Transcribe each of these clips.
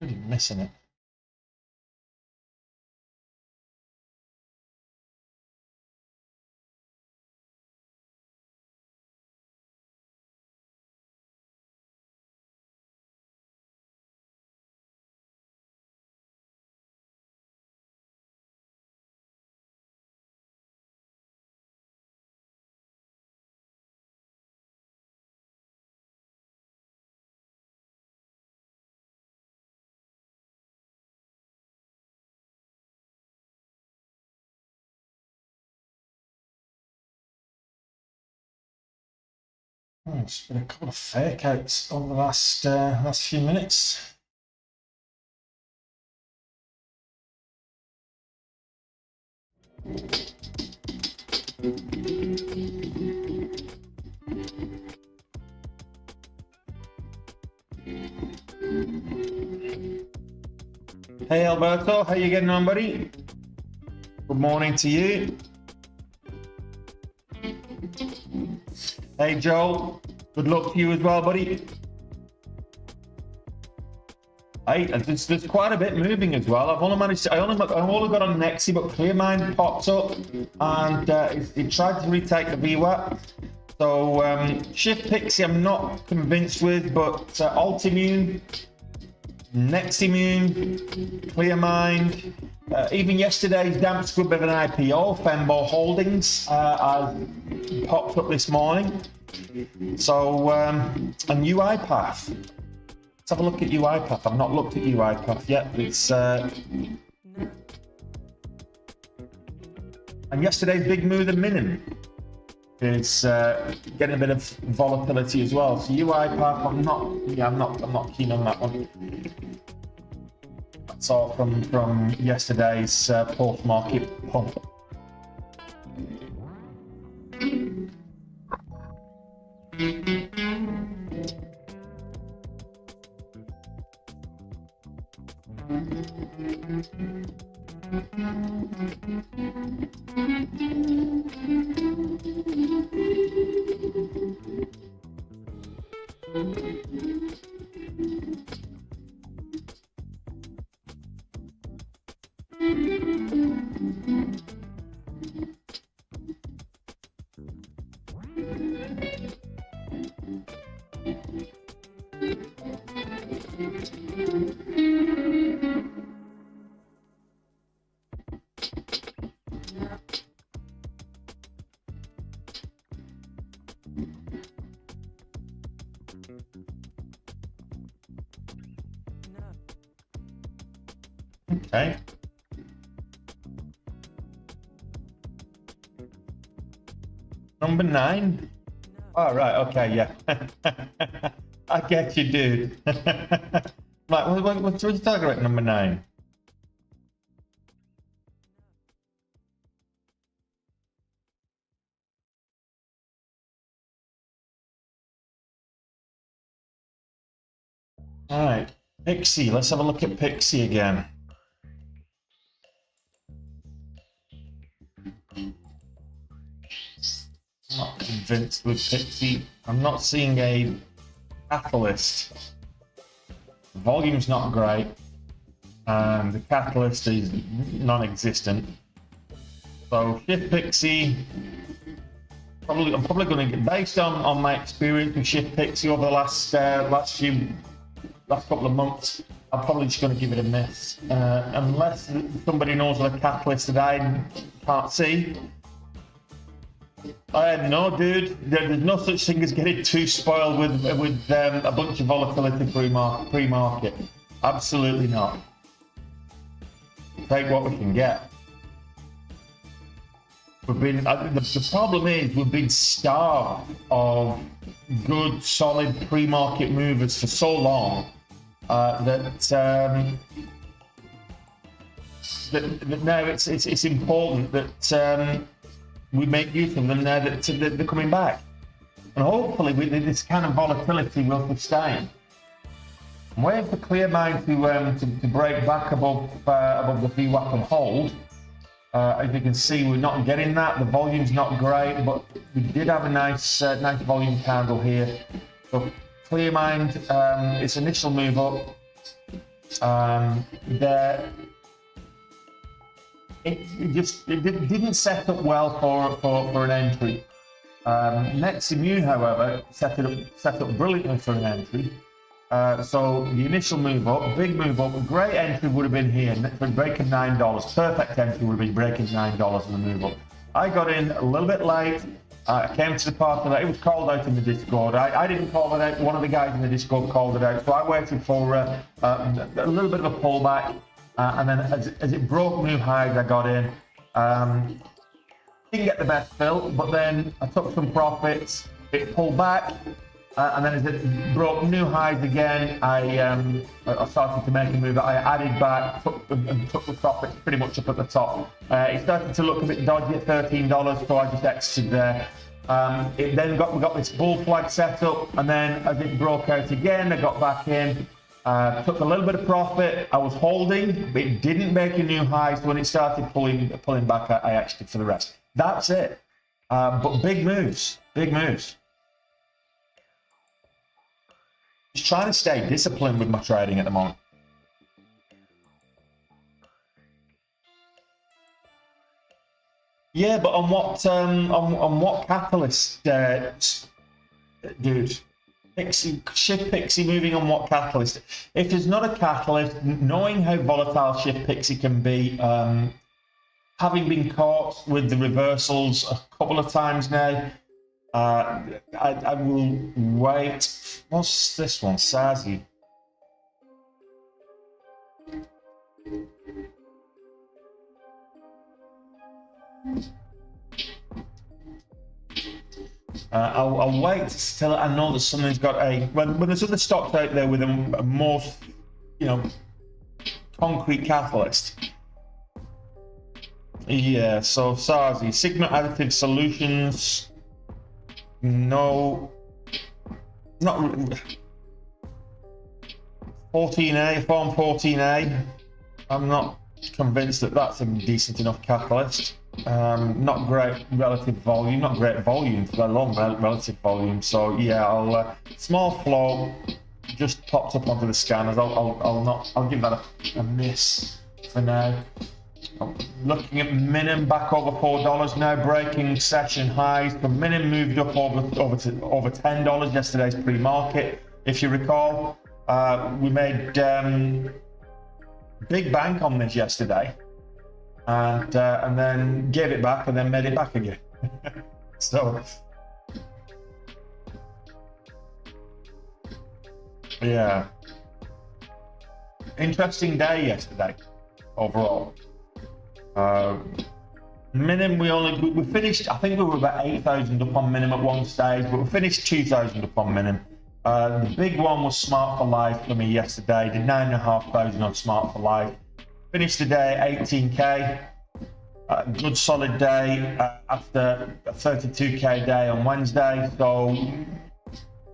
Really missing it. It's been a couple of fake outs over the last few minutes. Hey Alberto, how you getting on, buddy? Good morning to you. Hey Joel, good luck to you as well, buddy. There's quite a bit moving as well. I've only got on NYSE, but Clearmind popped up and it tried to retake the VWAP. So Shift Pixie I'm not convinced with, but Altimmune, Neximune, Clearmind, even yesterday's damp squib of an IPO, Fembo Holdings, popped up this morning. So and UiPath. Let's have a look at UiPath. I've not looked at UiPath yet. It's and yesterday's big move, the Minim, is getting a bit of volatility as well. So UiPath, I'm not keen on that one. That's all from yesterday's post-market pump. Okay. Number 9. Oh, right. Okay. Yeah. I get you, dude. Right. What's your target at number 9? All right. Pixie. Let's have a look at Pixie again. I'm not convinced with Pixie. I'm not seeing a catalyst. The volume's not great, and the catalyst is non-existent. So Shift Pixie, I'm probably going to get, based on my experience with Shift Pixie over the last couple of months, I'm probably just going to give it a miss, unless somebody knows the catalyst that I can't see. No, dude. There's no such thing as getting too spoiled with a bunch of volatility pre-market. Absolutely not. Take what we can get. We've been. The problem is we've been starved of good, solid pre-market movers for so long that now it's important that. We make use of them now that they're coming back, and hopefully this kind of volatility will sustain. I'm waiting for Clearmind to break back above the VWAP and hold. As you can see, we're not getting that. The volume's not great, but we did have a nice volume candle here. So Clearmind, its initial move up There, it didn't set up well for an entry. Next Immune, however, set up brilliantly for an entry. So the initial move up, big move up, a great entry would have been here, breaking $9. Perfect entry would have been breaking $9 in the move up. I got in a little bit late. I came to the part of that. It was called out in the Discord. I didn't call it out. One of the guys in the Discord called it out. So I waited for a little bit of a pullback. And then as it broke new highs, I got in. Didn't get the best fill, but then I took some profits. It pulled back. And then as it broke new highs again, I started to make a move. I added back, took the profits pretty much up at the top. It started to look a bit dodgy at $13, so I just exited there. We got this bull flag set up, and then as it broke out again, I got back in, took a little bit of profit. I was holding, but it didn't make a new high, so when it started pulling back, I exited for the rest. That's it. But big moves, big moves. Just trying to stay disciplined with my trading at the moment. Yeah, but on what catalyst, dude? Shift Pixie moving on what catalyst? If there's not a catalyst, knowing how volatile Shift Pixie can be, having been caught with the reversals a couple of times now, I will wait. What's this one? Sazi. I'll wait till I know that something's got a. When there's other stocks out there with a more, concrete catalyst. Yeah. So Sazi, Sigma Additive Solutions. No, not 14A, Form 14A. I'm not convinced that that's a decent enough catalyst. Not great relative volume, not great volume, let alone relative volume. So yeah, I'll small flow just popped up onto the scanners. I'll give that a miss for now. I'm looking at Minim back over $4 now, breaking session highs. The Minim moved up over $10 yesterday's pre-market. If you recall, we made big bank on this yesterday, and then gave it back and then made it back again. So yeah, interesting day yesterday overall. Minim, we finished, I think we were about 8,000 up on Minim at one stage, but we finished 2,000 up on Minim. The big one was Smart for Life for me yesterday, did 9,500 on Smart for Life. Finished the day at 18K. Good solid day after a 32K day on Wednesday. So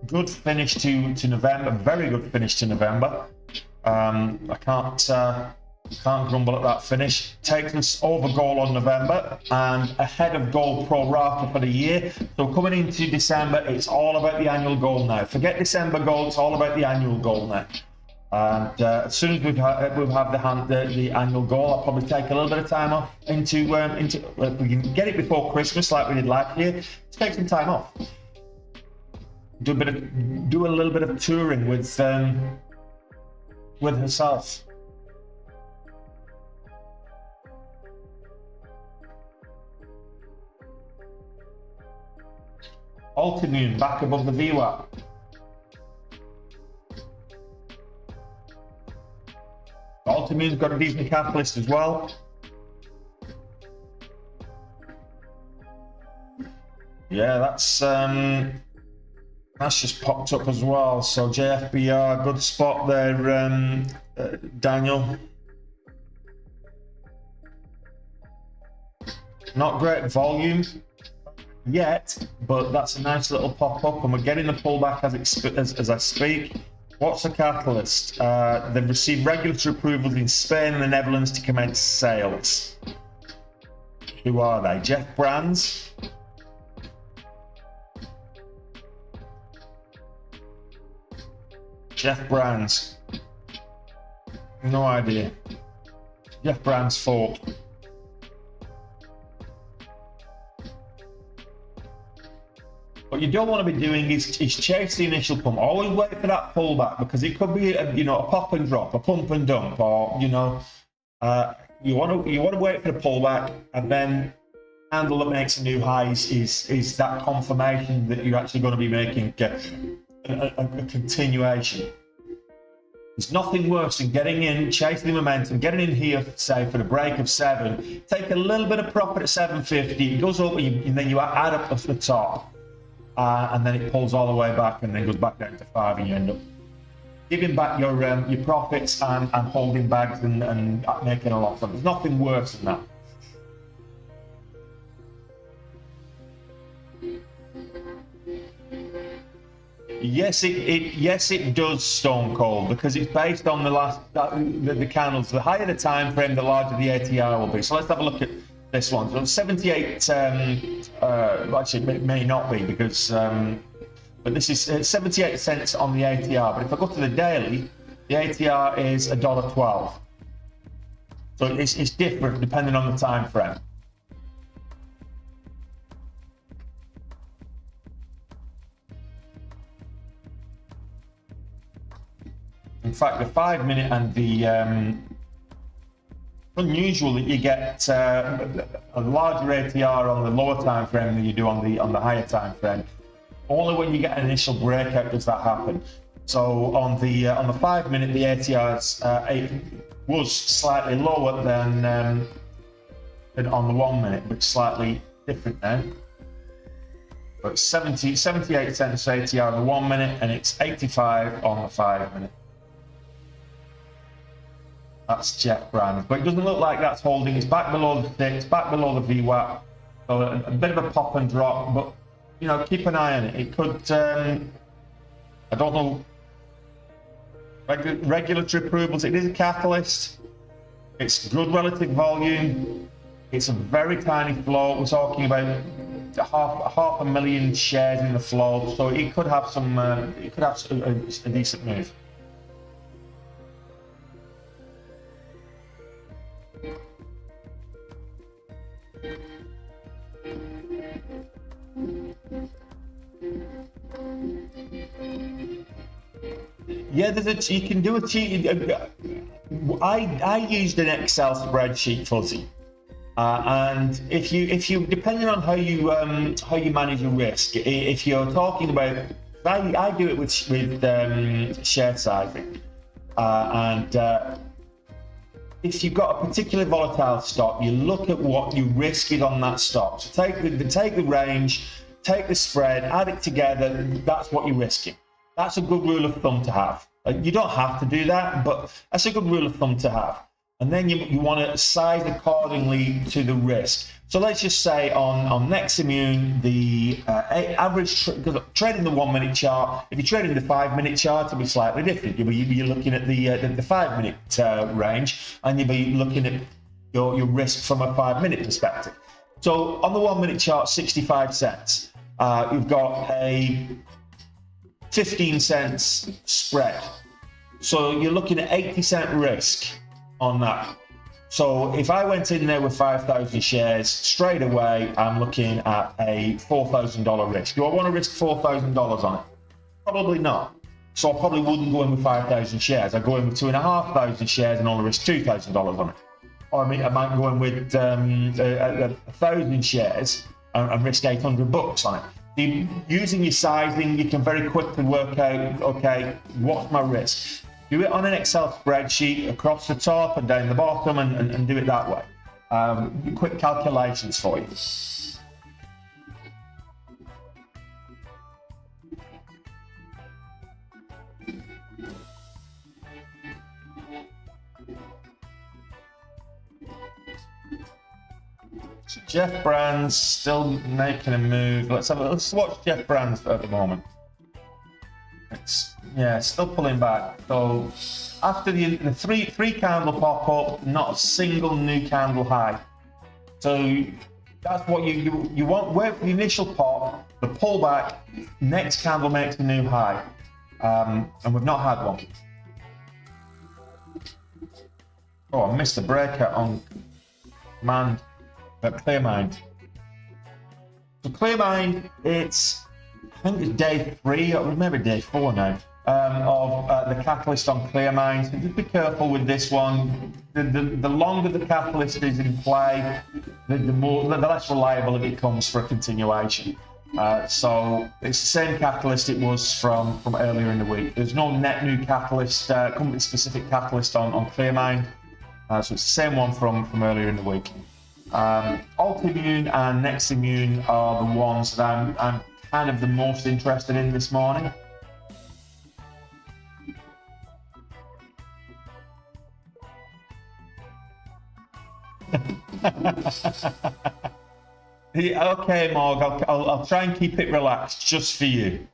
good finish to November, very good finish to November. I can't grumble at that finish. Takes us over goal on November and ahead of goal pro rata for the year. So coming into December, it's all about the annual goal now. Forget December goal, it's all about the annual goal now. And as soon as we've had the annual goal, I'll probably take a little bit of time off into if we can get it before Christmas like we did last year, let's take some time off. Do a little bit of touring with herself. Altimmune back above the VWAP. Altimmune's got a decent catalyst as well. Yeah, that's just popped up as well. So JFBR, good spot there, Daniel. Not great volume yet, but that's a nice little pop-up, and we're getting the pullback as I speak. What's the catalyst? They've received regulatory approvals in Spain and the Netherlands to commence sales. Who are they? Jeff Brands? Jeff Brands. No idea. Jeff Brand's fault. What you don't want to be doing is chase the initial pump. Always wait for that pullback, because it could be a pop and drop, a pump and dump, or you want to wait for the pullback, and then candle that makes a new high is that confirmation that you're actually going to be making a continuation. There's nothing worse than getting in, chasing the momentum, getting in here, say for the break of 7, take a little bit of profit at 750, it goes up, and then you add up to the top, and then it pulls all the way back, and then goes back down to 5, and you end up giving back your profits and holding bags and making a loss. There's nothing worse than that. Yes, it does, Stone Cold, because it's based on the candles. The higher the time frame, the larger the ATR will be. So let's have a look at this one. So 78. Actually, it may not be, because but this is 78 cents on the ATR. But if I go to the daily, the ATR is $1.12. So it's different depending on the time frame. In fact, the 5-minute and the unusual that you get a larger ATR on the lower time frame than you do on the higher time frame. Only when you get an initial breakout does that happen. So on the 5-minute, the ATR was slightly lower than on the 1-minute, but slightly different now. But 78 cents ATR on the 1-minute, and it's 85 on the 5-minute. That's Jeff Brand, but it doesn't look like that's holding. It's back below the 6, back below the VWAP. So a bit of a pop and drop, but keep an eye on it. It could, I don't know, regulatory approvals. It is a catalyst. It's good relative volume. It's a very tiny float. We're talking about half a million shares in the float, so it could have some. It could have a decent move. Yeah, you can do a cheat. I used an Excel spreadsheet, Fuzzy, and if you depending on how you manage your risk, if you're talking about, I do it with share sizing, and if you've got a particularly volatile stock, you look at what your risk is on that stock. So take the range, take the spread, add it together. That's what you're risking. That's a good rule of thumb to have. You don't have to do that, but that's a good rule of thumb to have. And then you want to size accordingly to the risk. So let's just say on Neximmune, the average trading the 1-minute chart. If you're trading the 5-minute chart, it'll be slightly different. You'll be looking at the 5-minute range, and you'll be looking at your risk from a 5-minute perspective. So on the 1-minute chart, 65 cents. You've got a 15 cents spread. So you're looking at 80-cent risk on that. So if I went in there with 5,000 shares, straight away, I'm looking at a $4,000 risk. Do I want to risk $4,000 on it? Probably not. So I probably wouldn't go in with 5,000 shares. I'd go in with 2,500 shares and only risk $2,000 on it. Or I might go in with 1,000 shares and risk $800 on it. Using your sizing, you can very quickly work out, okay, what's my risk? Do it on an Excel spreadsheet across the top and down the bottom, and do it that way. Quick calculations for you. Jeff Brand's still making a move. Let's watch Jeff Brand's at the moment. It's still pulling back. So after the three candle pop up, not a single new candle high. So that's what you want. Wait for the initial pop, the pullback, next candle makes a new high, and we've not had one. Oh, I missed the breakout on Command at Clearmind. So Clearmind, I think it's day 3 or maybe day 4 now of the catalyst on Clearmind. So just be careful with this one. The longer the catalyst is in play, the less reliable it becomes for a continuation. So it's the same catalyst it was from earlier in the week. There's no net new catalyst, company-specific catalyst on Clearmind. So it's the same one from earlier in the week. Altimmune and Neximmune are the ones that I'm kind of the most interested in this morning. Yeah, okay, Morg, I'll try and keep it relaxed just for you.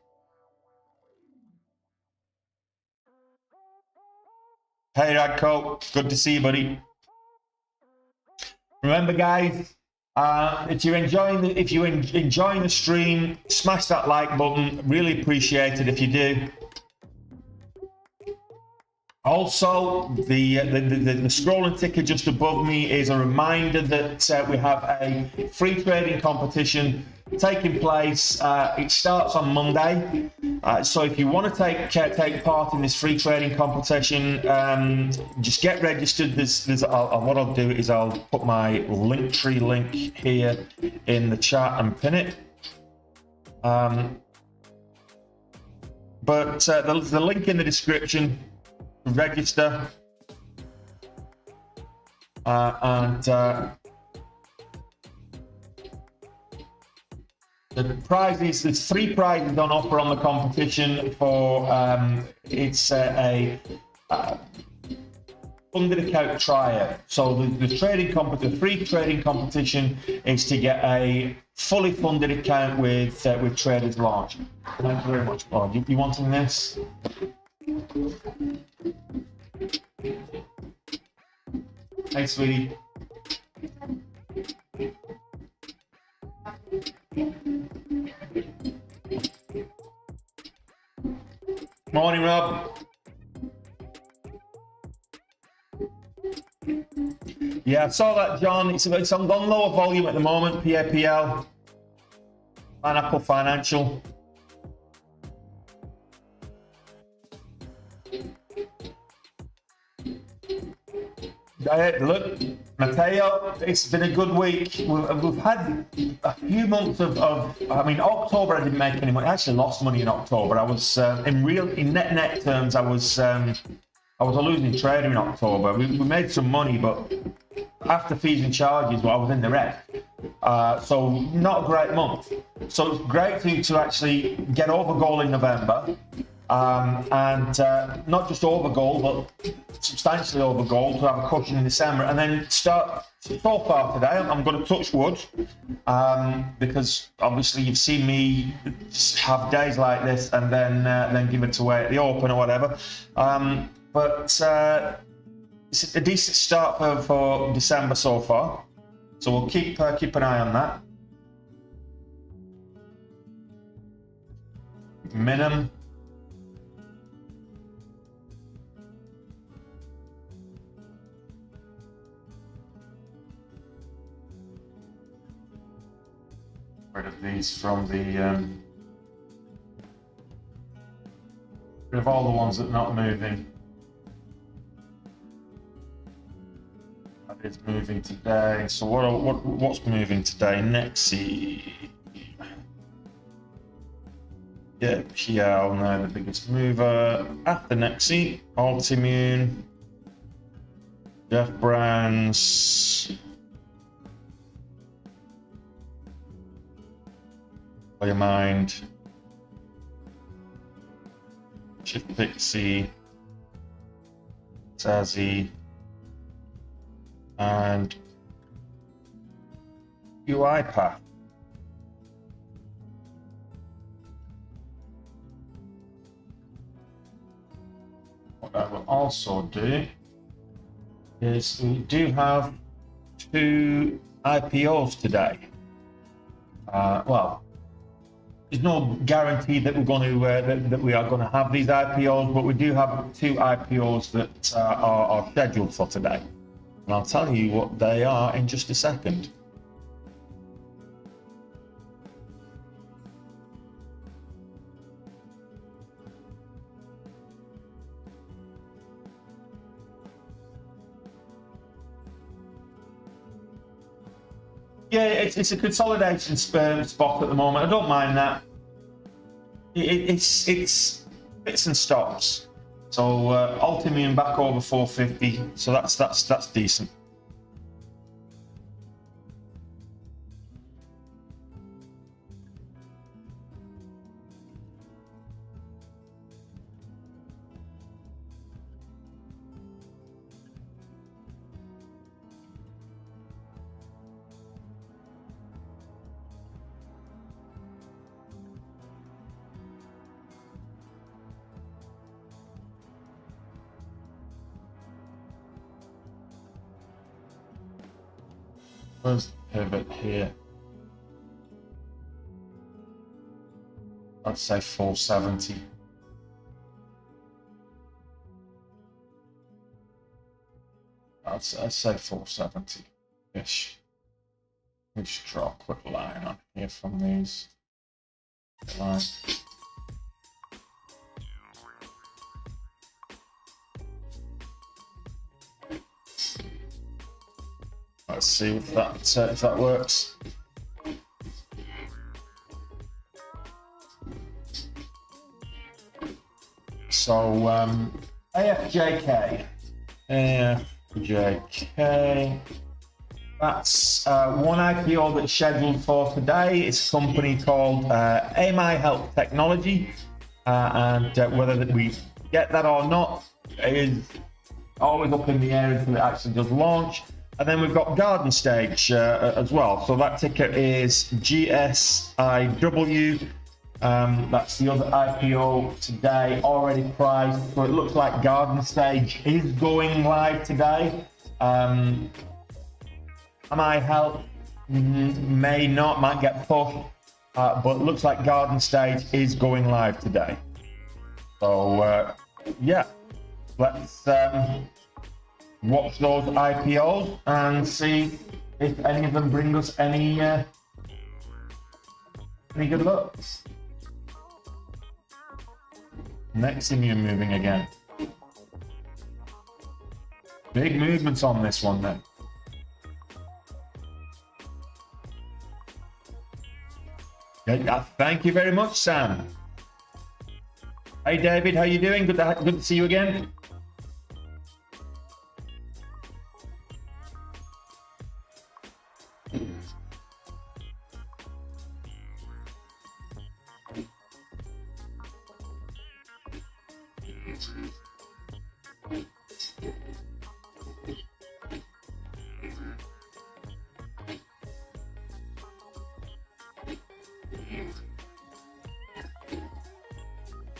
Hey, Radko, good to see you, buddy. Remember, guys, if you're enjoying the stream, smash that like button. Really appreciate it if you do. Also, the scrolling ticker just above me is a reminder that we have a free trading competition taking place. It starts on Monday, so if you want to take part in this free trading competition, just get registered. What I'll do is I'll put my Linktree link here in the chat and pin it. But the link in the description. Register and the prizes, there's 3 prizes on offer on the competition for it's a funded account tryout. So the free trading competition is to get a fully funded account with Traders Launch. Thank you very much, Bob. You wanting this? Hey, sweetie. Morning, Rob. Yeah, I saw that, John. It's on lower volume at the moment. PAPL, Pineapple Financial. Look, Matteo, it's been a good week. We've had a few months of I mean, October I didn't make any money. I actually lost money in October. I was in net terms, I was a losing trader in October. We made some money, but after fees and charges, I was in the red. So not a great month. So it's great to actually get over goal in November. And not just over goal, but substantially over goal to have a cushion in December, and then start. So far today, I'm going to touch wood because obviously you've seen me have days like this and then give it away at the open or whatever. But it's a decent start for December so far, so we'll keep an eye on that. Minimum. Rid of these from the rid of all the ones that are not moving. That is moving today. So what's moving today? NYSE. Yeah, PL now the biggest mover. After NYSE, Altimmune, Jeff Brands. Your mind, Shift Pixie, Zazzy, and UiPath. What I will also do is we do have 2 IPOs today. Well, there's no guarantee that we're going to that we are going to have these IPOs, but we do have 2 IPOs that are scheduled for today. And I'll tell you what they are in just a second. Yeah, it's a consolidation spot at the moment. I don't mind that. It's bits and stops. So Altimmune back over 450. So that's decent. Where's the pivot here? I'd say 470. I'd say 470-ish. We should draw a quick line on here from these lines. Let's see if that works. So AFJK, that's one IPO that's scheduled for today. It's a company called AMI Health Technology, and whether we get that or not is always up in the air until it actually does launch. And then we've got Garden Stage as well. So that ticker is GSIW. That's the other IPO today, already priced. So it looks like Garden Stage is going live today. MI Health might get pushed, but it looks like Garden Stage is going live today. So yeah, let's watch those IPOs and see if any of them bring us any good luck. NYSE moving again. Big movements on this one then. Yeah, thank you very much, Sam. Hey David, how you doing? Good to see you again.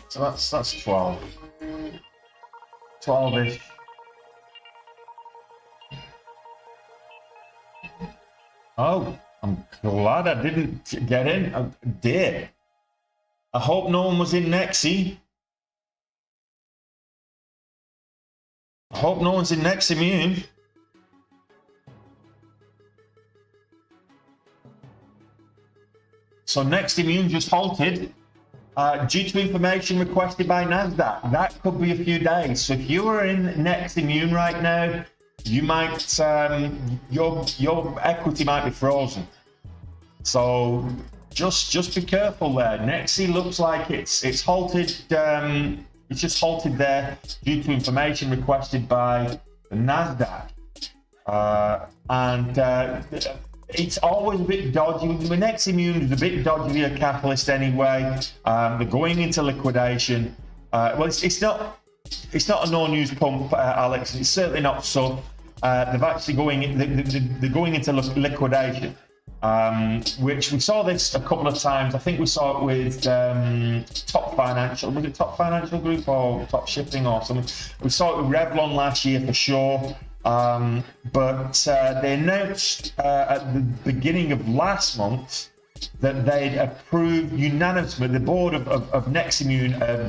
So that's 12. 12-ish. Oh, I'm glad I didn't get in. I did. I hope no one was in NYSE. I hope no one's in NYSE. So NYSE just halted due to information requested by NASDAQ. That could be a few days. So if you are in NYSE right now, you might your equity might be frozen. So just be careful there. NYSE looks like it's halted. It's just halted there due to information requested by the NASDAQ, and it's always a bit dodgy. The NYSE is a bit dodgy a catalyst anyway. They're going into liquidation. Well, it's not a no news pump, Alex. It's certainly not so. They're actually they're going into liquidation, which we saw this a couple of times. I think we saw it with Top Financial. Was it Top Financial Group or Top Shipping or something? We saw it with Revlon last year for sure. But they announced at the beginning of last month that they'd approved unanimously, the board of NYSE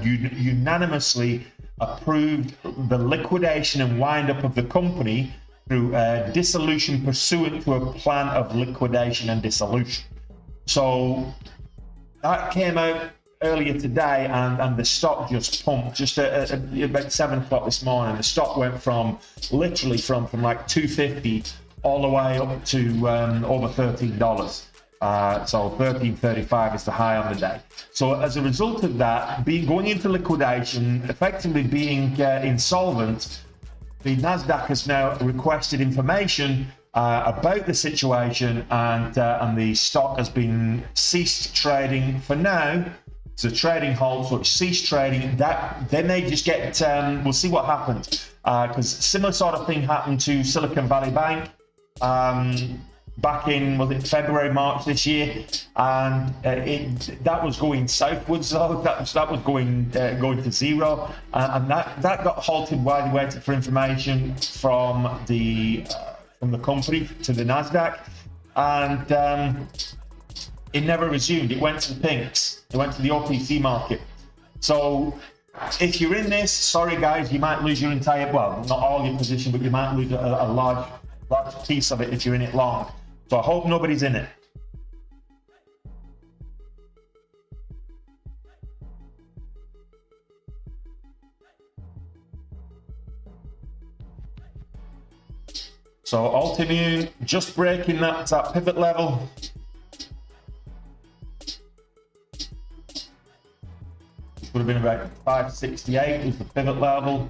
unanimously approved the liquidation and wind up of the company through dissolution pursuant to a plan of liquidation and dissolution. So that came out earlier today, and the stock just pumped just at about 7 o'clock this morning. The stock went from literally from like 250 all the way up to over $13. So 13.35 is the high on the day. So as a result of that, going into liquidation, effectively being insolvent, the NASDAQ has now requested information about the situation, and the stock has been ceased trading for now. It's a trading halt, so it's ceased trading. That they may just get. We'll see what happens, because similar sort of thing happened to Silicon Valley Bank back in, was it February, March this year, and that was going southwards. Though that was going to zero, and that got halted while they waited for information from the company to the NASDAQ, and it never resumed. It went to the pinks. It went to the OTC market. So if you're in this, sorry guys, you might lose your entire, well, not all your position, but you might lose a large piece of it if you're in it long. So I hope nobody's in it. So Altimmune just breaking that pivot level. It would have been about 568 is the pivot level.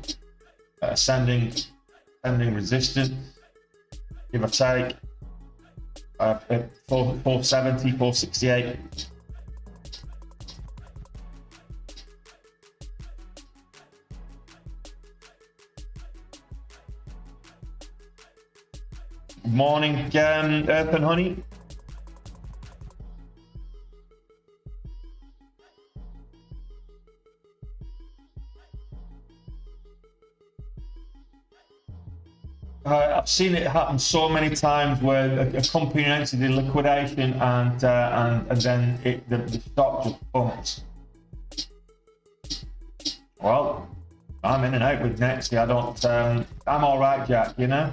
Ascending resistance, give or take. 470, 468. Morning, Earth and Honey. I've seen it happen so many times where a company enters the liquidation and then the stock just bumps. Well, I'm in and out with NYSE. I don't. I'm all right, Jack. You know.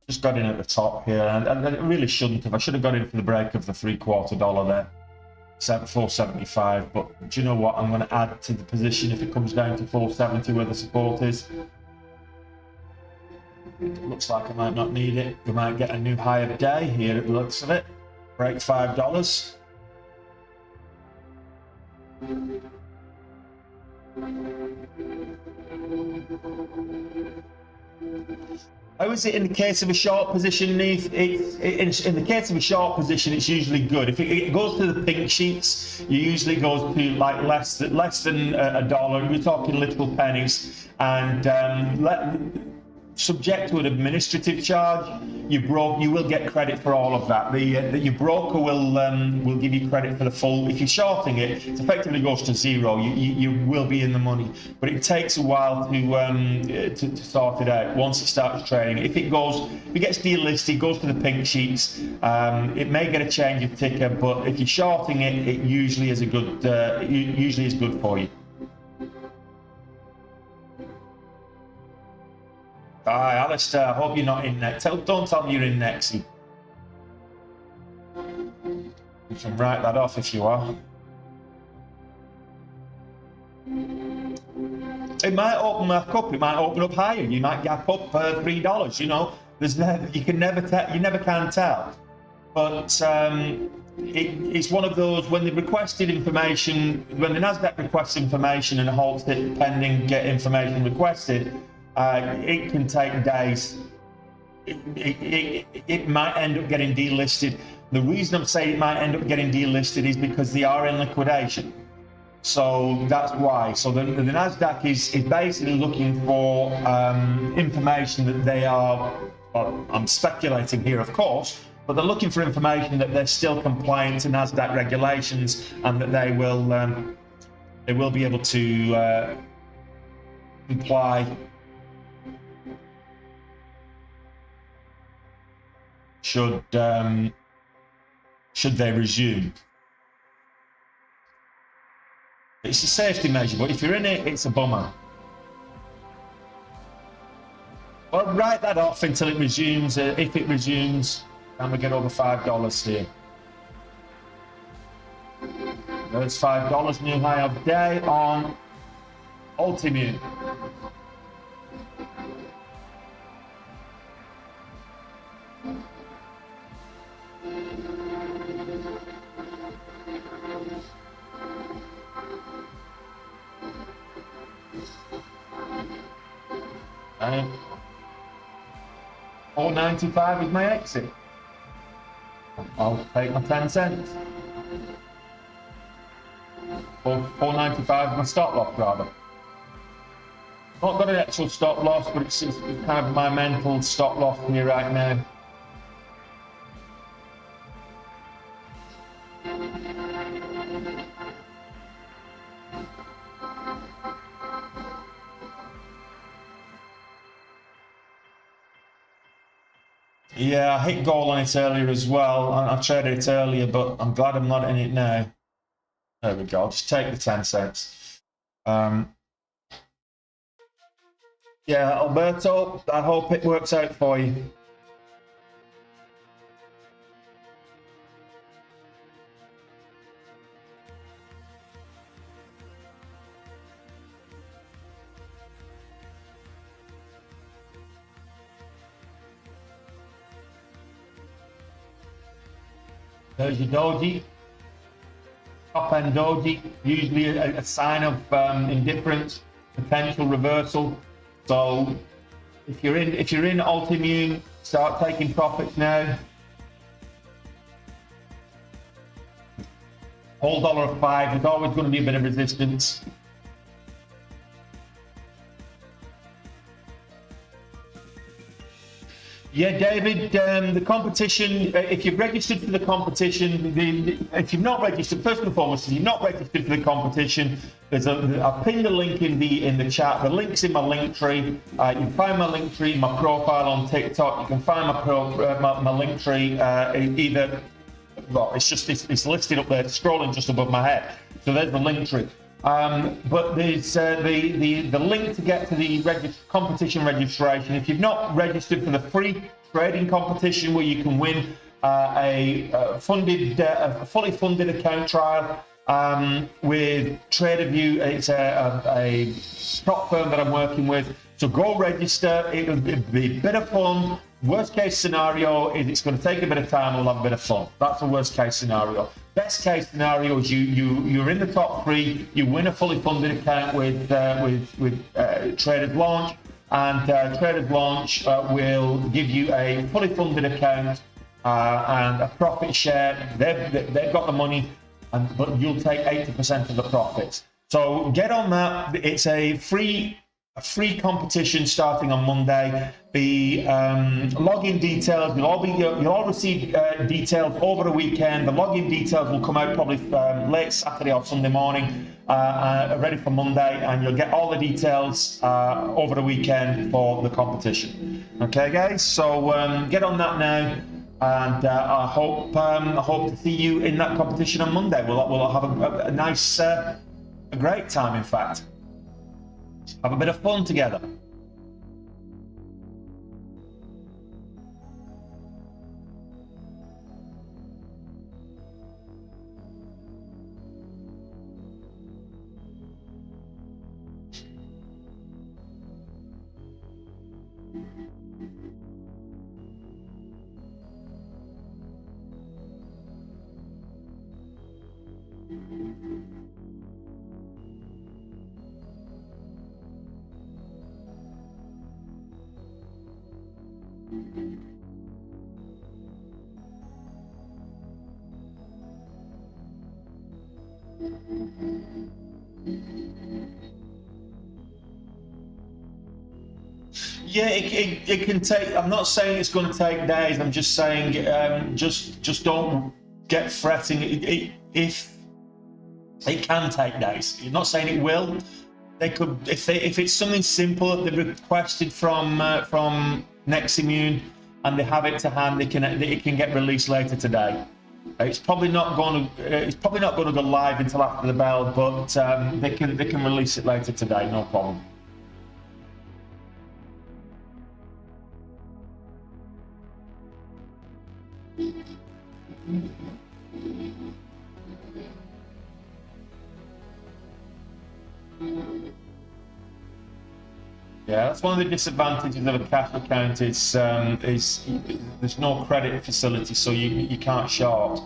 Just got in at the top here, and it really shouldn't have. I should have got in for the break of the $0.75 there. 475, but do you know what? I'm going to add to the position if it comes down to 470 where the support is. It looks like I might not need it. We might get a new high of the day here at the looks of it. Break $5. How is it in the case of a short position, Neith? In the case of a short position, it's usually good. If it goes to the pink sheets, it usually goes to like less than $1. We're talking literal pennies, and subject to an administrative charge, you will get credit for all of that. Your broker will give you credit for the full. If you're shorting it, it effectively goes to zero. You will be in the money, but it takes a while to sort it out once it starts trading. If it gets delisted, goes to the pink sheets, it may get a change of ticker, but if you're shorting it, it usually is good for you. Hi, Alistair. I hope you're not in next. Don't tell me you're in NYSE. You can write that off if you are. It might open back up. It might open up higher. You might gap up $3. You know, you never can tell. But it's one of those when they requested information, when the NASDAQ requests information and holds it pending get information requested. It can take days. It might end up getting delisted. The reason I'm saying it might end up getting delisted is because they are in liquidation. So that's why. So the NASDAQ is basically looking for information that they are, well, I'm speculating here, of course, but they're looking for information that they're still compliant to NASDAQ regulations and that they will be able to comply should they resume. It's a safety measure, but if you're in it, it's a bummer. Well, write that off until it resumes. If it resumes, and we get over $5 here. There's $5, new high of the day on Ultimate. Okay. 4.95 is my exit. I'll take my 10 cents. 4.95 is my stop loss, rather. Not got an actual stop loss, but it's kind of my mental stop loss here right now. Yeah, I hit goal on it earlier as well. I traded it earlier, but I'm glad I'm not in it now. There we go. I'll just take the 10 cents. Yeah, Alberto, I hope it works out for you. There's your doji, top end doji, usually a sign of indifference, potential reversal. So if you're in Altimmune, start taking profits now. Whole $1.05, there's always going to be a bit of resistance. Yeah, David, the competition, if you've registered for the competition, if you've not registered, first and foremost, if you've not registered for the competition, I've pinned a link in the chat. The link's in my link tree. You can find my link tree, my profile on TikTok. You can find my link tree either, well, it's listed up there, it's scrolling just above my head. So there's the link tree. But there's the link to get to the competition registration. If you've not registered for the free trading competition where you can win a fully funded account trial with TraderView, it's a prop firm that I'm working with. So go register. It'll be a bit of fun. Worst case scenario is it's going to take a bit of time. We'll have a bit of fun. That's the worst case scenario. Best case scenario is you're in the top three. You win a fully funded account with Traders Launch, and Traders Launch will give you a fully funded account and a profit share. They've got the money, but you'll take 80% of the profits. So get on that. It's a free competition starting on Monday. The login details, you'll all receive details over the weekend. The login details will come out probably late Saturday or Sunday morning, ready for Monday, and you'll get all the details over the weekend for the competition. Okay, guys. So get on that now, and I hope to see you in that competition on Monday. We'll have a nice, a great time, in fact. Have a bit of fun together. Yeah, it can take. I'm not saying it's going to take days. I'm just saying, just don't get fretting. If it can take days, you're not saying it will. They could, if it's something simple that they've requested from NYSE and they have it to hand, it can get released later today. It's probably not going to. It's probably not going to go live until after the bell, but they can release it later today. No problem. Yeah, that's one of the disadvantages of a cash account. Is there's no credit facility, so you can't short.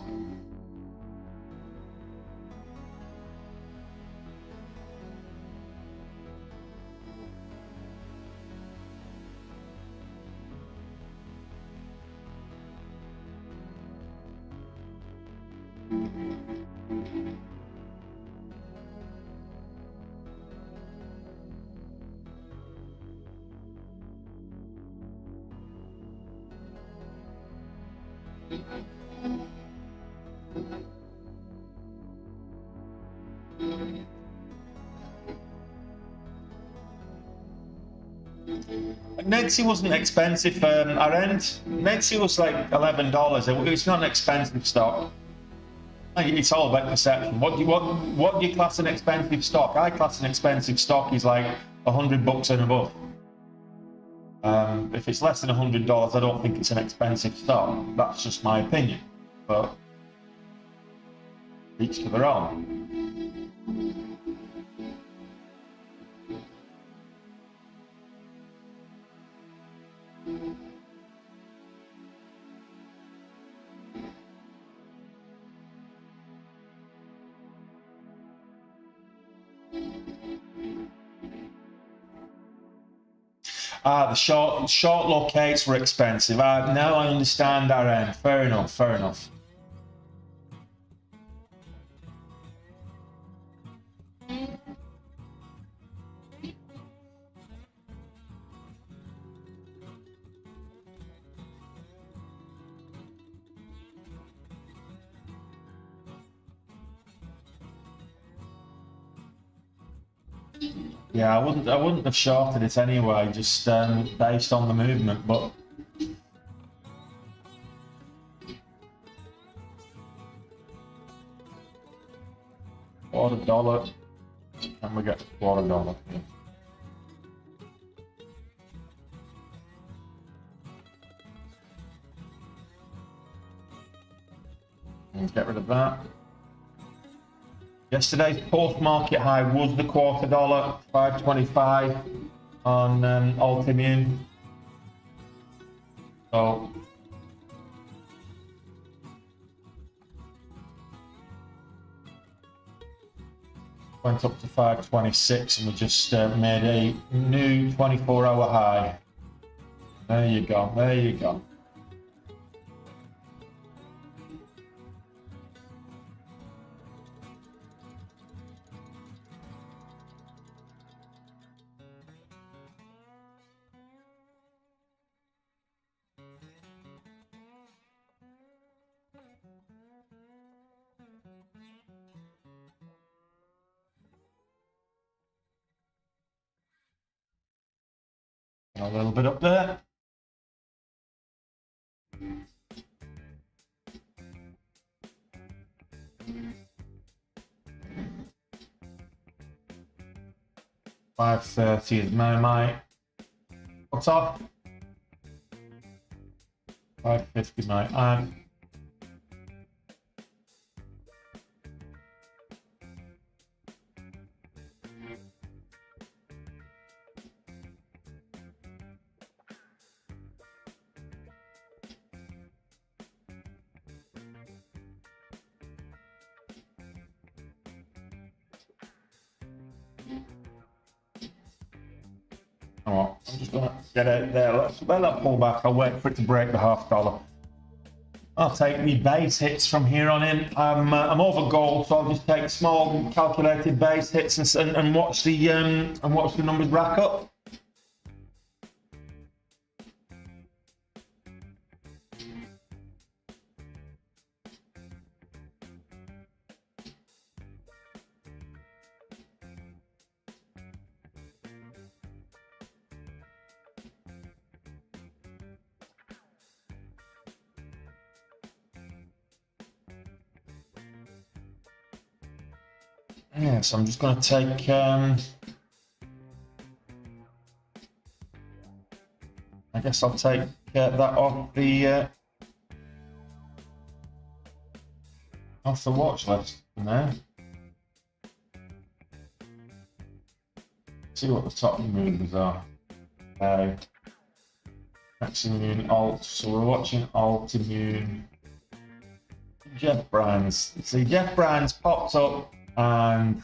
NYSE wasn't expensive our end. NYSE was like $11. It's not an expensive stock. It's all about perception. What do you class an expensive stock? I class an expensive stock is like $100 and above. If it's less than $100, I don't think it's an expensive stock. That's just my opinion. But each to their own. The short locates were expensive. Now I understand our end. Fair enough, fair enough. Yeah, I wouldn't have shorted it anyway, just based on the movement, but $1/4, and we get $1/4. Yeah. And get rid of that. Yesterday's post-market high was the $1/4, 525 on Altimmune. So went up to 526, and we just made a new 24-hour high. There you go. There you go. A little bit up there. $530 is my cut off. 550 my Oh, I'm just gonna get it there. Let that pull back. I'll wait for it to break the $1/2. I'll take me base hits from here on in. I'm over gold, so I'll just take small calculated base hits and watch the numbers rack up. Yeah, so I'm just going to take I guess I'll take that off the watch list for now. See what the top movers are. Next immune alt. So we're watching alt immune. Jeff Brands. See, Jeff Brands popped up and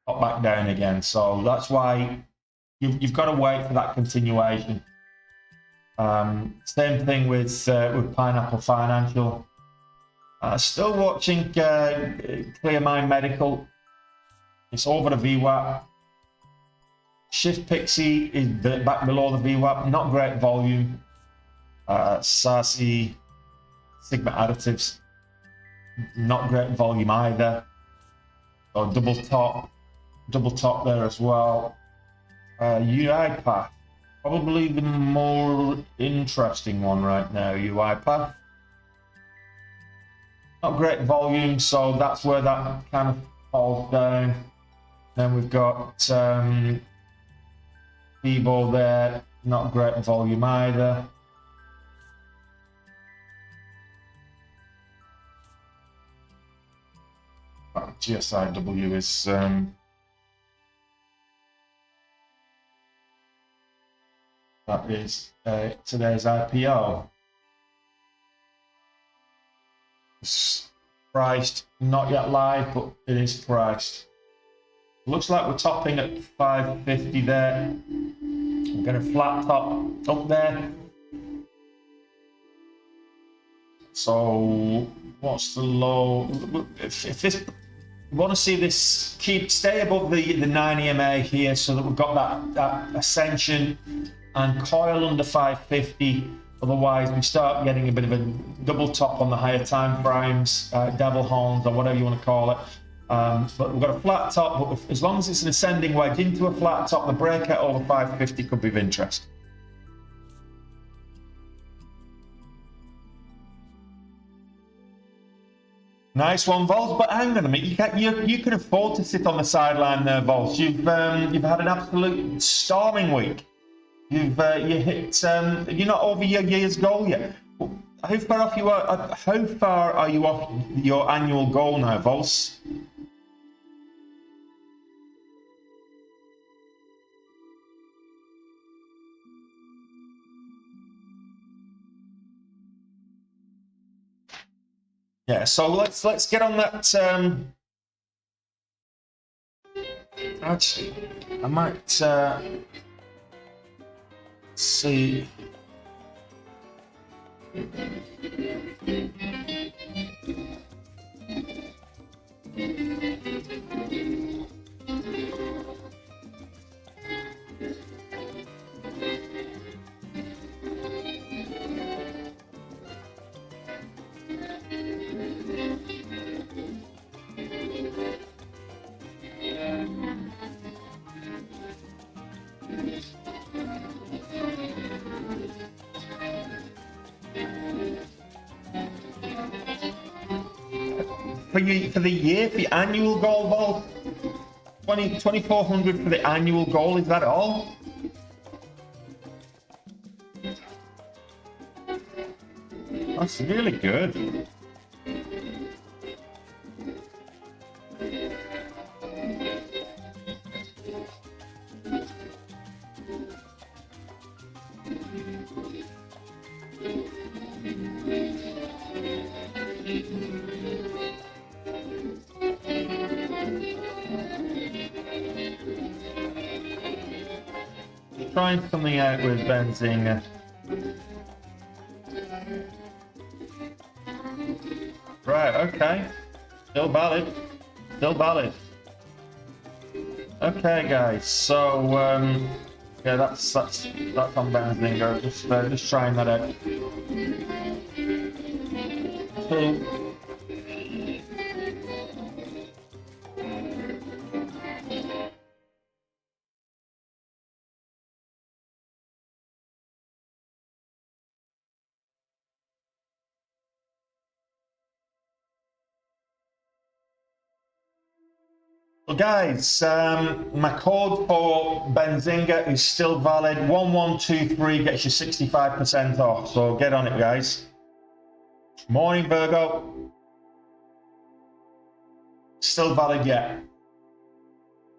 popped back down again. So that's why you've got to wait for that continuation. Same thing with Pineapple Financial. Still watching Clear Mind Medical. It's over the VWAP. Shift Pixie is back below the VWAP. Not great volume. Sarsi Sigma Additives. Not great volume either. So double top there as well. UiPath. Probably the more interesting one right now, UiPath. Not great volume, so that's where that kind of falls down. Then we've got Vivo there, not great volume either. GSIW is that is today's IPO. It's priced, not yet live, but it is priced. Looks like we're topping at 550 there. We're going to flat top up there. So what's the low? If this, we want to see this stay above the 9 EMA here, so that we've got that ascension and coil under 550. Otherwise, we start getting a bit of a double top on the higher time frames, devil horns or whatever you want to call it. But we've got a flat top, but as long as it's an ascending wedge into a flat top, the breakout over 550 could be of interest. Nice one, Vols. But hang on a minute, you can afford to sit on the sideline there, Vols. You've had an absolute storming week. You hit you're not over your year's goal yet. How far off you are? How far are you off your annual goal now, Vols? Yeah, so let's get on that. Actually, I might see. For the year, for the annual goal, 2,400 for the annual goal, is that all? That's really good. Trying something out with Benzinger. Right, okay. Still valid. Still valid. Okay, guys. So yeah, that's on Benzinger. Just trying that out. So So guys, my code for Benzinga is still valid. 1123 gets you 65% off. So get on it, guys. Morning, Virgo. Still valid yet.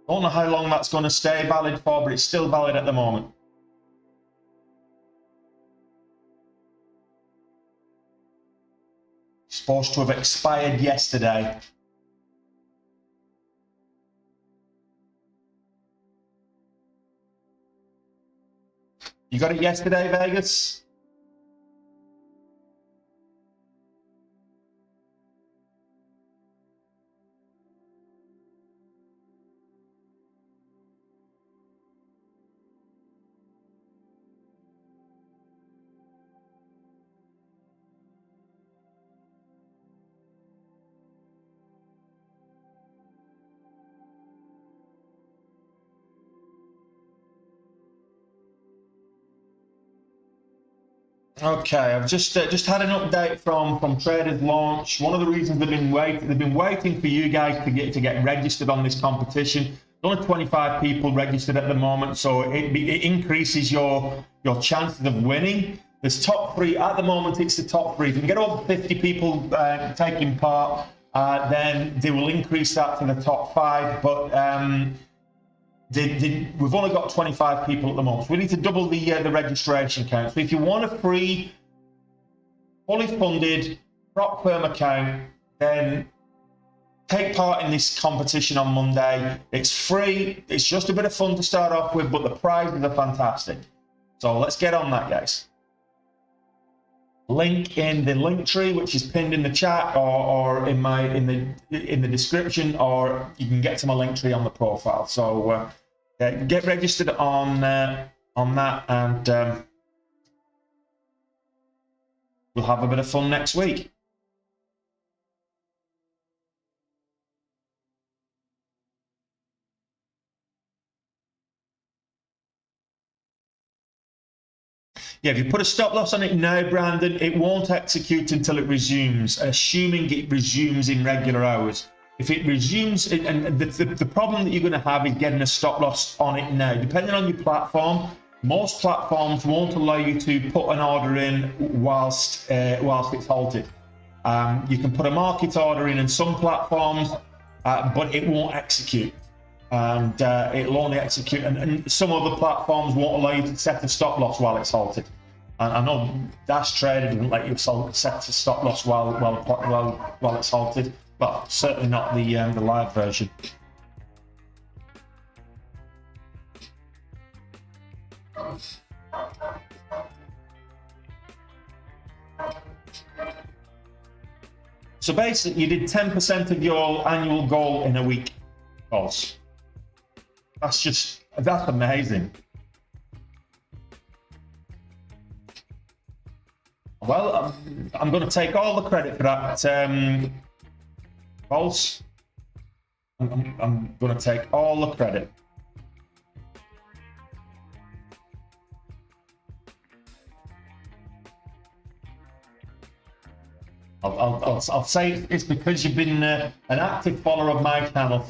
Don't know how long that's going to stay valid for, but it's still valid at the moment. Supposed to have expired yesterday. You got it yesterday, Vegas? Okay, I've just had an update from Traders Launch. One of the reasons they've been waiting for you guys to get registered on this competition. Only 25 people registered at the moment, so it increases your chances of winning. There's top 3 at the moment. It's the top 3. If you can get over 50 people taking part, then they will increase that to the top 5. But we've only got 25 people at the moment, so we need to double the registration count. So if you want a free, fully funded prop firm account, then take part in this competition on Monday. It's free. It's just a bit of fun to start off with, but the prizes are fantastic. So let's get on that, guys. Link in the link tree, which is pinned in the chat or in the description, or you can get to my link tree on the profile. So get registered on that, and we'll have a bit of fun next week. Yeah, if you put a stop loss on it now, Brandon, it won't execute until it resumes, assuming it resumes in regular hours. If it resumes, and the problem that you're going to have is getting a stop loss on it now. Depending on your platform, most platforms won't allow you to put an order in whilst it's halted. You can put a market order in some platforms, but it won't execute. And it'll only execute, and some other platforms won't allow you to set a stop loss while it's halted. And I know Dash Trader doesn't let you set a stop loss while it's halted. Well, certainly not the live version. So basically, you did 10% of your annual goal in a week. False. That's amazing. Well, I'm going to take all the credit for that. False. I'm going to take all the credit. I'll say it's because you've been an active follower of my channel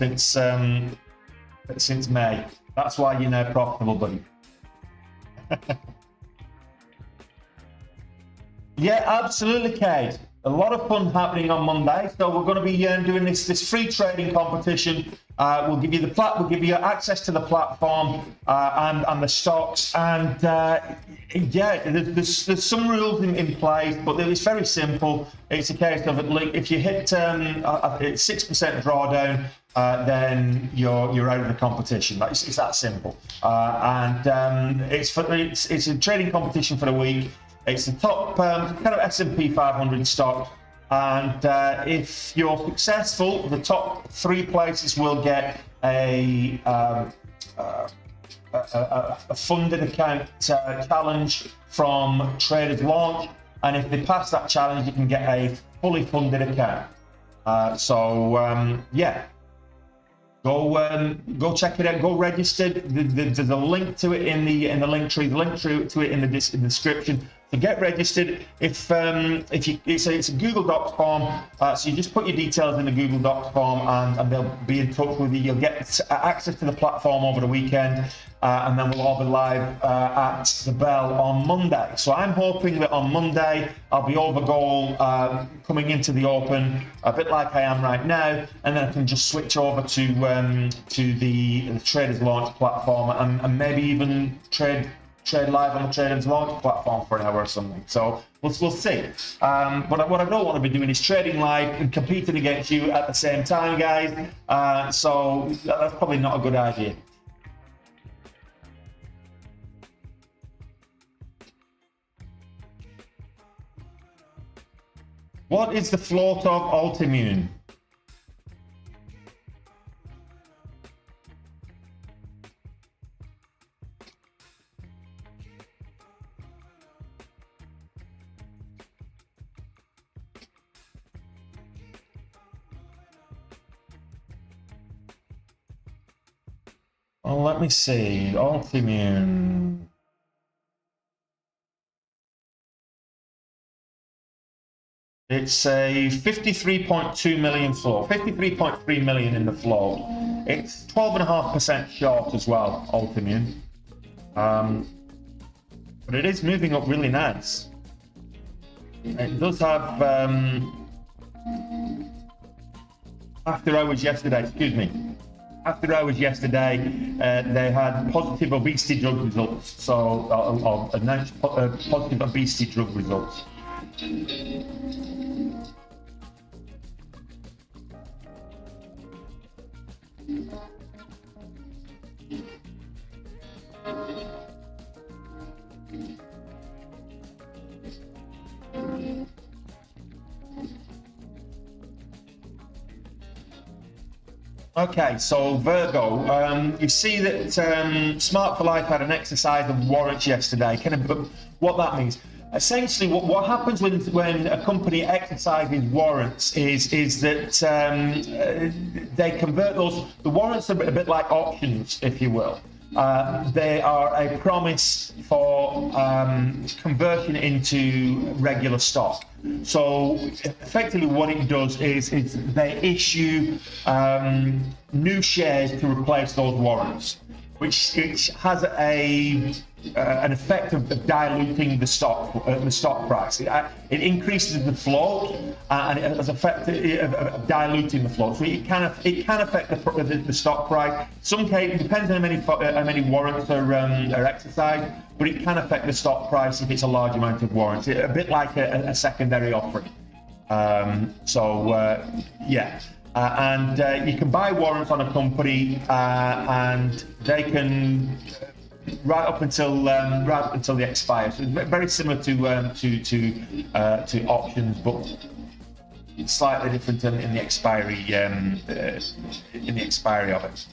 since May. That's why you're now profitable, buddy. Yeah, absolutely, Kate. A lot of fun happening on Monday. So we're going to be doing this free trading competition. We'll give you access to the platform and the stocks. And yeah, there's some rules in place, but it's very simple. It's a case of if you hit 6% drawdown, then you're out of the competition. It's that simple. It's a trading competition for the week. It's the top kind of S&P 500 stock, and if you're successful, the top 3 places will get a funded account challenge from Traders Launch, and if they pass that challenge, you can get a fully funded account. Yeah. Go check it out. Go register. There's a link to it in the link tree. The link to it in the description. So get registered. If you, it's a Google Docs form, so you just put your details in the Google Docs form, and they'll be in touch with you. You'll get access to the platform over the weekend, and then we'll all be live at the bell on Monday. So I'm hoping that on Monday I'll be over goal coming into the open, a bit like I am right now, and then I can just switch over to the Traders Launch platform, and maybe even trade live on the Traders Launch platform for an hour or something. So we'll see. But what I don't want to be doing is trading live and competing against you at the same time, guys. So that's probably not a good idea. What is the float of Altimmune? Well, let me see. Altimmune. It's a 53.2 million float, 53.3 million in the float. It's 12.5% short as well, Altimmune. But it is moving up really nice. It does have, after hours yesterday, after hours yesterday, they had positive obesity drug results. So, announced positive obesity drug results. Okay, so Virgo, you see that Smart for Life had an exercise of warrants yesterday. What that means? Essentially, what happens when a company exercises warrants is that they convert those. The warrants are a bit like options, if you will. They are a promise for conversion into regular stock. So effectively what it does is they issue new shares to replace those warrants, which has an effect of diluting the stock price. It increases the float, and it has effect of diluting the float. So it can affect the stock price. Some cases, it depends on how many warrants are exercised, but it can affect the stock price if it's a large amount of warrants. A bit like a secondary offering. Yeah. And you can buy warrants on a company, and they can right up until they expire. So it's very similar to options, but it's slightly different in the expiry of it.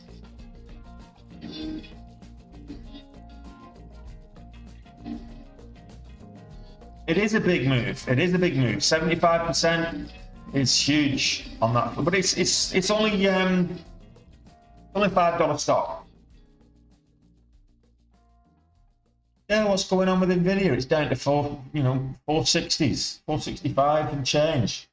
It is a big move. 75% is huge on that, but it's only $5 stock. Yeah, what's going on with Nvidia? It's down to 460s, 465 and change.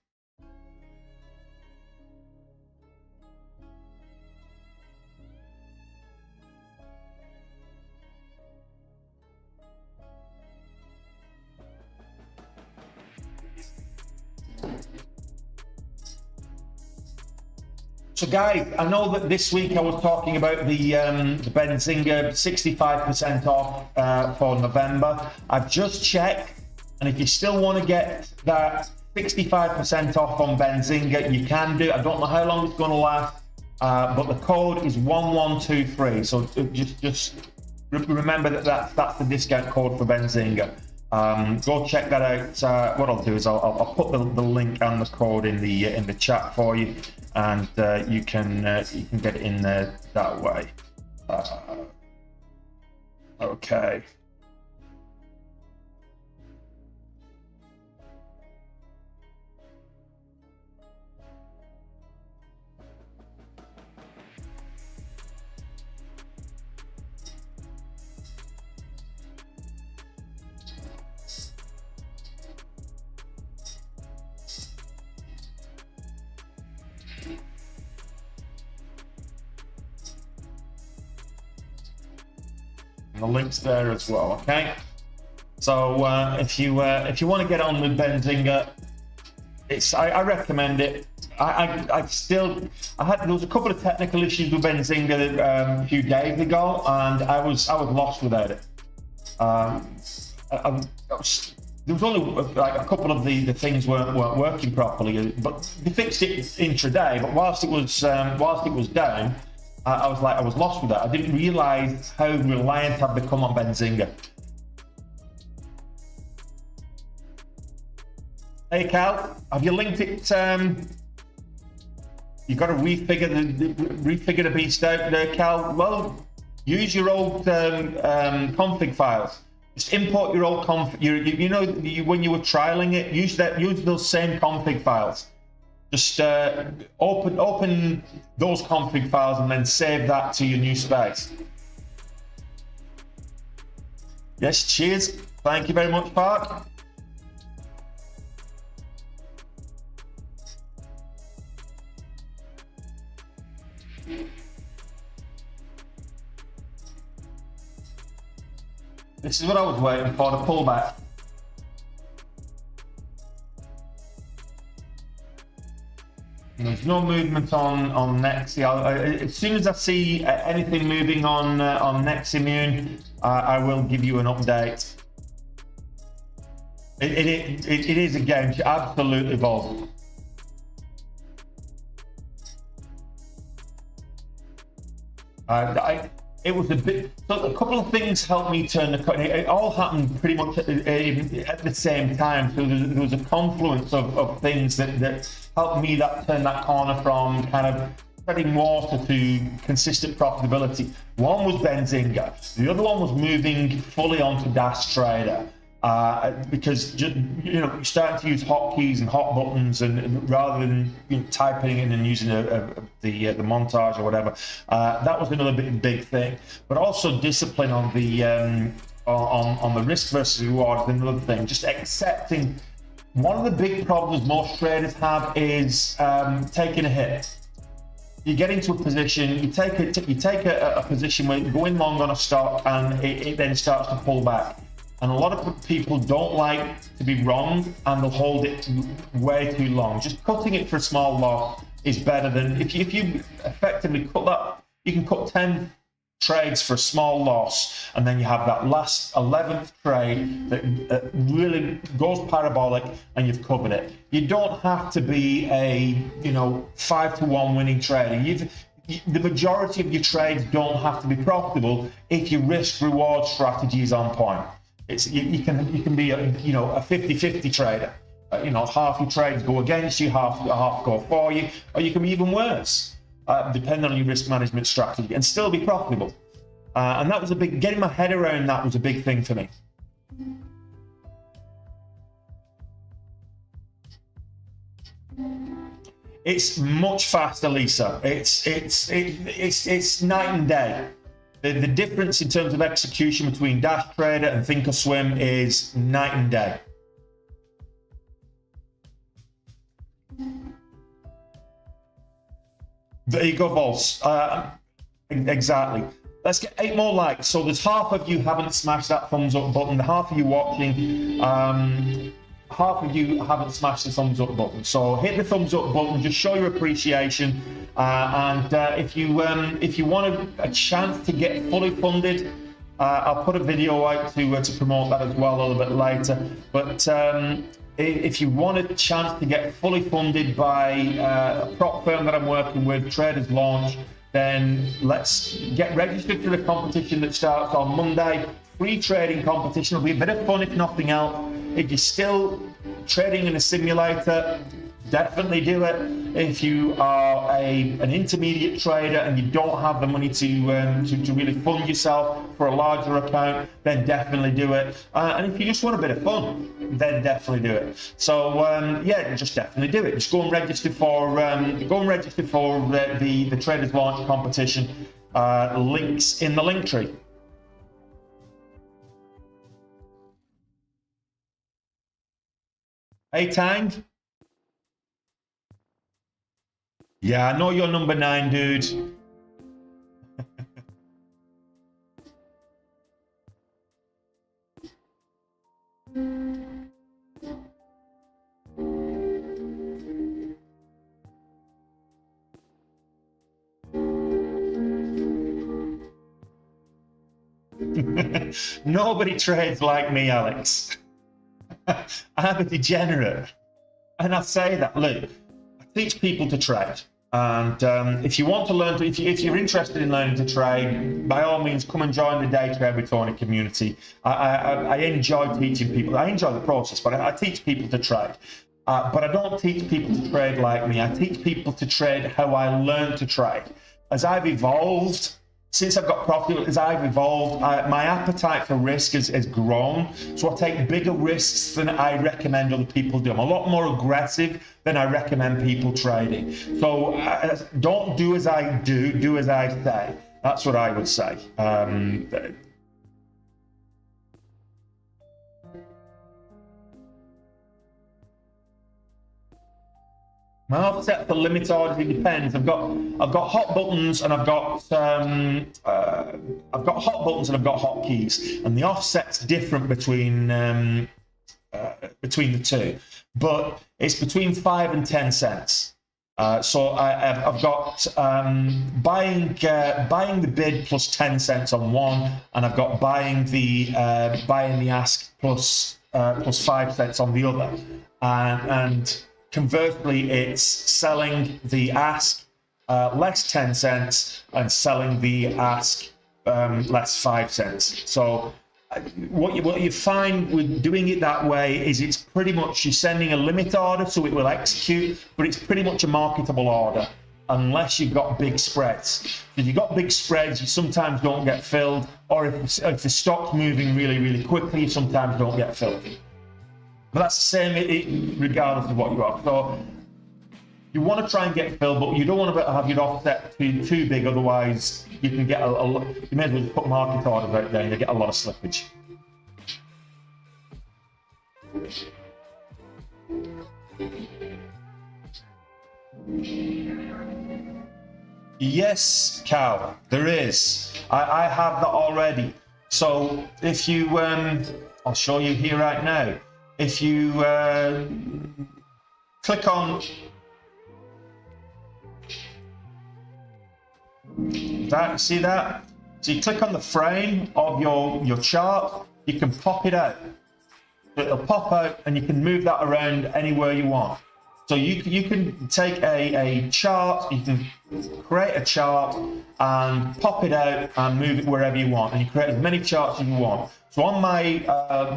So guys, I know that this week I was talking about the Benzinga 65% off for November. I've just checked, and if you still want to get that 65% off on Benzinga, you can do. I don't know how long it's going to last, but the code is 1123. So just remember that's the discount code for Benzinga. Go check that out. What I'll do is I'll put the link and the code in the chat for you, and you can get it in there that way. Okay. And the link's there as well. Okay. So if you want to get on with Benzinga, I recommend it. There was a couple of technical issues with Benzinga a few days ago, and I was lost without it. There was only like a couple of the things weren't working properly, but they fixed it intraday. But whilst it was down, I was lost with that. I didn't realise how reliant I've become on Benzinga. Hey Cal, have you linked it? You've got to refigure the beast out there, Cal. Well, use your old config files. Just import your old config. When you were trialing it, use those same config files. Just open those config files and then save that to your new space. Yes, cheers. Thank you very much, Park. This is what I was waiting for, the pullback. There's no movement on NYSE. As soon as I see anything moving on NYSE Immune, I will give you an update. It is a game, absolutely volatile. It was a bit. So a couple of things helped me turn the corner. It all happened pretty much at the same time. So there was a confluence of things that helped me turn that corner from kind of treading water to consistent profitability. One was Benzinga. The other one was moving fully onto Dash Trader. Because you're starting to use hotkeys and hot buttons, and rather than typing in and using the montage or whatever, that was another big thing. But also discipline on the risk versus reward is another thing. Just accepting. One of the big problems most traders have is taking a hit. You get into a position, you take a position where you go in long on a stock, and it then starts to pull back. And a lot of people don't like to be wrong, and they'll hold it way too long. Just cutting it for a small loss is better than if you effectively cut that. You can cut 10 trades for a small loss, and then you have that last 11th trade that really goes parabolic, and you've covered it. You don't have to be a 5-to-1 winning trader. The majority of your trades don't have to be profitable if your risk reward strategy is on point. You can be a 50-50 trader. Half your trades go against you, half go for you, or you can be even worse, depending on your risk management strategy, and still be profitable. And that was getting my head around that was a big thing for me. It's much faster, Lisa. It's night and day. The difference in terms of execution between Dash Trader and Thinkorswim is night and day. There you go, Vols. Exactly. Let's get 8 more likes. So there's half of you haven't smashed that thumbs up button. Half of you watching, half of you haven't smashed the thumbs up button. So hit the thumbs up button. Just show your appreciation. And if you want a chance to get fully funded, I'll put a video out to promote that as well a little bit later. But if you want a chance to get fully funded by a prop firm that I'm working with, Traders Launch, then let's get registered for the competition that starts on Monday. Free trading competition. It'll be a bit of fun if nothing else. If you're still trading in a simulator, definitely do it. If you are an intermediate trader and you don't have the money to really fund yourself for a larger account, then definitely do it. And if you just want a bit of fun, then definitely do it. So yeah, just definitely do it. Just go and register for the Traders Launch competition. Links in the link tree. Hey Tang. Yeah, I know you're number 9, dude. Nobody trades like me, Alex. I'm a degenerate. And I say that, look, I teach people to trade. And if you want to learn, if you're interested in learning to trade, by all means, come and join the Day Trade with Tony community. I enjoy teaching people. I enjoy the process, but I teach people to trade. But I don't teach people to trade like me. I teach people to trade how I learned to trade. As I've evolved, since I've got profit, as I've evolved, my appetite for risk has grown. So I take bigger risks than I recommend other people do. I'm a lot more aggressive than I recommend people trading. So don't do as I do, do as I say. That's what I would say. My offset for limit orders, it depends. I've got hot buttons and I've got hot buttons and I've got hotkeys, and the offset's different between the two, but it's between 5 and 10 cents. So I've got buying the bid plus 10 cents on one, and I've got buying the ask plus 5 cents on the other, and conversely, it's selling the ask less 10 cents and selling the ask less 5 cents. So what you find with doing it that way is it's pretty much you're sending a limit order, so it will execute, but it's pretty much a marketable order unless you've got big spreads. If you've got big spreads, you sometimes don't get filled, or if the stock's moving really, really quickly, you sometimes don't get filled. But that's the same regardless of what you are. So you want to try and get filled, but you don't want to have your offset too big, otherwise you can get you may as well put market orders out there and you get a lot of slippage. Yes, Cal, there is. I have that already. So if you, I'll show you here right now. If you click on that, see that? So you click on the frame of your chart, you can pop it out. It'll pop out and you can move that around anywhere you want. So you can take a chart, you can create a chart and pop it out and move it wherever you want, and you create as many charts as you want. So on my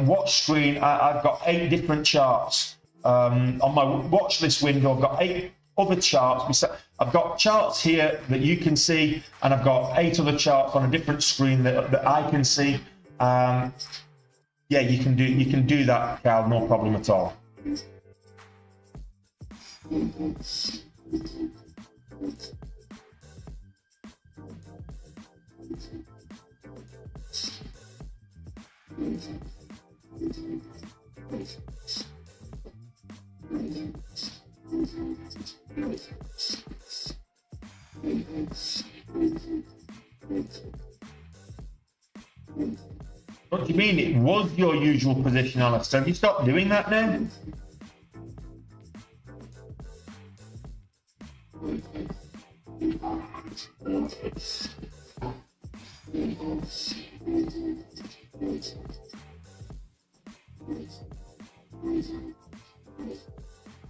watch screen, I've got 8 different charts. On my watch list window, I've got 8 other charts. I've got charts here that you can see, and I've got 8 other charts on a different screen that I can see. Yeah, you can do that, Cal, no problem at all. What do you mean it was your usual position, Alice? Have you stopped doing that now?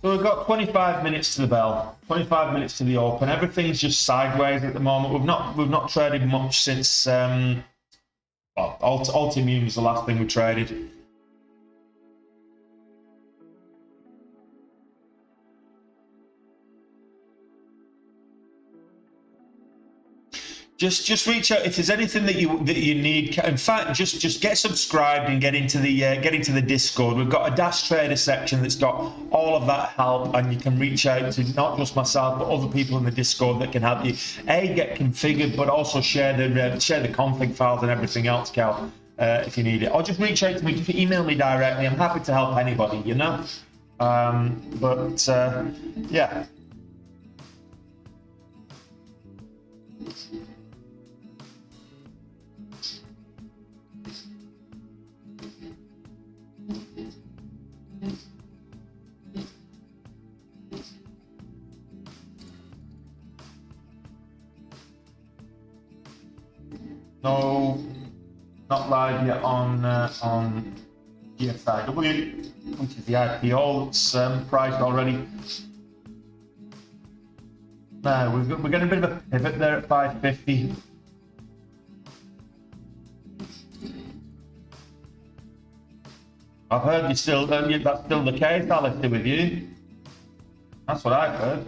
So we've got 25 minutes to the bell, 25 minutes to the open. Everything's just sideways at the moment. We've not traded much since well, Altimmune was the last thing we traded. Just reach out if there's anything that you need. In fact, just get subscribed and get into the Discord. We've got a Dash Trader section that's got all of that help, and you can reach out to not just myself but other people in the Discord that can help you get configured, but also share the config files and everything else, Cal, if you need it. Or just reach out to me, just email me directly. I'm happy to help anybody, you know. Yeah. No, not not live yet on GSIW, which is the IPO that's priced already. Now we're getting a bit of a pivot there at 550. I've heard you still, that's still the case, Alistair, with you. That's what I've heard.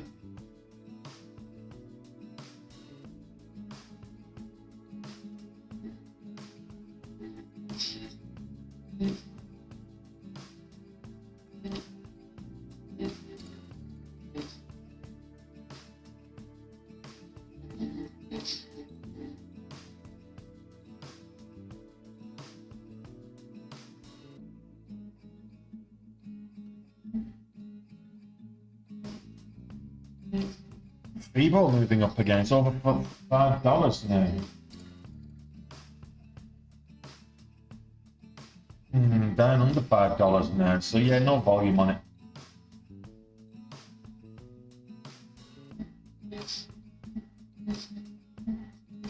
Freeball moving up again. It's over $5 now. Down under $5 now. So yeah, no volume on it.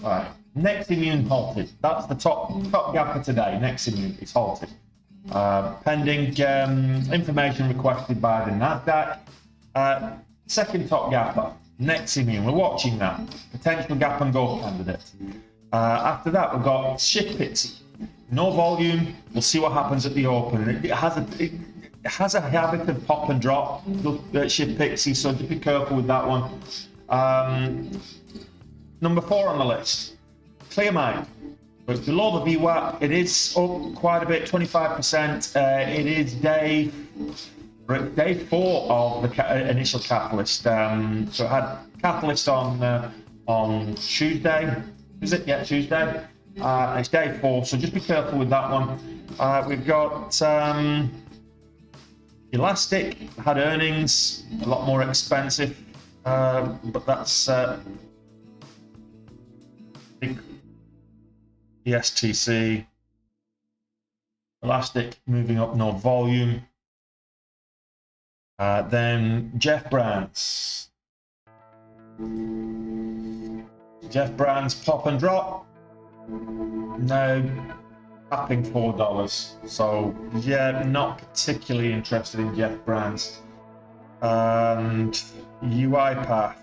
Alright, next immune halted. That's the top gap for today. Next immune is halted. Pending information requested by the NASDAQ. Second top gapper. Next immune, we're watching that. Potential gap and go candidate. After that, we've got shift pixie. No volume. We'll see what happens at the open. It has a habit of pop and drop. Shift pixie, so just be careful with that one. Number 4 on the list, Clear Mind. But it's below the VWAP. It is up quite a bit, 25%. It is day 4 of the initial catalyst. So it had catalyst on Tuesday. Is it? Yeah, Tuesday. It's day 4, so just be careful with that one. We've got Elastic had earnings, a lot more expensive, but that's big. The STC. Elastic moving up, no volume. Then Jeff Brands. Jeff Brands pop and drop. Now tapping $4. So yeah, not particularly interested in Jeff Brands. And UiPath.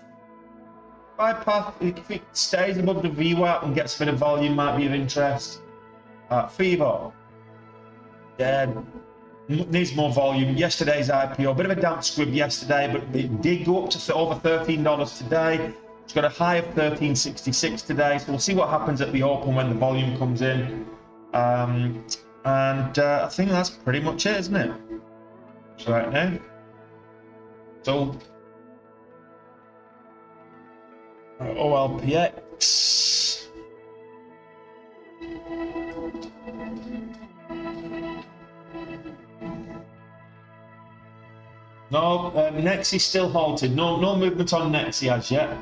UiPath, if it stays above the VWAP and gets a bit of volume, might be of interest. FIBO. Yeah. Needs more volume. Yesterday's IPO, a bit of a damp squib yesterday, but it did go up to over $13 today. It's got a high of $13.66 today, so we'll see what happens at the open when the volume comes in. I think that's pretty much it, isn't it? Right now. So OLPX. No, NYSE still halted. No movement on NYSE as yet.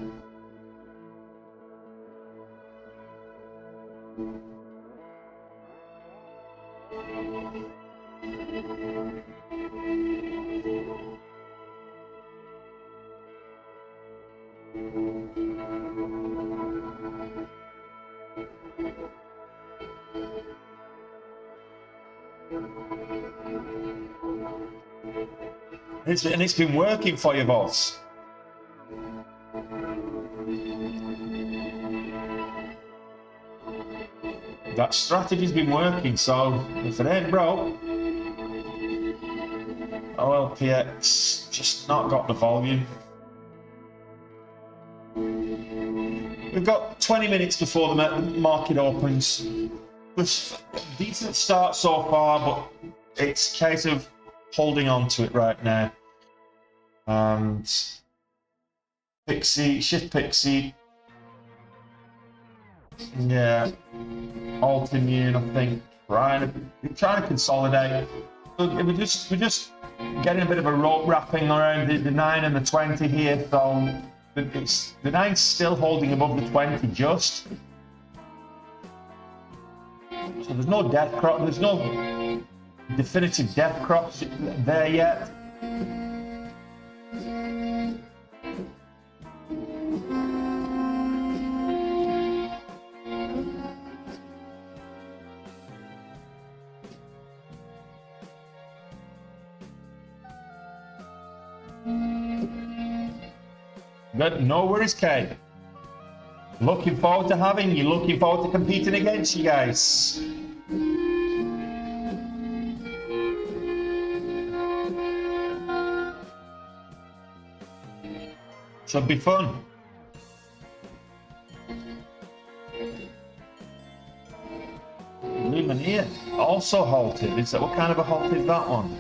It's been working for you, boss. That strategy's been working, so if it ain't broke, OLPX just not got the volume. We've got 20 minutes before the market opens. It's a decent start so far, but it's a case of holding on to it right now. And Pixie, Shift Pixie, yeah, Alt Immune, I think, trying to consolidate. We're just getting a bit of a rope wrapping around the 9 and the 20 here, so the 9's still holding above the 20 just. So there's no death crop, there's no definitive death crops there yet. Good. No worries, Kate. Looking forward to having you. Looking forward to competing against you guys. Should be fun. Lumineer also halted. Is that what kind of a halt is that one?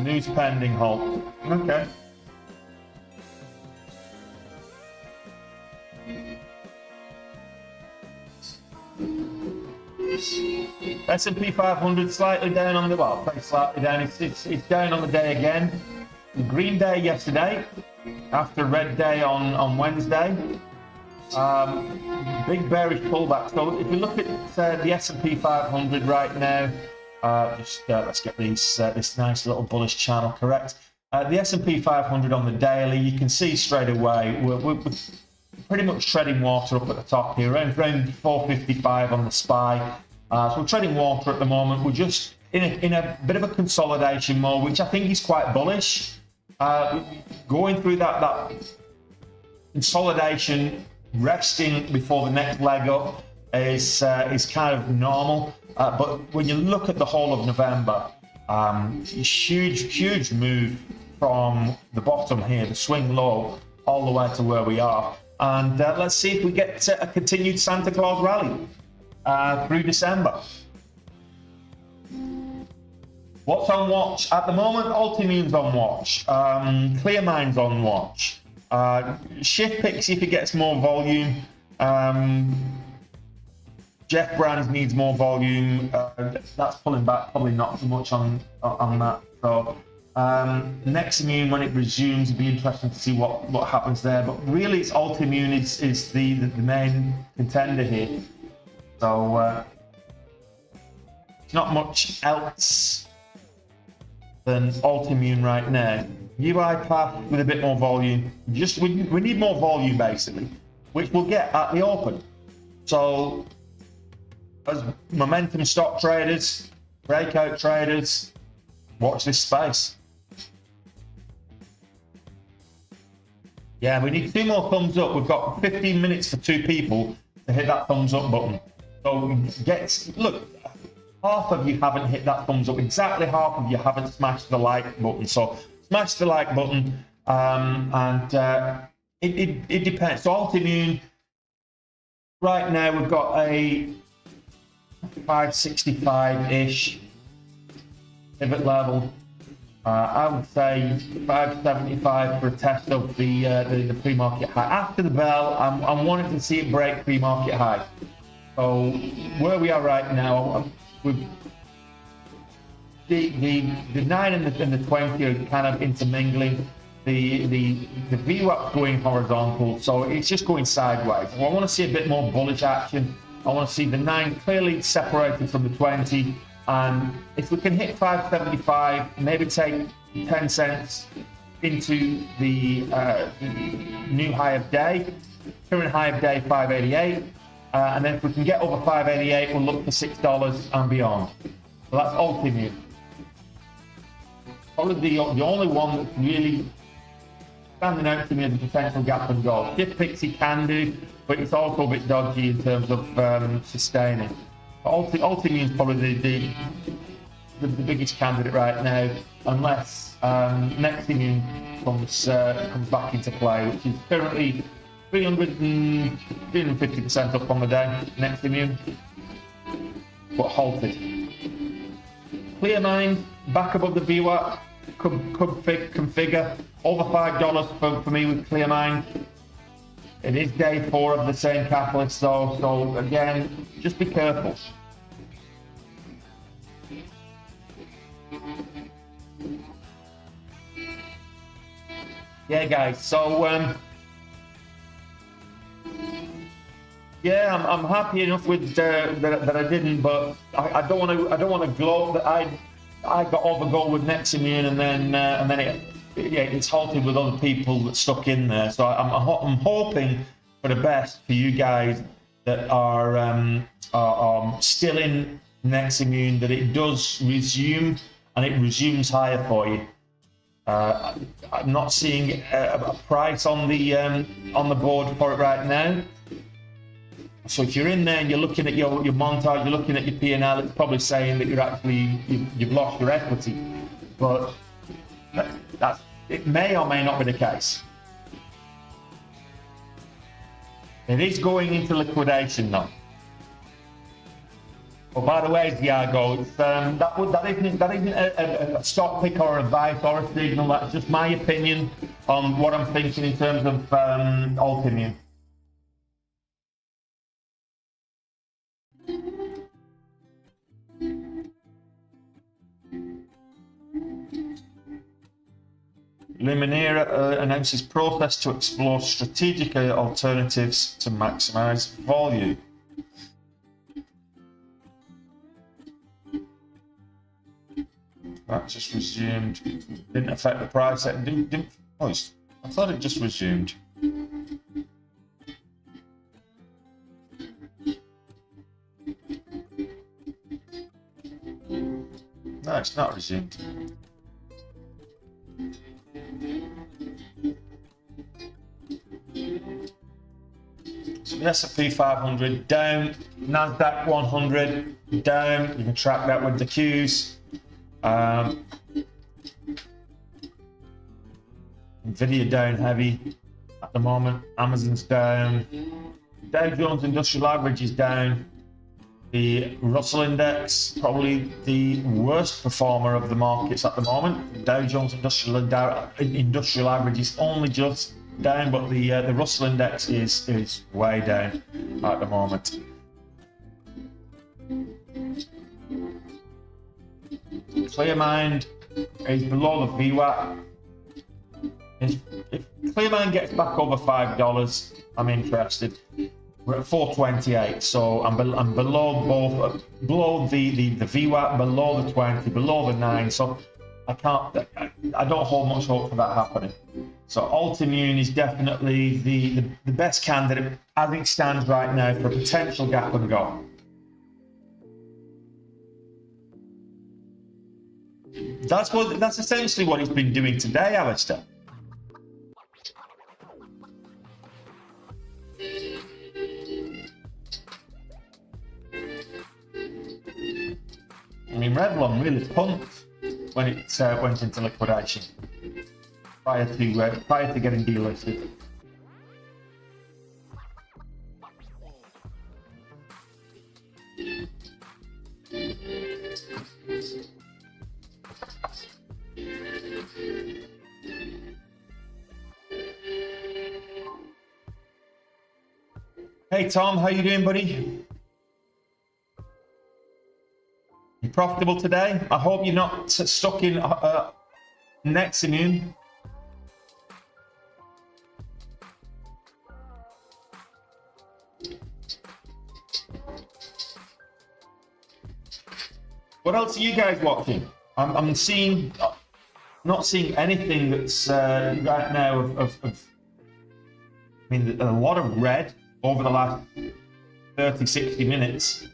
News pending halt. Okay. S&P 500 slightly down on the, well, very slightly down. It's down on the day again. The green day yesterday, after red day on Wednesday. Big bearish pullback. So if you look at the S&P 500 right now, let's get this nice little bullish channel correct. The S&P 500 on the daily, you can see straight away we're pretty much treading water up at the top here, around 455 on the SPY. So we're treading water at the moment. We're just in a bit of a consolidation mode, which I think is quite bullish. Going through that consolidation, resting before the next leg up is kind of normal. But when you look at the whole of November, huge move from the bottom here, the swing low, all the way to where we are. And let's see if we get a continued Santa Claus rally through December. What's on watch at the moment? Ultimune's on watch. Clearmine's on watch. Shift picks if it gets more volume. Jeff Brands needs more volume. That's pulling back, probably not so much on that. So Neximune, when it resumes, it'll be interesting to see what happens there. But really, it's Ultimune is the main contender here. So it's not much else than Ultimune right now. UiPath with a bit more volume. We need more volume basically, which we'll get at the open. So as momentum stock traders, breakout traders, watch this space. Yeah, we need 2 more thumbs up. We've got 15 minutes for 2 people to hit that thumbs up button. So look, half of you haven't hit that thumbs up. Exactly half of you haven't smashed the like button. So smash the like button, it depends. So Ultimune, right now we've got a 565-ish pivot level. I would say 575 for a test of the pre-market high. After the bell, I'm wanting to see it break pre-market high. So where we are right now, with the 9 and the 20 are kind of intermingling. The VWAP going horizontal, so it's just going sideways. I want to see a bit more bullish action. I want to see the 9 clearly separated from the 20, and if we can hit 575, maybe take 10 cents into the new high of day, current high of day 588, and then if we can get over 588, we'll look for $6 and beyond. So that's Ultimate. Probably the only one that's really standing out to me as a potential gap and go. Shift Pixie can do, but it's also a bit dodgy in terms of sustaining. Ultimate is probably the biggest candidate right now, unless Neximune comes back into play, which is currently 350% up on the day. Neximune, but halted. Clearmind back above the VWAP. Could configure over $5 for me with Clearmind. It is day 4 of the same catalyst, so again, just be careful. Yeah, guys. So yeah, I'm happy enough with that I didn't, but I don't want to gloat that I got over goal with Neximune and then it's halted with other people that stuck in there. So I'm hoping for the best for you guys that are still in next immune, that it does resume, and it resumes higher for you. I'm not seeing a price on the board for it right now. So if you're in there and you're looking at your montage, you're looking at your P&L, it's probably saying that you've lost your equity. But it may or may not be the case. It is going into liquidation now. Oh, by the way, Diago, that isn't a stock pick or advice or a signal. That's just my opinion on what I'm thinking in terms of Altimmune. Luminera announces process to explore strategic alternatives to maximize volume. That just resumed. Didn't affect the price. I thought it just resumed. No, it's not resumed. So the S&P 500 down, NASDAQ 100 down. You can track that with the Qs. Nvidia down heavy at the moment. Amazon's down. Dow Jones Industrial Average is down. The Russell Index, probably the worst performer of the markets at the moment. Dow Jones Industrial Average is only just down, but the Russell Index is way down at the moment. Clearmind is below the VWAP. If Clearmind gets back over $5, I'm interested. We're at 428, so I'm below the VWAP, below the 20, below the 9. So I don't hold much hope for that happening. So Altimmune is definitely the best candidate as it stands right now for a potential gap and go. That's essentially what he's been doing today, Alistair. I mean, Revlon really pumped when it went into liquidation prior to getting delisted. Hey Tom, how you doing, buddy? You profitable today? I hope you're not stuck in next immune. What else are you guys watching? I'm not seeing anything that's right now of I mean, a lot of red over the last 30-60 minutes.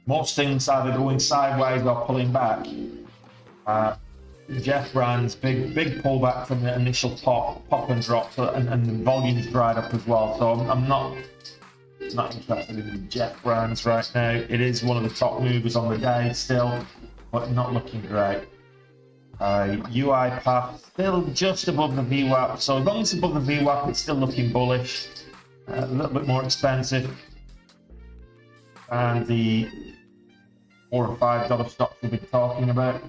Most things either going sideways or pulling back. Jeff Brand's big pullback from the initial pop and drop, and the volume's dried up as well. So I'm not interested in Jeff Brand's right now. It is one of the top movers on the day still, but not looking great. UiPath still just above the VWAP. So as long as it's above the VWAP, it's still looking bullish. A little bit more expensive. And the $4 or $5 stocks we've been talking about.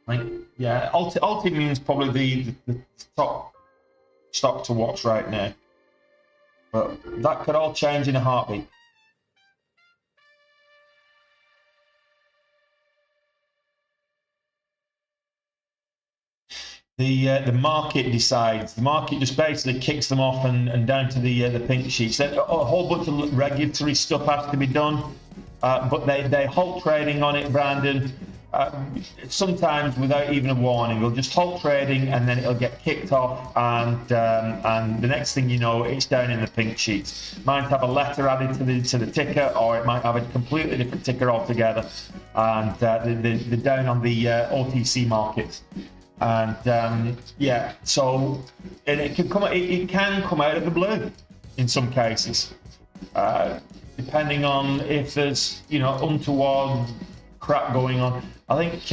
I think, yeah, Altimmune is probably the top stock to watch right now. But that could all change in a heartbeat. The market decides. The market just basically kicks them off and down to the pink sheets. A whole bunch of regulatory stuff has to be done, but they halt trading on it, Brandon. sometimes without even a warning, it'll just halt trading and then it'll get kicked off, and the next thing you know, it's down in the pink sheets. Might have a letter added to the ticker, or it might have a completely different ticker altogether, and they're down on the OTC markets. And yeah, so it can come out of the blue in some cases, depending on if there's untoward crap going on. I think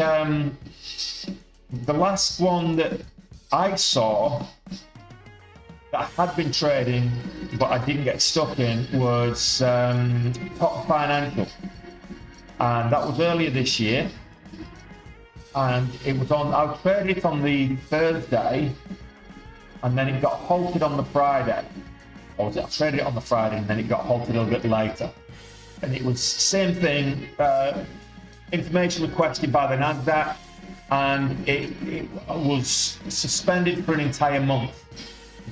the last one that I saw that had been trading but I didn't get stuck in was Top Financial, and that was earlier this year, and it was on. I traded it on the Thursday, and then it got halted on the Friday. Or was it? I traded it on the Friday, and then it got halted a little bit later, and it was same thing. Information requested by the NASDAQ, and it was suspended for an entire month.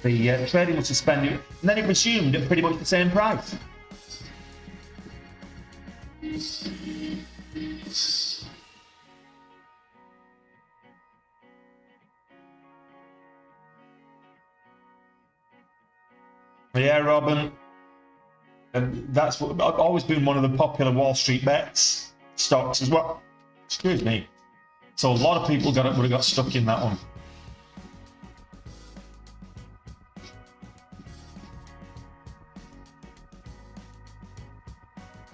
The trading was suspended, and then it resumed at pretty much the same price. Yeah, Robin, and that's what I've always been one of the popular Wall Street bets. Stocks as well. Excuse me. So a lot of people would have got stuck in that one.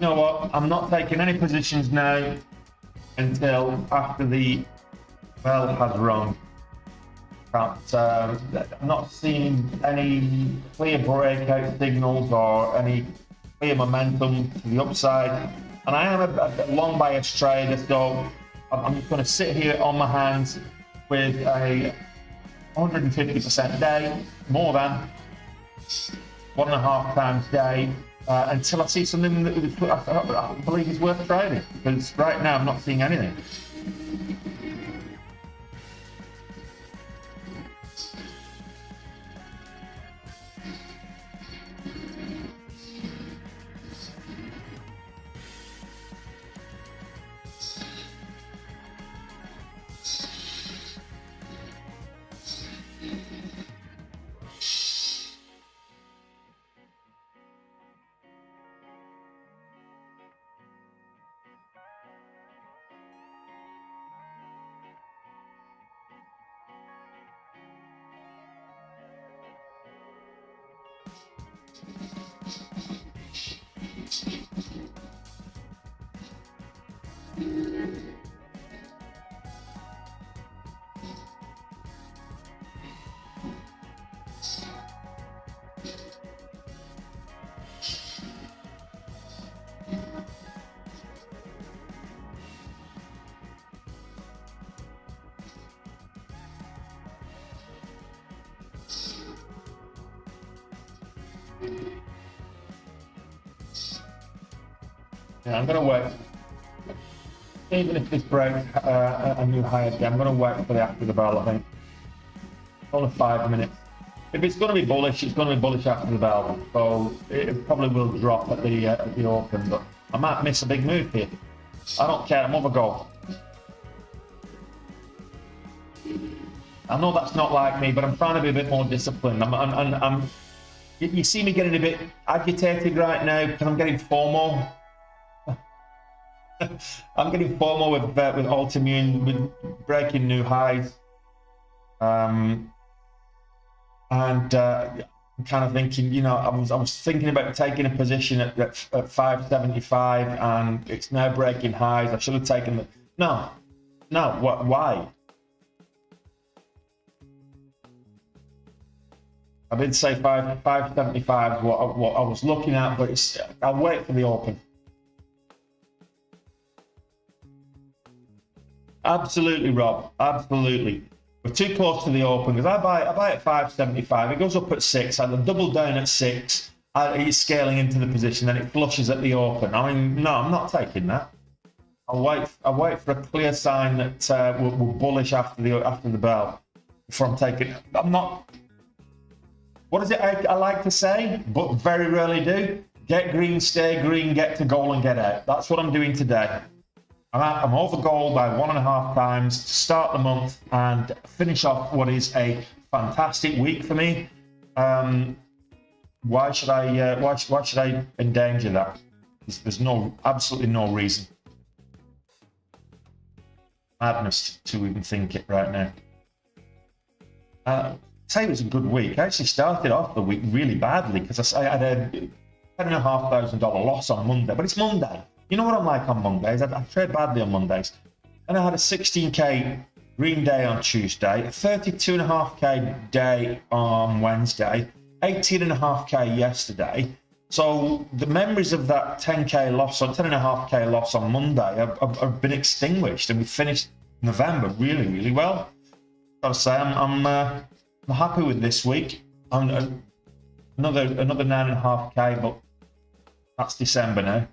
You know what? I'm not taking any positions now until after the bell has rung. I'm not seeing any clear breakout signals or any clear momentum to the upside. And I am a long bias trader, so I'm just going to sit here on my hands with a 150% day, more than 1.5 times day, until I see something that I believe is worth trading. Because right now I'm not seeing anything. Yeah, I'm going to wait. Even if this breaks a new high again, I'm going to wait for the after the bell, I think. Only 5 minutes. If it's going to be bullish, it's going to be bullish after the bell. So it probably will drop at the open, but I might miss a big move here. I don't care, I'm over goal. I know that's not like me, but I'm trying to be a bit more disciplined. You see me getting a bit agitated right now because I'm getting FOMO. I'm getting FOMO with Altimmune, with breaking new highs. I'm kind of thinking, I was thinking about taking a position at 575, and it's now breaking highs. I should have taken the no. Why? I did say 575 what I was looking at, but I'll wait for the open. Absolutely, Rob. Absolutely. We're too close to the open because I buy at 575. It goes up at 6. I double down at 6. It's scaling into the position, then it flushes at the open. I mean, no, I'm not taking that. I'll wait for a clear sign that we're bullish after the bell before I'm taking. I'm not. What is it I like to say, but very rarely do? Get green, stay green, get to goal and get out. That's what I'm doing today. I'm over goal by 1.5 times to start the month and finish off what is a fantastic week for me. Why should I endanger that? There's absolutely no reason. Madness to even think it right now. Say it was a good week. I actually started off the week really badly because I had a $10,500 loss on Monday, but it's Monday. You know what I'm like on Mondays? I trade badly on Mondays. And I had a 16k green day on Tuesday, a 32.5k day on Wednesday, 18.5k yesterday. So the memories of that 10k loss or 10.5k loss on Monday have been extinguished, and we finished November really, really well. Gotta say, I'm happy with this week. Another 9.5k, but that's December now.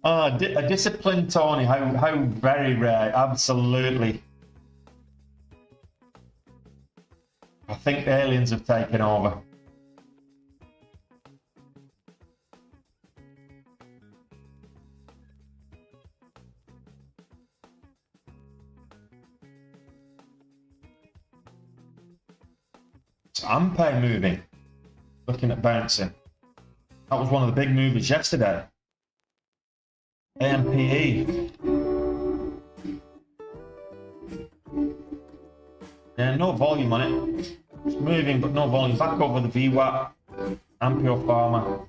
Oh, a disciplined Tony, how very rare, absolutely. I think aliens have taken over. It's Ampere moving, looking at bouncing. That was one of the big movers yesterday. AMPE. Yeah, no volume on it. It's moving, but no volume. Back over the VWAP. Ampere Pharma.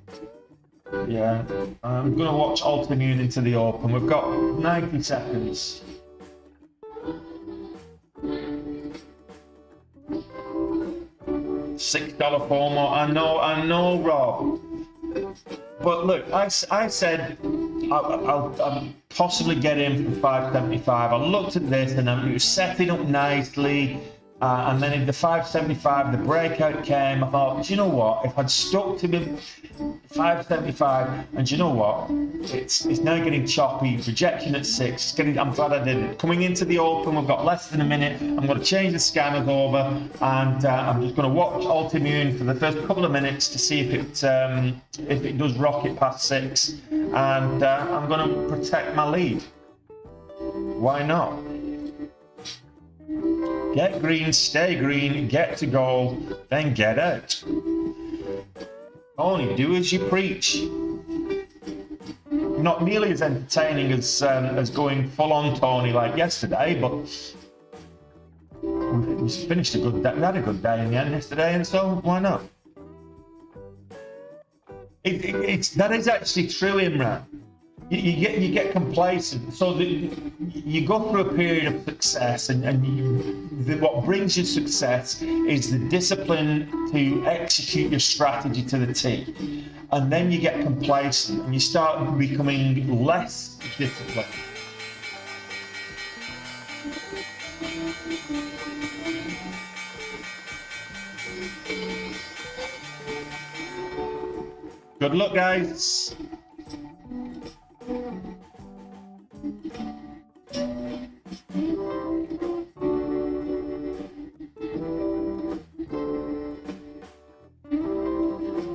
Yeah, I'm going to watch Altimmune into the open. We've got 90 seconds. $6 FOMO. I know, Rob. But look, I said I'll possibly get in for 575. I looked at this and it was setting up nicely. And then in the 575, the breakout came. I thought, do you know what? If I'd stuck to the 575, and do you know what? It's now getting choppy. Rejection at 6. I'm glad I didn't. Coming into the open, we've got less than a minute. I'm going to change the scanners over, and I'm just going to watch Altimmune for the first couple of minutes to see if it does rocket past 6, and I'm going to protect my lead. Why not? Get green, stay green, get to gold, then get out. Only do as you preach. Not nearly as entertaining as going full on Tony like yesterday, but we finished a good day. We had a good day in the end yesterday, and so why not? That is actually true, Imran. You get complacent, so you go through a period of success, and what brings you success is the discipline to execute your strategy to the T, and then you get complacent and you start becoming less disciplined. Good luck, guys.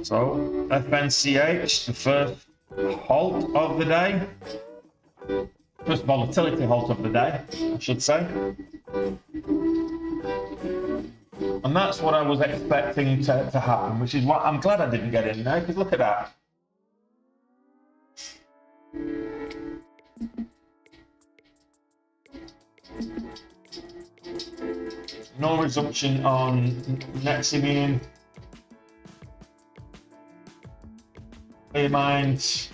So, FNCH, the first halt of the day. First volatility halt of the day, I should say. And that's what I was expecting to happen, which is what I'm glad I didn't get in now, because look at that. No resumption on NYSE. Clear mind,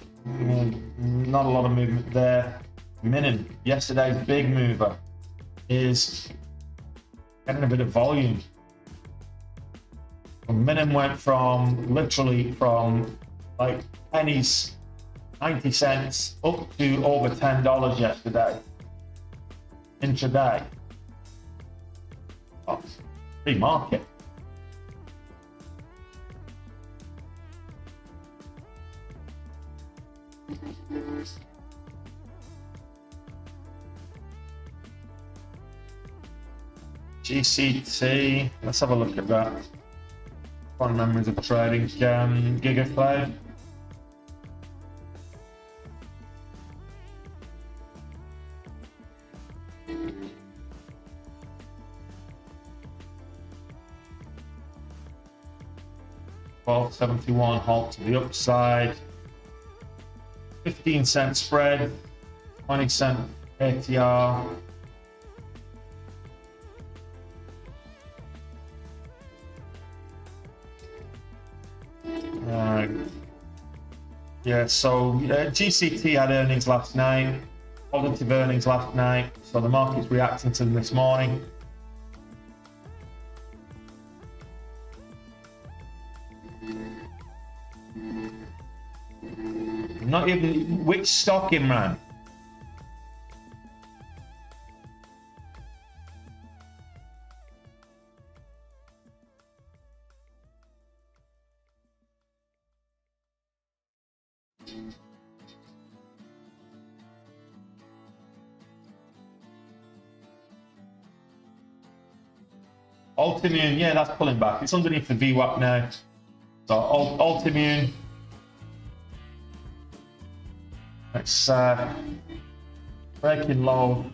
not a lot of movement there. Minim, yesterday's big mover, is getting a bit of volume. Minim went literally from like pennies, 90 cents, up to over $10 yesterday, intraday. Oh, pre-market. GCT, let's have a look at that. Fond memories of trading. Gigaflow. $12.71 halt to the upside. 15-cent spread. 20-cent ATR. Yeah, so GCT had earnings last night, positive earnings last night, so the market's reacting to them this morning. Not even, which stock, Imran? Altimmune, yeah, that's pulling back. It's underneath the VWAP now. So Altimmune. It's breaking low.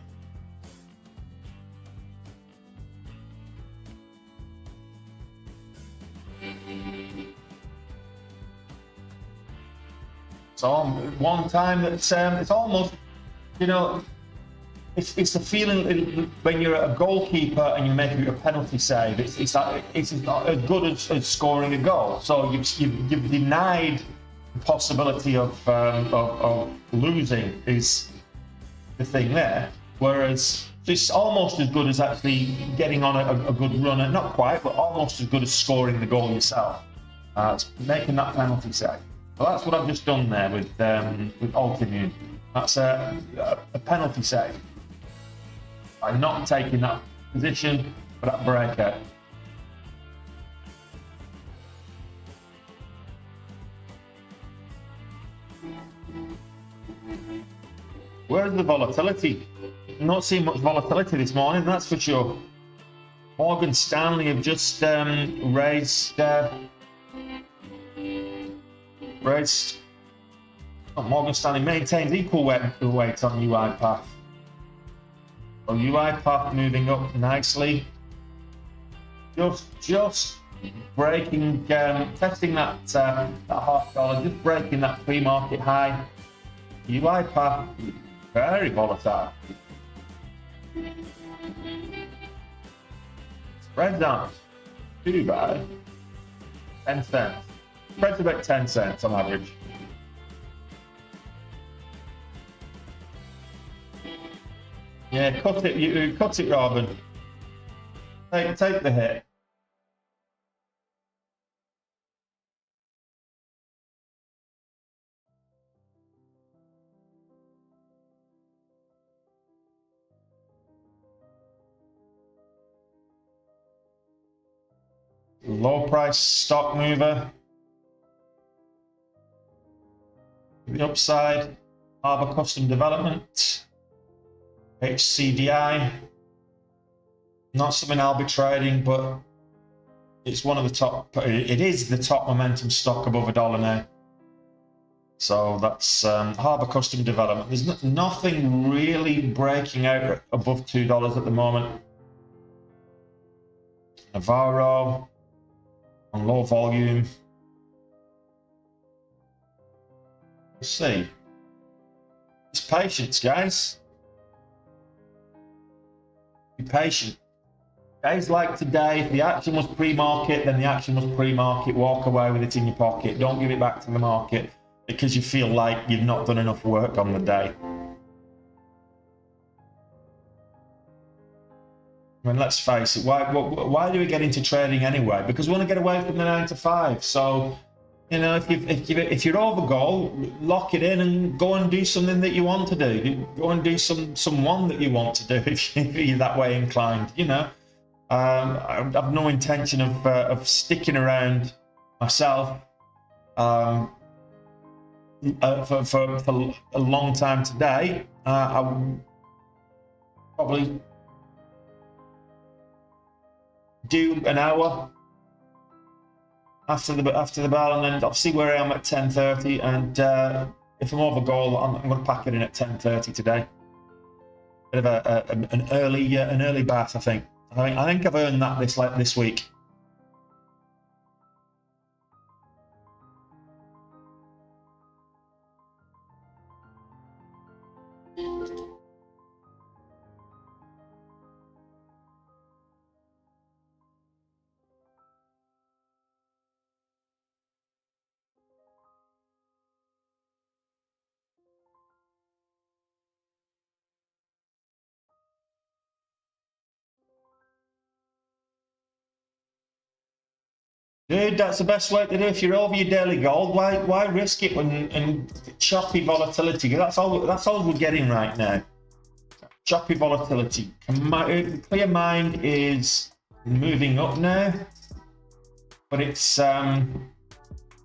So one time that it's almost, you know, it's the feeling when you're a goalkeeper and you make a penalty save. It's not as good as scoring a goal. So you've denied the possibility of losing is the thing there. Whereas it's almost as good as actually getting on a good run, and not quite, but almost as good as scoring the goal yourself. It's making that penalty save. So that's what I've just done there with Altimmune. That's a penalty save. I'm not taking that position for that breakout. Where's the volatility? Not seeing much volatility this morning, that's for sure. Morgan Stanley have just raised. Morgan Stanley maintains equal weight on UiPath. So UiPath moving up nicely. Just breaking, testing that $0.50, just breaking that pre-market high. UiPath, very volatile. Spreads aren't too bad. 10 cents. Spreads about 10 cents on average. Yeah, cut it, Robin. Take the hit. Low price stock mover. The upside, Harbour Custom Development. HCDI, not something I'll be trading, but it's one of the top, it is the top momentum stock above $1 now. So that's Harbour Custom Development. There's nothing really breaking out above $2 at the moment. Navarro on low volume. Let's see. It's patience, guys. Be patient. Days like today, if the action was pre-market, then the action was pre-market. Walk away with it in your pocket. Don't give it back to the market because you feel like you've not done enough work on the day. I mean, let's face it, why do we get into trading anyway? Because we want to get away from the 9 to 5. So, you know, if you're over goal, lock it in and go and do something that you want to do. Go and do someone that you want to do if you're that way inclined. You know, I have no intention of sticking around myself for a long time today. I probably do an hour after the bell, and then I'll see where I am at 10:30. And if I'm over goal, I'm going to pack it in at 10:30 today. Bit of an early bath, I think. I think I've earned that this week. Dude, that's the best way to do. If you're over your daily gold, why risk it when choppy volatility? That's all we're getting right now. Choppy volatility. Clear Mind is moving up now, but it's still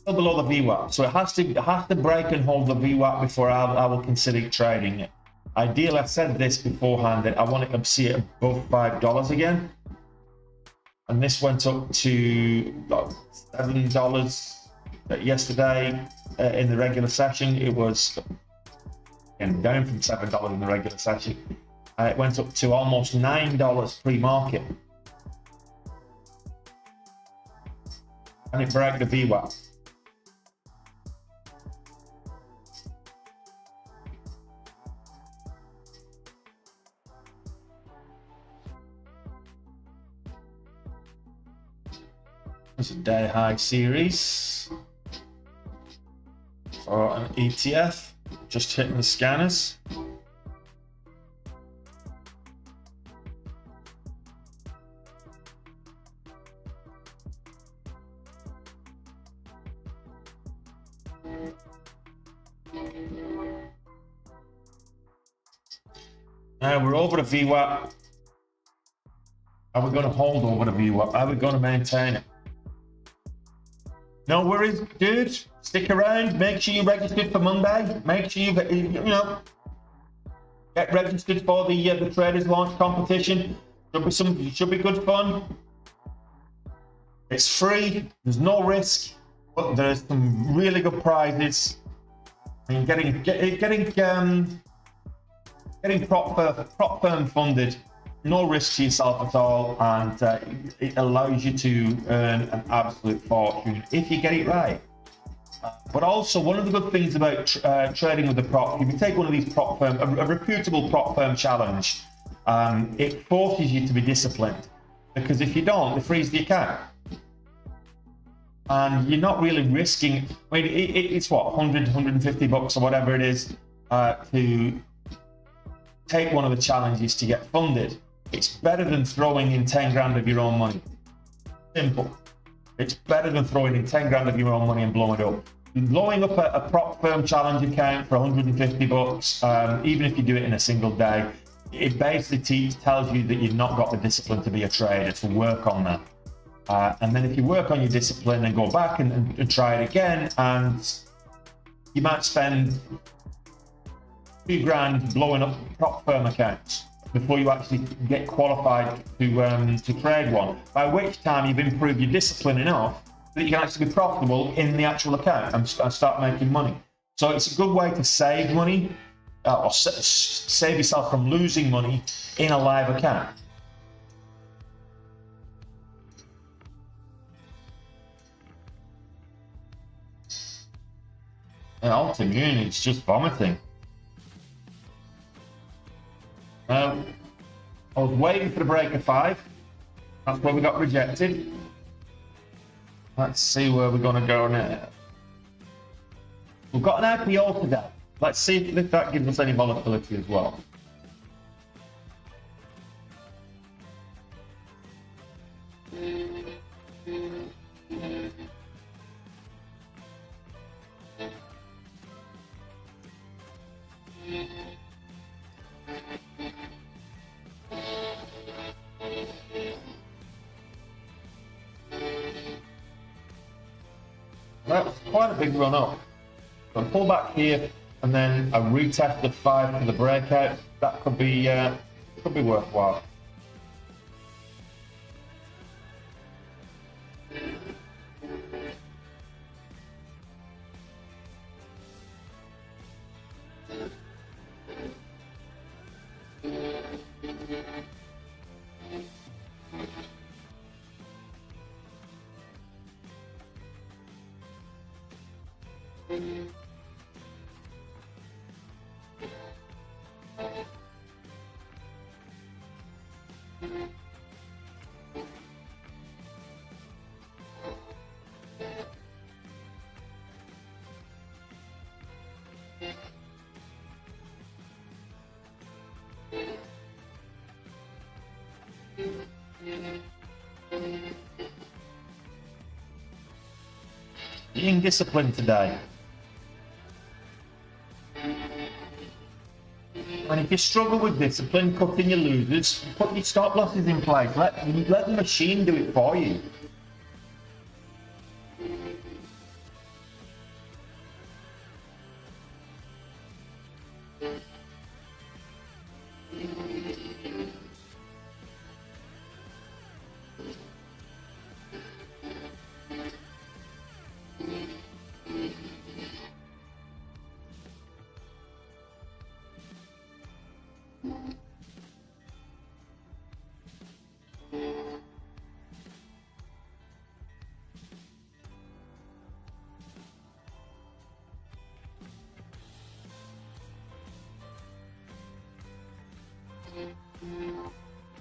below the VWAP. So it has to break and hold the VWAP before I will consider trading it. Ideally, I said this beforehand that I want to see it above $5 again. And this went up to $7 yesterday in the regular session. It was down from $7 in the regular session. It went up to almost $9 pre-market. And it broke the VWAP. It's a day high series for an ETF, just hitting the scanners. Now we're over the VWAP. Are we going to hold over the VWAP? Are we going to maintain it? No worries, dude. Stick around. Make sure you're registered for Monday. Make sure get registered for the Traders Launch competition. Should be good fun. It's free. There's no risk, but there's some really good prizes. I mean, getting prop firm funded. No risk to yourself at all, and it allows you to earn an absolute fortune if you get it right. But also, one of the good things about trading with the prop, if you take one of these prop firm, a reputable prop firm challenge, it forces you to be disciplined, because if you don't, they freeze the account, and you're not really risking. I mean, it's what, 100, 150 bucks or whatever it is to take one of the challenges to get funded. It's better than throwing in 10 grand of your own money. Simple. It's better than throwing in 10 grand of your own money and blowing it up. Blowing up a prop firm challenge account for 150 bucks, even if you do it in a single day, it basically tells you that you've not got the discipline to be a trader, to work on that. And then if you work on your discipline and go back and try it again, and you might spend 2 grand blowing up prop firm accounts before you actually get qualified to trade one, by which time you've improved your discipline enough that you can actually be profitable in the actual account and start making money. So it's a good way to save money or save yourself from losing money in a live account. And autoimmune, it's just vomiting. I was waiting for the break of 5. That's where we got rejected. Let's see where we're going to go now. We've got an IPO today. Let's see if that gives us any volatility as well. That's quite a big run up. So pull back here and then a retest of 5 for the breakout. That could be worthwhile. Being disciplined today. And if you struggle with discipline, cutting your losers, put your stop losses in place. Let the machine do it for you.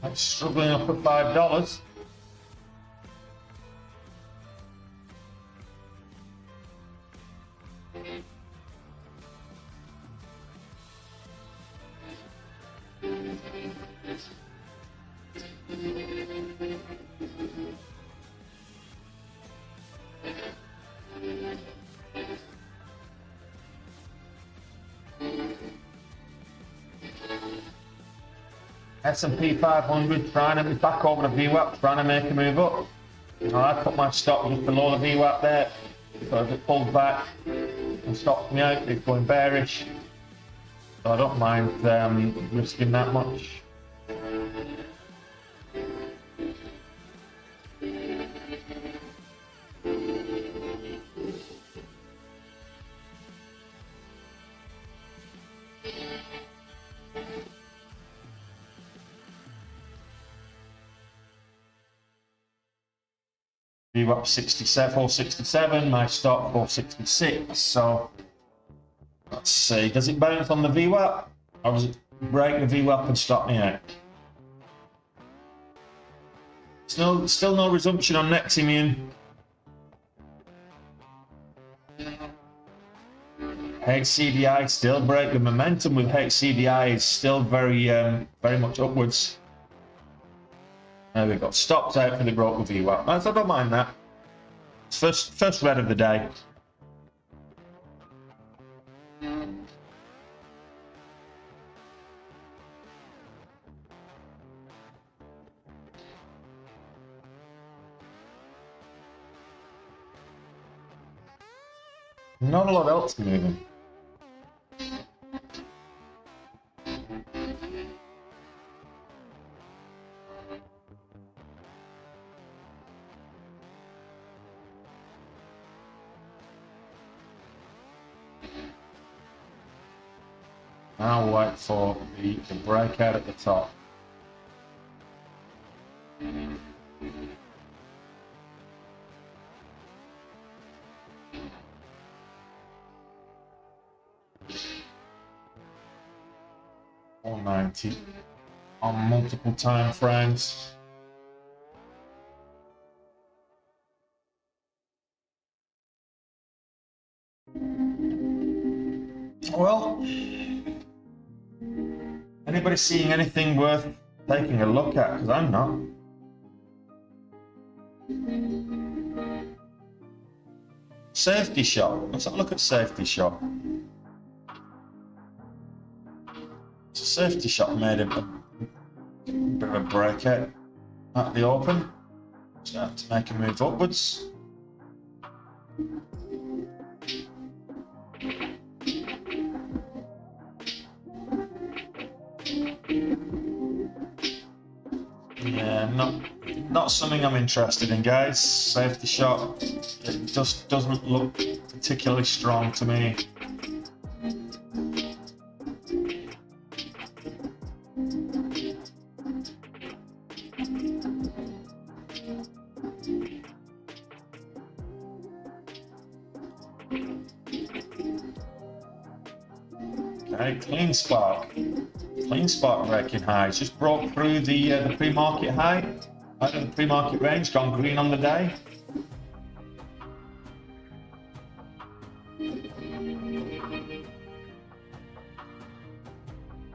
That's struggling up at $5. S&P 500 trying to be back over the VWAP, trying to make a move up. I put my stop just below the VWAP there, so as it pulls back and stops me out, it's going bearish. So I don't mind risking that much. VWAP 67, 467, my stop 466. So let's see, does it bounce on the VWAP or does it break the VWAP and stop me out? Still no resumption on Nexium. HCDI still break. The momentum with HCDI is still very much upwards. There we go. Stopped out for the broke the VWAP. I don't mind that. First red of the day. Not a lot else moving. I'll wait for the breakout at the top. $490 on multiple time frames. Well, anybody seeing anything worth taking a look at? Because I'm not. Safety shop. Let's have a look at safety shop. So safety shop made a bit of a breakout at the open. Start to make a move upwards. Yeah, not something I'm interested in, guys. Safety shop, it just doesn't look particularly strong to me. Right, clean spark breaking highs. Just broke through the pre-market high, out of the pre-market range, gone green on the day.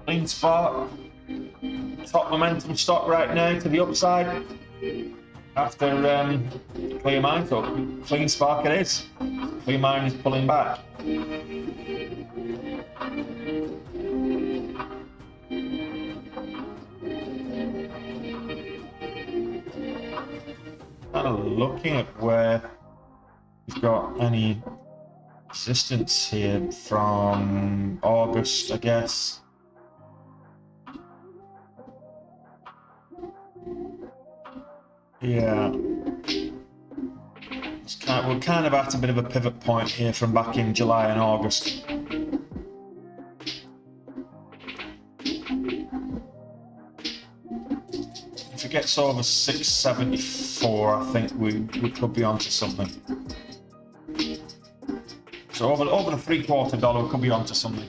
Clean spark, top momentum stock right now to the upside after clear mine. So clean spark it is. Clear mine is pulling back. Kind of looking at where we've got any resistance here from August, I guess. Yeah. We're kind of at a bit of a pivot point here from back in July and August. If it gets over 674, I think we could be onto something. So over the $0.75, we could be onto something.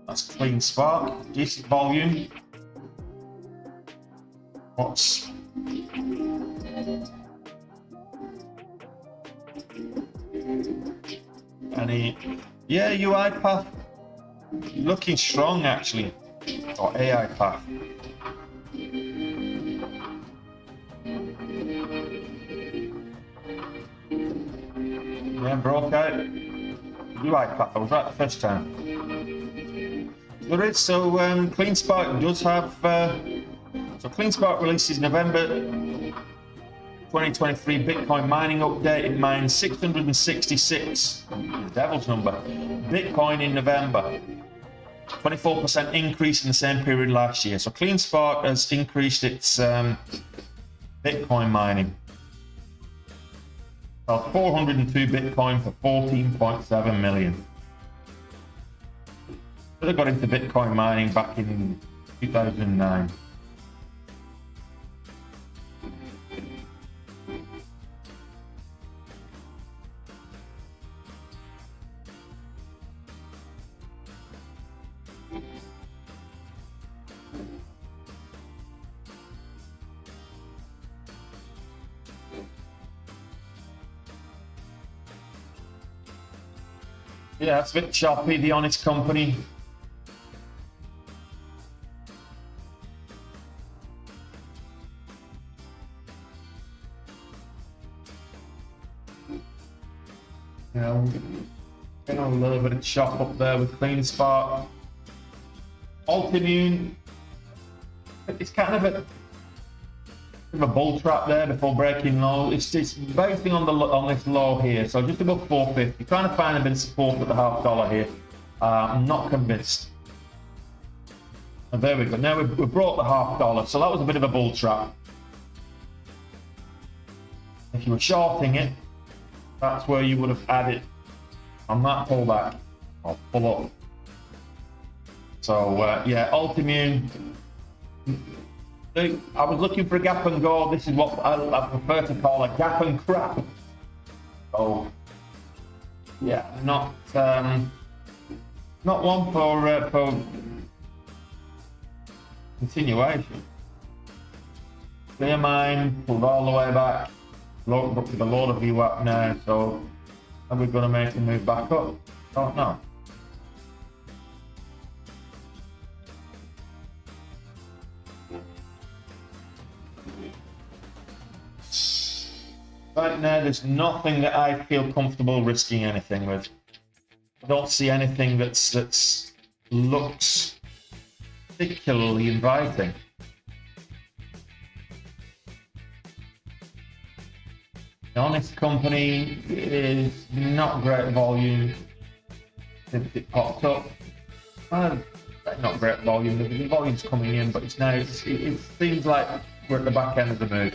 That's clean spark, decent volume. What's any? Yeah, UI path looking strong actually, or AI path. Yeah, broke out. UI path. I was right the first time. There is so clean spark does have. So Clean Spark releases November 2023 Bitcoin mining update. It mined 666, the devil's number, Bitcoin in November. 24% increase in the same period last year. So Clean Spark has increased its Bitcoin mining. So 402 Bitcoin for 14.7 million. So they got into Bitcoin mining back in 2009. Yeah, it's a bit choppy, the honest company. You know, getting a little bit of chop up there with Clean Spark. Altimmune, it's kind of a bull trap there before breaking low. It's bouncing on this low here, so just above 450. Trying to find a bit of support at the $0.5 here. I'm not convinced. And there we go. Now we brought the $0.5, so that was a bit of a bull trap. If you were shorting it, that's where you would have added on that pullback or pull up. So yeah, Altimmune. I was looking for a gap and go. This is what I prefer to call a gap and crap. So yeah, not one for continuation. Clear mine pulled all the way back. Look up to the load of VWAP now. So are we going to make a move back up? Don't know. Right now, there's nothing that I feel comfortable risking anything with. I don't see anything that's looks particularly inviting. The honest company is not great volume since it popped up. Not great volume. The volume's coming in, but it's now. It seems like we're at the back end of the move.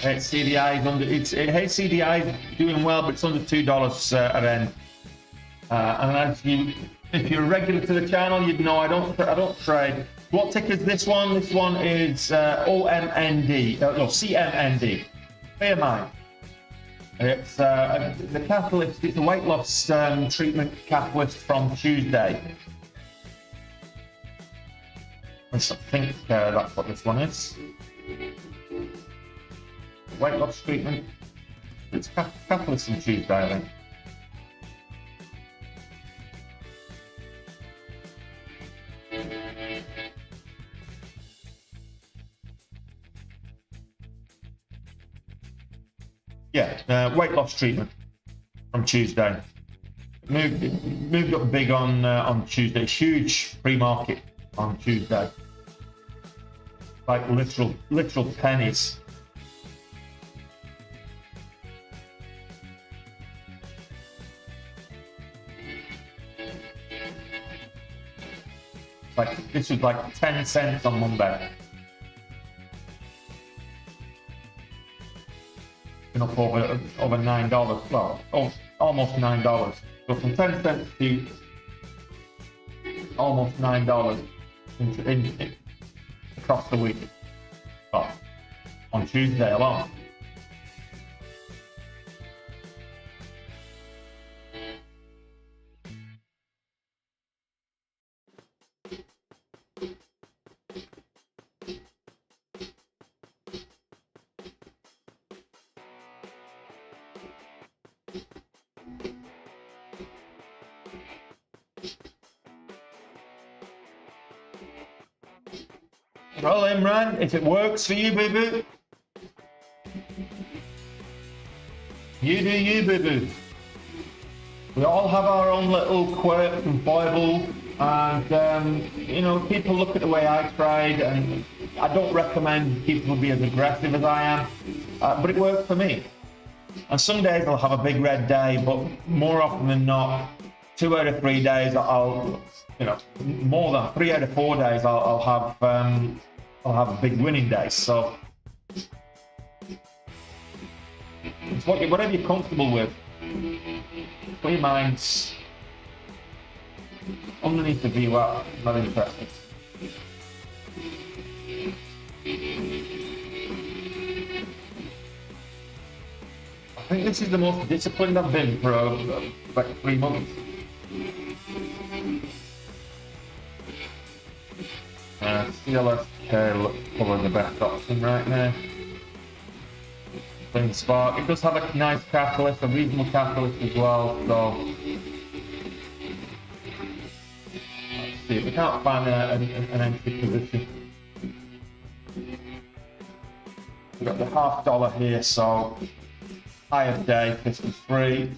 HCDI is under. HCDI is doing well, but it's under $2 at end. And as you If you're regular to the channel, you'd know I don't trade. What ticker is this one? This one is OMND, no, CMND. Bear in mind, it's the catalyst. It's a weight loss treatment catalyst from Tuesday. I think that's what this one is. Weight loss treatment. It's catalyst from Tuesday, I think. Yeah, weight loss treatment from Tuesday. Moved up big on Tuesday. Huge pre-market on Tuesday. Like literal pennies. Like this was like 10 cents on Monday. Up over $9, well, almost $9. So from 10 cents to almost $9 across the week. Well, on Tuesday alone. Well, Imran, if it works for you, boo-boo, you do you, boo-boo. We all have our own little quirk and foible, and you know, people look at the way I trade, and I don't recommend people be as aggressive as I am, but it works for me. And some days I'll have a big red day, but more often than not, 2 out of 3 days I'll, you know, more than 3 out of 4 days I'll have a big winning day. So it's whatever you're comfortable with. Put your minds underneath the view up. Not interested. I think this is the most disciplined I've been for like 3 months. CLSK looks probably the best option right now. Clean spark. It does have a nice catalyst, a reasonable catalyst as well. So let's see if we can't find an entry position. We've got the $0.50 here, so high of day 53.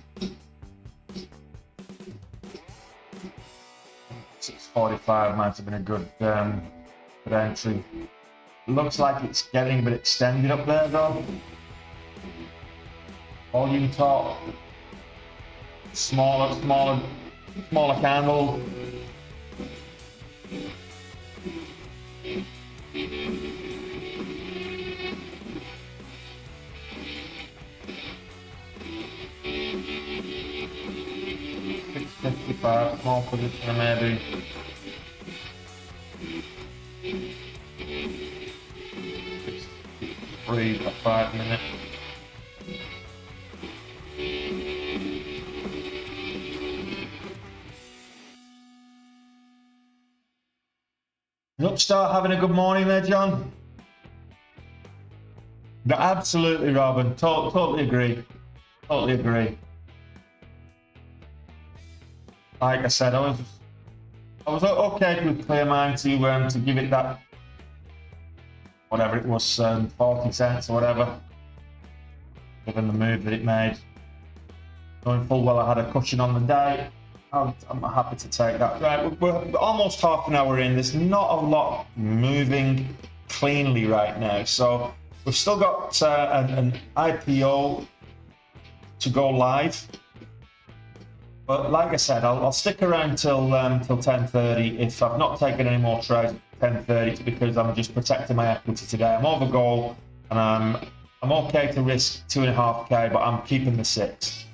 645 might have been a good entry. Looks like it's getting a bit extended up there though. Volume top, smaller candle. $6.55, small position maybe. $6.53 for 5 minutes. Upstart having a good morning there, John? Absolutely, Robin. Totally agree. Totally agree. Like I said, I was okay with Clearmine to give it that, whatever it was, 40 cents or whatever, given the move that it made. Knowing full well I had a cushion on the day, I'm happy to take that. Right, we're almost half an hour in. There's not a lot moving cleanly right now, so we've still got an IPO to go live. But like I said, I'll stick around till 10:30. If I've not taken any more trades at 10:30, it's because I'm just protecting my equity today. I'm over goal, and I'm okay to risk 2.5K, but I'm keeping the 6.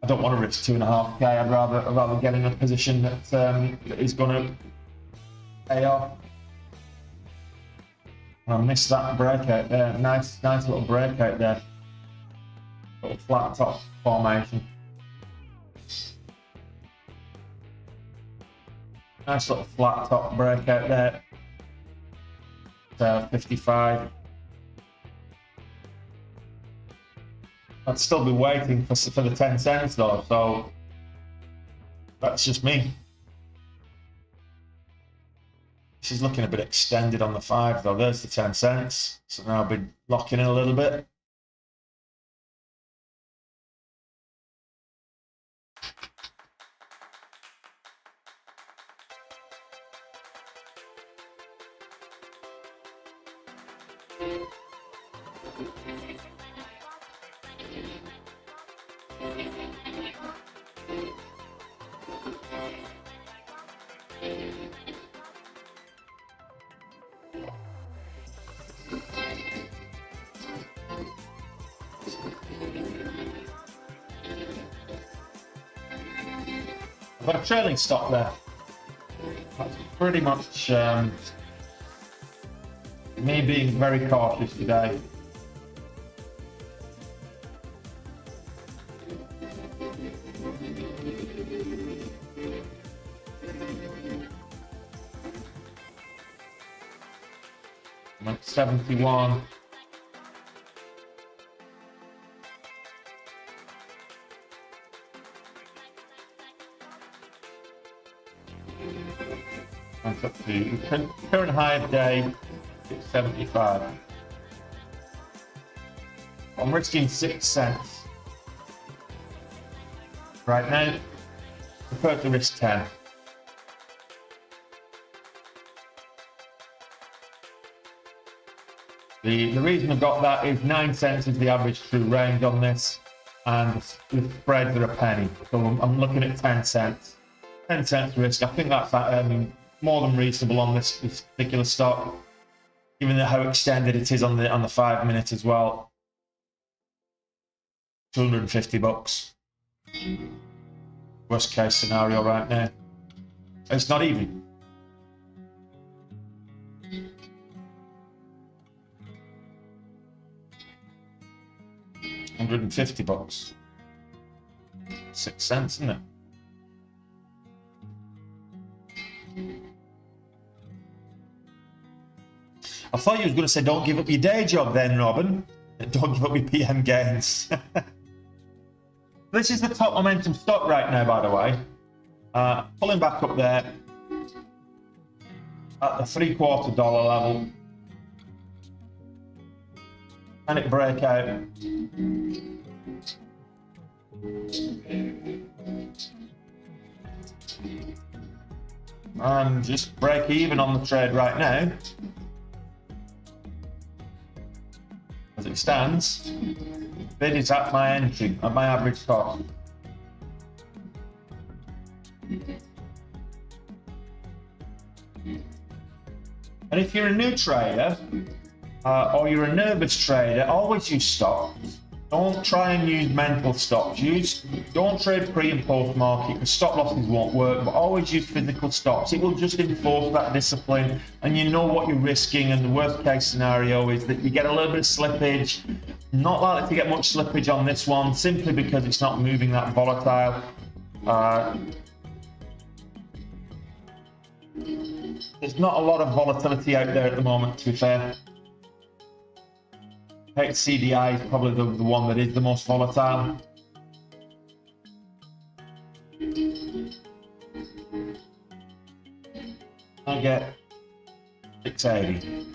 I don't want to risk 2.5k. I'd rather get in a position that is going to pay off. I missed that breakout there. Nice little breakout there. Little flat top formation. Nice little flat top breakout there. 55. I'd still be waiting for the 10 cents though, so that's just me. This is looking a bit extended on the 5 though. There's the 10 cents. So now I'll be locking in a little bit. I've got a trailing stop there. That's pretty much me being very cautious today. I'm at 71. Up to the current high of day, 675. I'm risking 6 cents. Right now, I prefer to risk 10. The reason I've got that is 9 cents is the average true range on this, and the spreads are a penny. So I'm looking at 10 cents. 10 cents risk. I think that's more than reasonable on this particular stock, given how extended it is on the 5 minute as well. 250 bucks. Worst case scenario right now. It's not even. $150. 6 cents, isn't it? I thought you was going to say, don't give up your day job then, Robin. Don't give up your PM gains. This is the top momentum stock right now, by the way. Pulling back up there at the $0.75 level. Panic breakout. And just break even on the trade right now. As it stands, bid is at my entry, at my average cost. And if you're a new trader, or you're a nervous trader, always use stops. Don't try and use mental stops. Don't trade pre and post market because stop losses won't work, but always use physical stops. It will just enforce that discipline and you know what you're risking, and the worst case scenario is that you get a little bit of slippage. Not likely to get much slippage on this one simply because it's not moving that volatile. There's not a lot of volatility out there at the moment, to be fair. CDI is probably the one that is the most volatile. I get 680.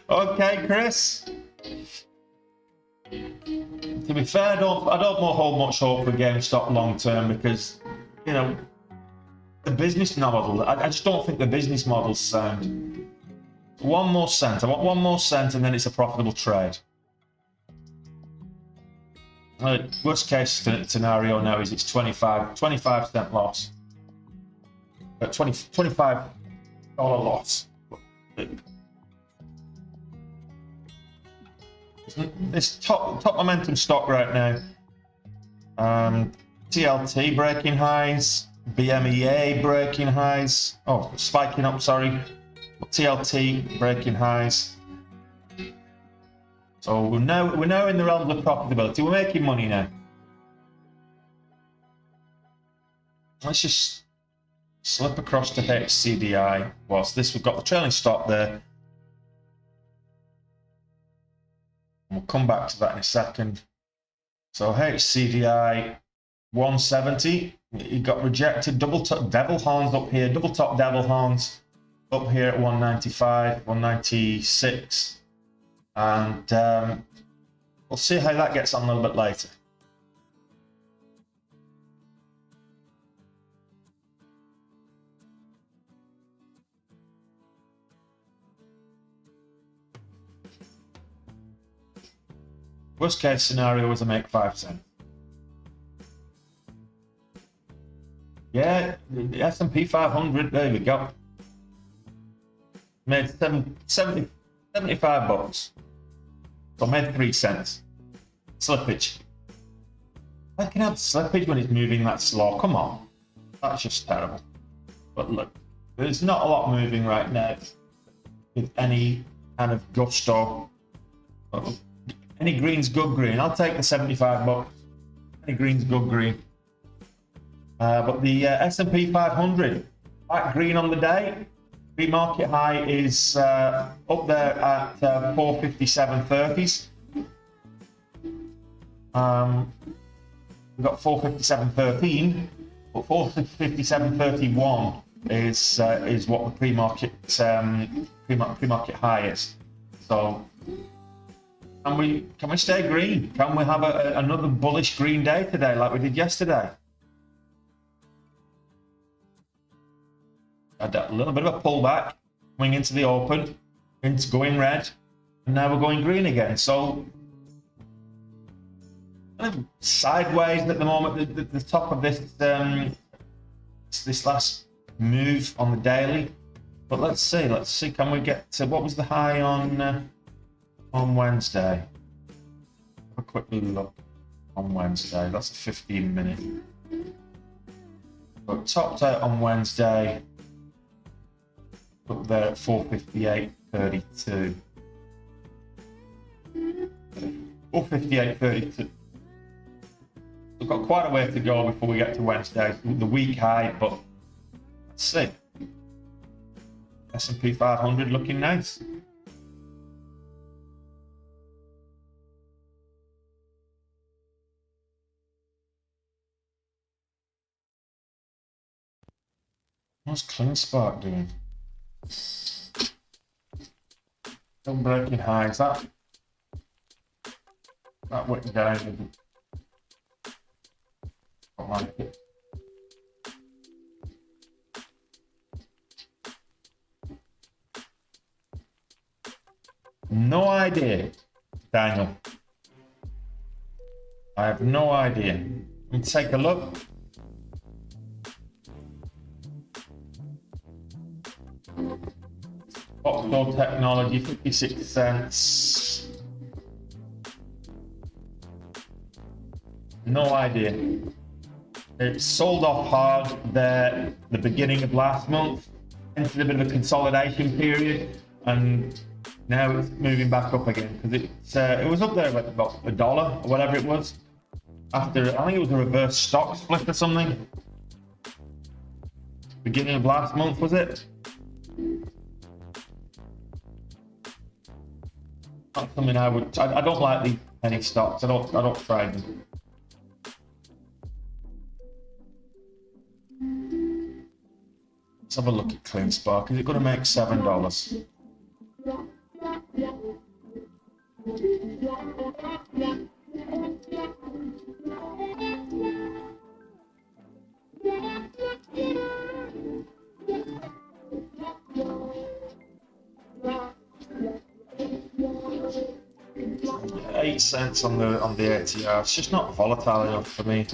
Okay, Chris. To be fair, I don't hold much hope for GameStop long term because, you know, the business model. I just don't think the business model's sound. One more cent. I want one more cent, and then it's a profitable trade. Worst case scenario now is it's 25 cent loss. 25 dollar loss. This top momentum stock right now. TLT breaking highs, BMEA breaking highs. Oh, spiking up. Sorry, TLT breaking highs. So we're now in the realms of profitability. We're making money now. Let's just slip across to HCDI. Whilst this, we've got the trailing stop there. We'll come back to that in a second. So HCDI 170, it got rejected. Double top devil horns up here, double top devil horns up here at 195, 196, and we'll see how that gets on a little bit later. Worst case scenario was I make 5 cents. Yeah, the S&P 500, there we go. Made 75 bucks. So I made 3 cents. Slippage. I can have slippage when it's moving that slow. Come on. That's just terrible. But look, there's not a lot moving right now with any kind of gusto. Any green's good green. I'll take the 75 bucks. Any green's good green. But the S&P 500, back green on the day. Pre-market high is up there at 457.30s. We've got 457.13, but 457.31 is what the pre-market high is. So. Can we stay green? Can we have another bullish green day today like we did yesterday? Had a little bit of a pullback coming into the open, into going red, and now we're going green again. So kind of sideways at the moment. The top of this last move on the daily. But let's see. Can we get to what was the high on Wednesday? Have a quick look on Wednesday. That's a 15-minute. But topped out on Wednesday up there at 458.32. 458.32. We've got quite a way to go before we get to Wednesday, the week high, but let's see. S&P 500 looking nice. What's CleanSpark doing? Still breaking highs. That went down. Don't like it. No idea, Daniel. I have no idea. Let's take a look. Oxford Technology, 56 cents. No idea. It sold off hard there the beginning of last month, entered a bit of a consolidation period, and now it's moving back up again because it was up there at about $1 or whatever it was. After, I think it was a reverse stock split or something. Beginning of last month, was it? Not something I would. I don't like the penny stocks. I don't trade them. Let's have a look at CleanSpark. Is it going to make $7? $0.08 on the ATR. It's just not volatile enough for me.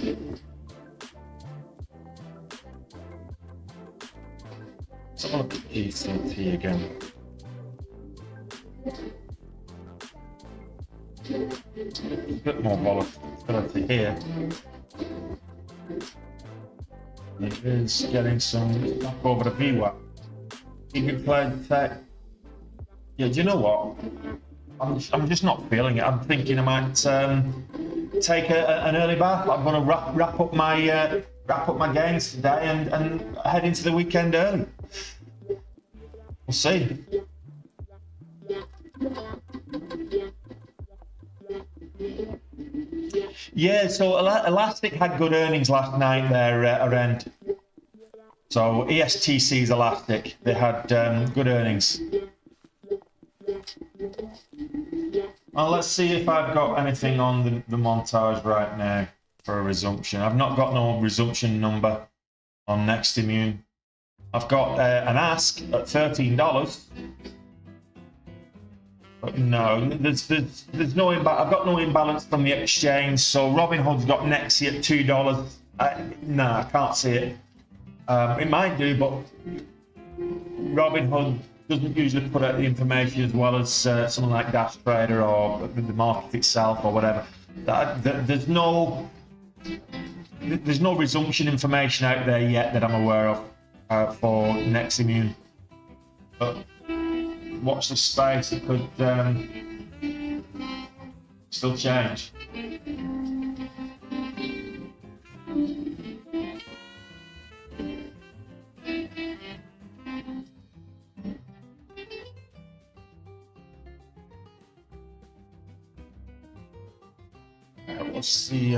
Let's have a look at GCT again. A bit more volatility here. It is getting some back over the VWAP. Even played tech. Yeah, do you know what? I'm just not feeling it. I'm thinking I might take an early bath. I'm going to wrap up my gains today and head into the weekend early. We'll see. Yeah, so Elastic had good earnings last night there around. So ESTC's Elastic, they had good earnings. Well, let's see if I've got anything on the montage right now for a resumption. I've not got no resumption number on Next Immune. I've got an ask at $13. But no, there's no imbalance. I've got no imbalance from the exchange. So Robinhood's got Nexi at $2. No, I can't see it. It might do, but Robinhood doesn't usually put out the information as well as someone like Dash Trader or the market itself or whatever. There's no resumption information out there yet that I'm aware of for Neximmune. But watch the space; it could still change. What's the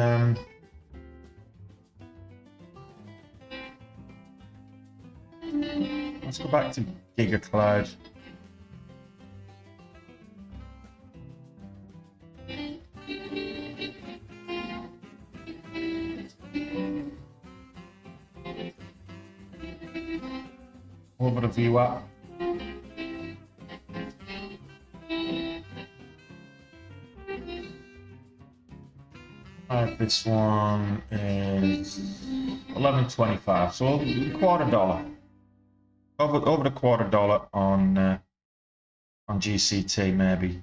let's go back to GigaCloud. Over the VWAP. This one is $11.25, so $0.25. Over the $0.25 on GCT maybe.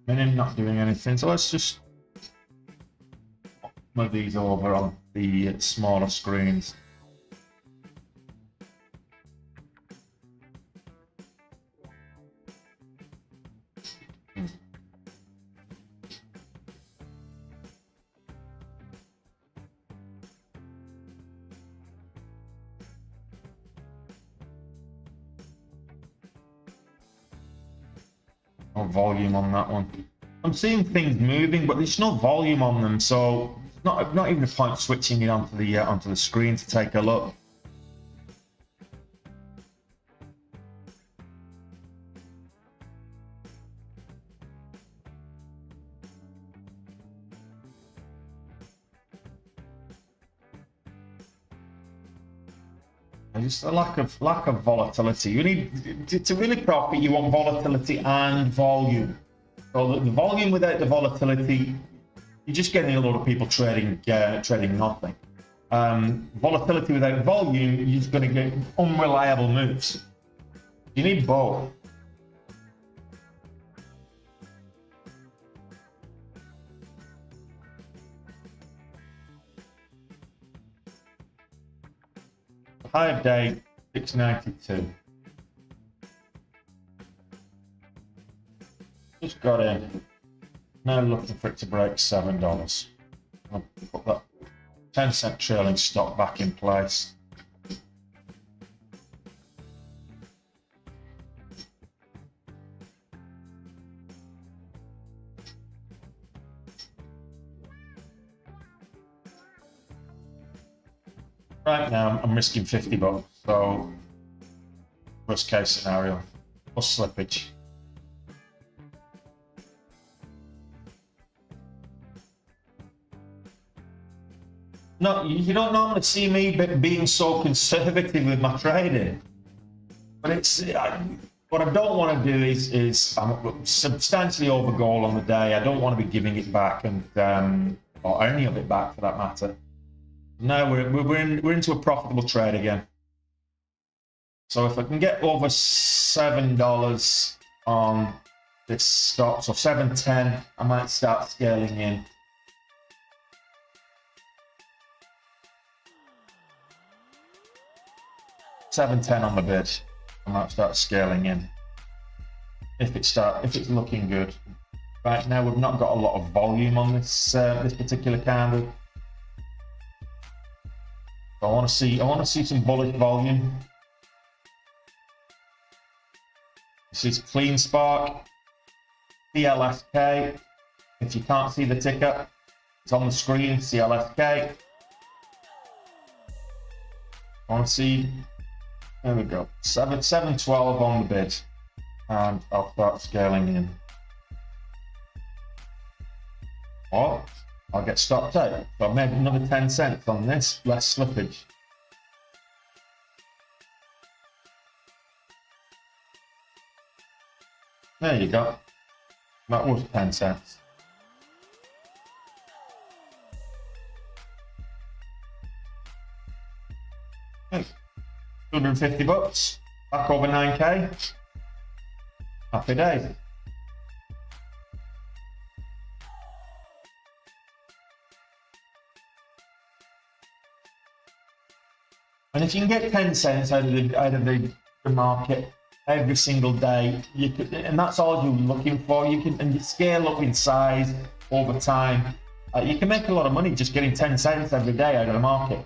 Minim not doing anything, so let's just move these over on the smaller screens. No volume on that one. I'm seeing things moving, but there's no volume on them, so not even a point switching it onto the screen to take a look. Just a lack of volatility. You need to really profit. You want volatility and volume. So the volume without the volatility, you're just getting a lot of people trading nothing. Volatility without volume, you're just going to get unreliable moves. You need both. High of day 692. Just got in. Now looking for it to break $7. I'll put that 10-cent trailing stop back in place. Right now, I'm risking $50, so worst case scenario, plus slippage. No, you don't normally see me being so conservative with my trading, but it's what I don't want to do is I'm substantially over goal on the day. I don't want to be giving it back and or any of it back for that matter. Now we're into a profitable trade again. So if I can get over $7 on this stop, so 7.10, I might start scaling in. $7.10 on the bid, I might start scaling in. If it's looking good. Right now we've not got a lot of volume on this this particular candle. So I want to see some bullish volume. This is clean spark, CLSK. If you can't see the ticker, it's on the screen, CLSK. I want to see, there we go, 7.12 on the bid, and I'll start scaling in. Or I'll get stopped out. So I've made another 10 cents on this, less slippage. There you go. That was 10 cents. Okay. $250, back over 9K. Happy days. And if you can get 10 cents out of the market every single day, you could, and that's all you're looking for. You can, and you scale up in size over time. You can make a lot of money just getting 10 cents every day out of the market.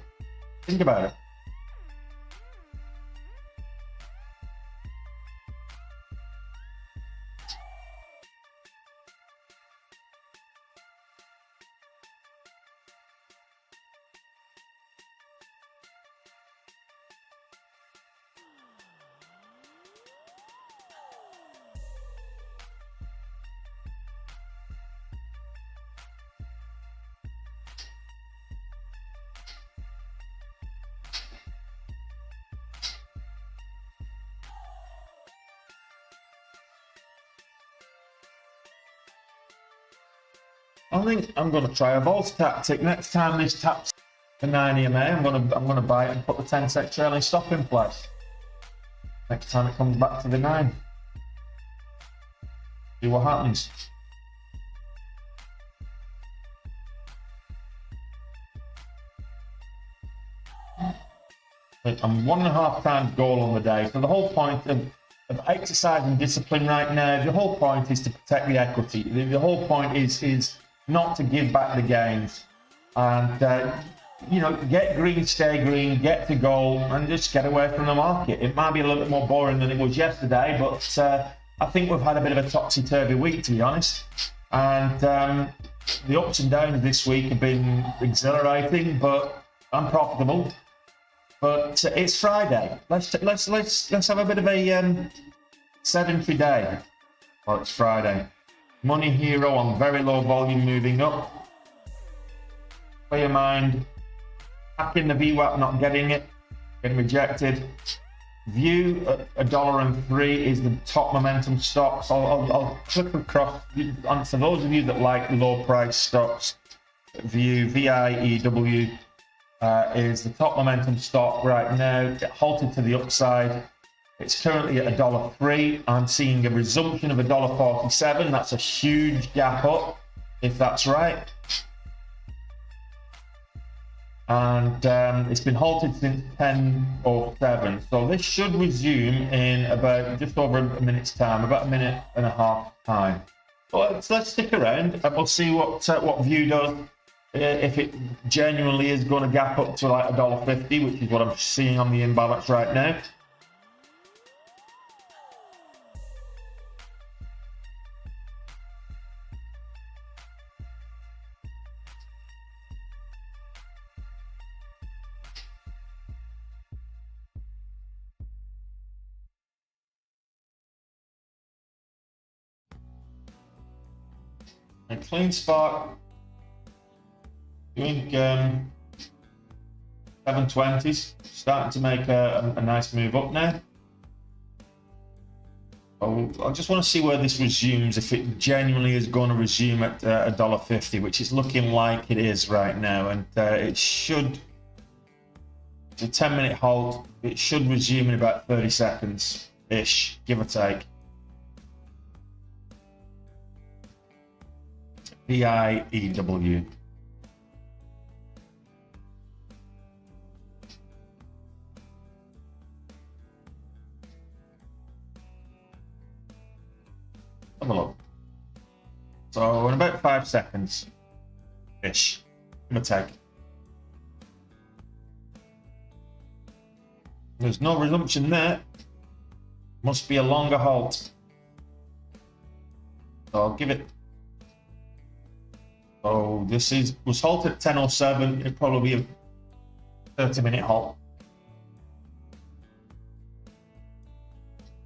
Think about it. I think I'm going to try a Volts tactic. Next time this taps for 9 EMA, I'm going to buy it and put the 10 cent trailing stop in place. Next time it comes back to the 9. See what happens. I'm 1.5 times goal on the day. So the whole point of exercising discipline right now, the whole point is to protect the equity. The whole point is not to give back the gains, and you know, get green, stay green, get to goal, and just get away from the market. It might be a little bit more boring than it was yesterday, but I think we've had a bit of a topsy-turvy week, to be honest. And the ups and downs this week have been exhilarating, but unprofitable. But it's Friday. Let's have a bit of a sedentary day. Well, it's Friday. Money Hero on very low volume moving up. Clear mind. Hacking the VWAP, not getting it. Getting rejected. View at $1.03 is the top momentum stock. So I'll click across. And for those of you that like low price stocks, View, VIEW, is the top momentum stock right now. It halted to the upside. It's currently at $1.03. I'm seeing a resumption of $1.47. That's a huge gap up, if that's right. And it's been halted since 10:07. So this should resume in about just over a minute's time, about 1.5 minutes time. Well, let's stick around and we'll see what View does. If it genuinely is going to gap up to like $1.50, which is what I'm seeing on the imbalance right now. And clean spark. Doing 720s, starting to make a nice move up now. I just want to see where this resumes, if it genuinely is going to resume at $1.50, which is looking like it is right now, and it should It's a 10-minute halt. It should resume in about 30 seconds-ish, give or take. PIEW. Have a look. So in about 5 seconds-ish, give or take. There's no resumption there. Must be a longer halt. So I'll give it. So this was halted at 10:07. It'd probably be a 30-minute halt.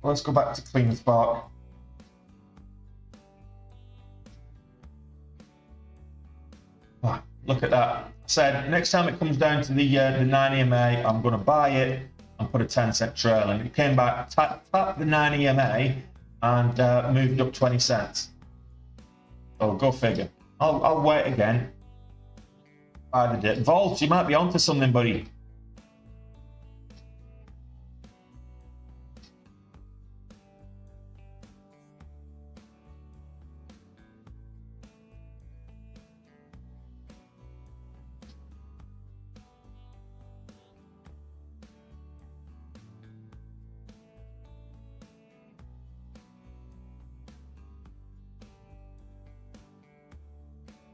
Let's go back to clean spark. Oh, look at that. I said next time it comes down to the 9 EMA, I'm going to buy it and put a 10-cent trail, and it came back, tapped the 9 EMA and moved up 20 cents. Oh, go figure. I'll wait again. Buy the dip. Volt, you might be onto something, buddy.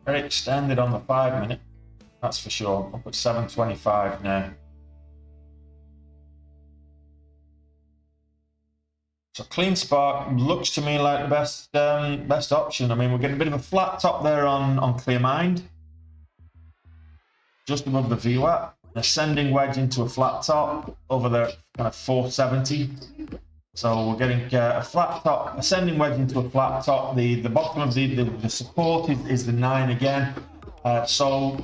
Very extended on the 5-minute, that's for sure. Up at 7.25 now. So clean spark looks to me like the best option. I mean, we're getting a bit of a flat top there on clear mind, just above the VWAP. Ascending wedge into a flat top over there, kind of 470. So we're getting a flat top, ascending wedge into a flat top. The bottom of the support is the 9 again. So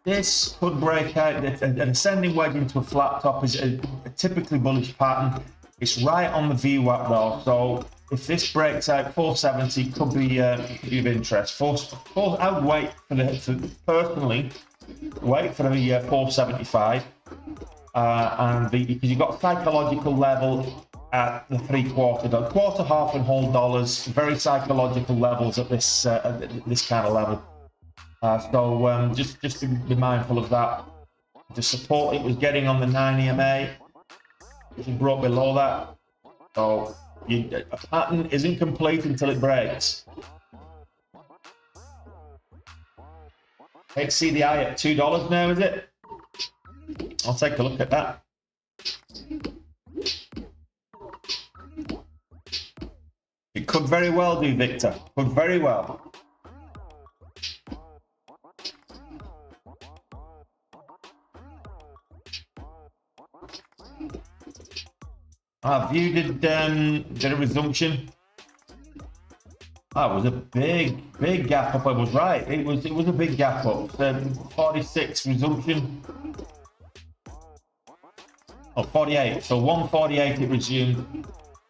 this could break out. An ascending wedge into a flat top is a typically bullish pattern. It's right on the VWAP though. So if this breaks out, 470 could be of interest. I would wait personally, wait for the 475. And because you've got psychological level at the quarter, half, and whole dollars, very psychological levels at this kind of level. So just to be mindful of that. The support it was getting on the 9 EMA, it broke below that. So a pattern isn't complete until it breaks. Let's see the eye at $2 now, is it? I'll take a look at that. It could very well do, Victor. Could very well. View did a resumption. That was a big gap up. I was right. It was a big gap up. 46 resumption. Oh, 48. So 148 it resumed,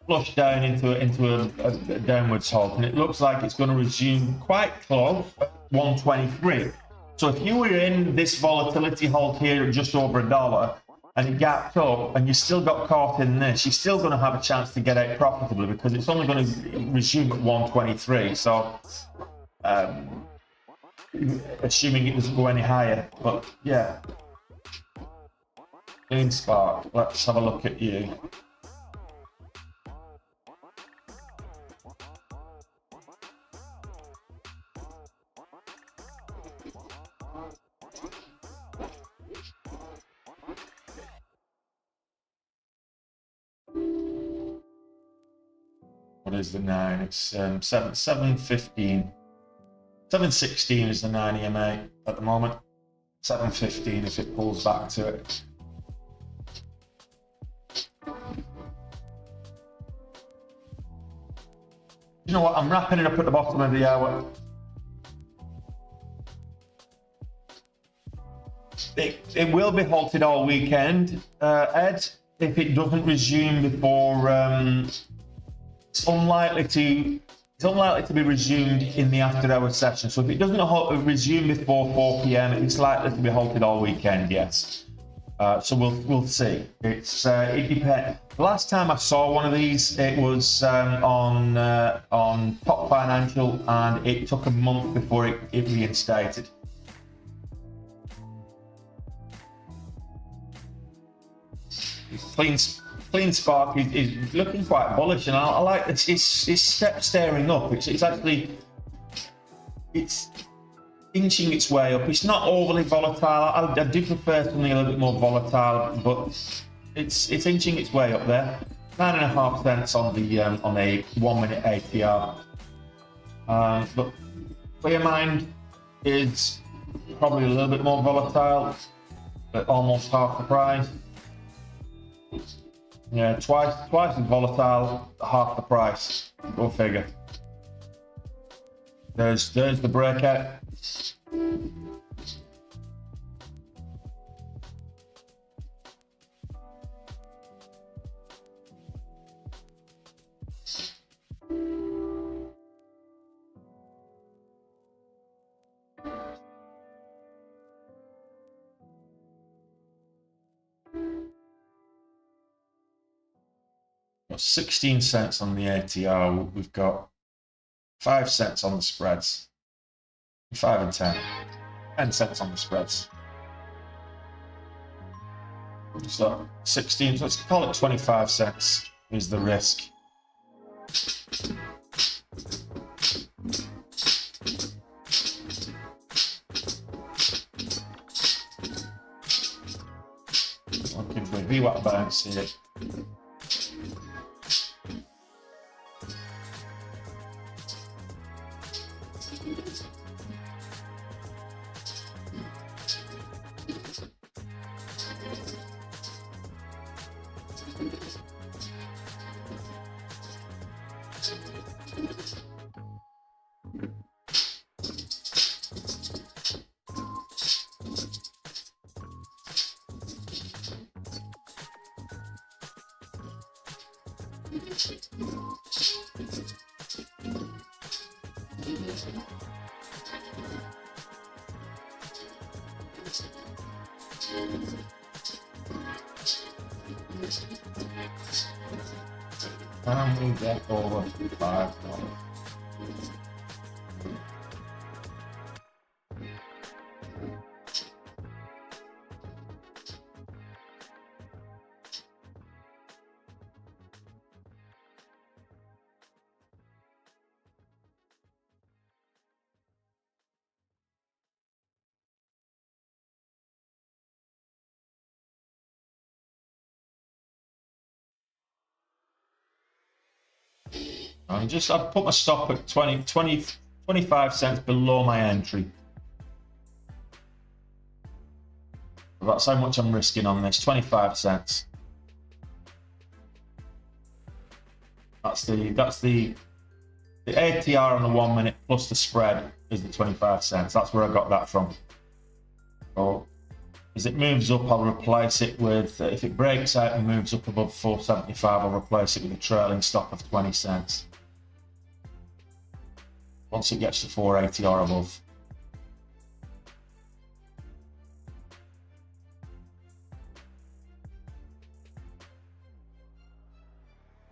flushed down into a downwards halt, and it looks like it's going to resume quite close at 123. So if you were in this volatility halt here at just over $1 and it gapped up and you still got caught in this, you're still going to have a chance to get out profitably because it's only going to resume at 123. So assuming it doesn't go any higher, but yeah. Clean spark, let's have a look at you. What is the 9? It's 715. 716 is the 9 EMA at the moment. 715 if it pulls back to it. You know what? I'm wrapping it up at the bottom of the hour. It will be halted all weekend, Ed. If it doesn't resume before, it's unlikely to be resumed in the after-hour session. So if it doesn't resume before 4 p.m, it's likely to be halted all weekend. Yes. So we'll see. It depends. Last time I saw one of these, it was on Top Financial, and it took a month before it reinstated. Clean Spark is looking quite bullish, and I like this. It's step staring up. It's actually inching its way up. It's not overly volatile. I do prefer something a little bit more volatile, but it's inching its way up there. 9.5 cents on a 1 minute ATR. But Clearmind is probably a little bit more volatile, but almost half the price. Yeah, twice as volatile, half the price. Go figure. There's the breakout. Got 16 cents on the ATR. We've got 5 cents on the spreads. 5 and 10. 10 cents on the spreads. So 16, let's call it 25 cents is the risk. Looking for a VWAP bounce here. And we get over $5. I've put my stop at 25 cents below my entry. That's how much I'm risking on this, 25 cents. That's the ATR on the 1 minute plus the spread is the 25 cents. That's where I got that from. So as it moves up, I'll replace it with, if it breaks out and moves up above 475, I'll replace it with a trailing stop of 20 cents. Once it gets to 480 or above.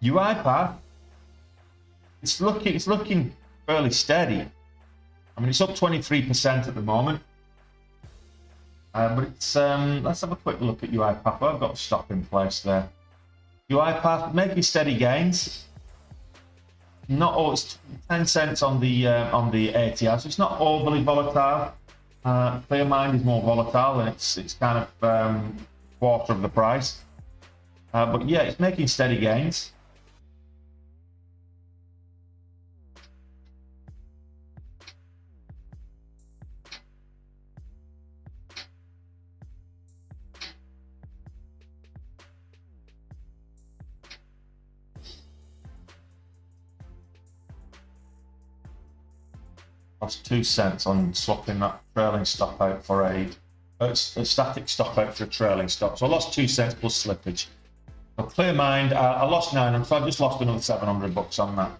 UiPath, it's looking fairly steady. I mean, it's up 23% at the moment. But it's let's have a quick look at UiPath. I've got a stop in place there. UiPath making steady gains. Not all, it's 10 cents on the ATR, so it's not overly volatile. Clearmind is more volatile, and it's kind of quarter of the price. But yeah, it's making steady gains. Lost 2 cents on swapping that trailing stop out for a static stop out for a trailing stop. So I lost 2 cents plus slippage. So Clearmind, I lost 900, so I just lost another $700 on that.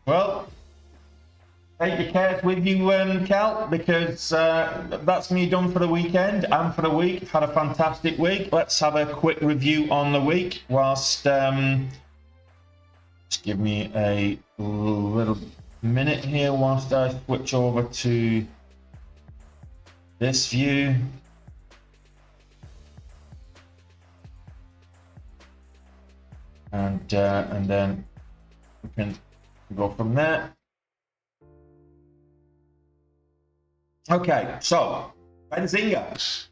Well, take your cares with you, Cal, because that's me done for the weekend and for the week. Had a fantastic week. Let's have a quick review on the week whilst just give me a little minute here whilst I switch over to this view. And then we can go from there. Okay, so Benzinga.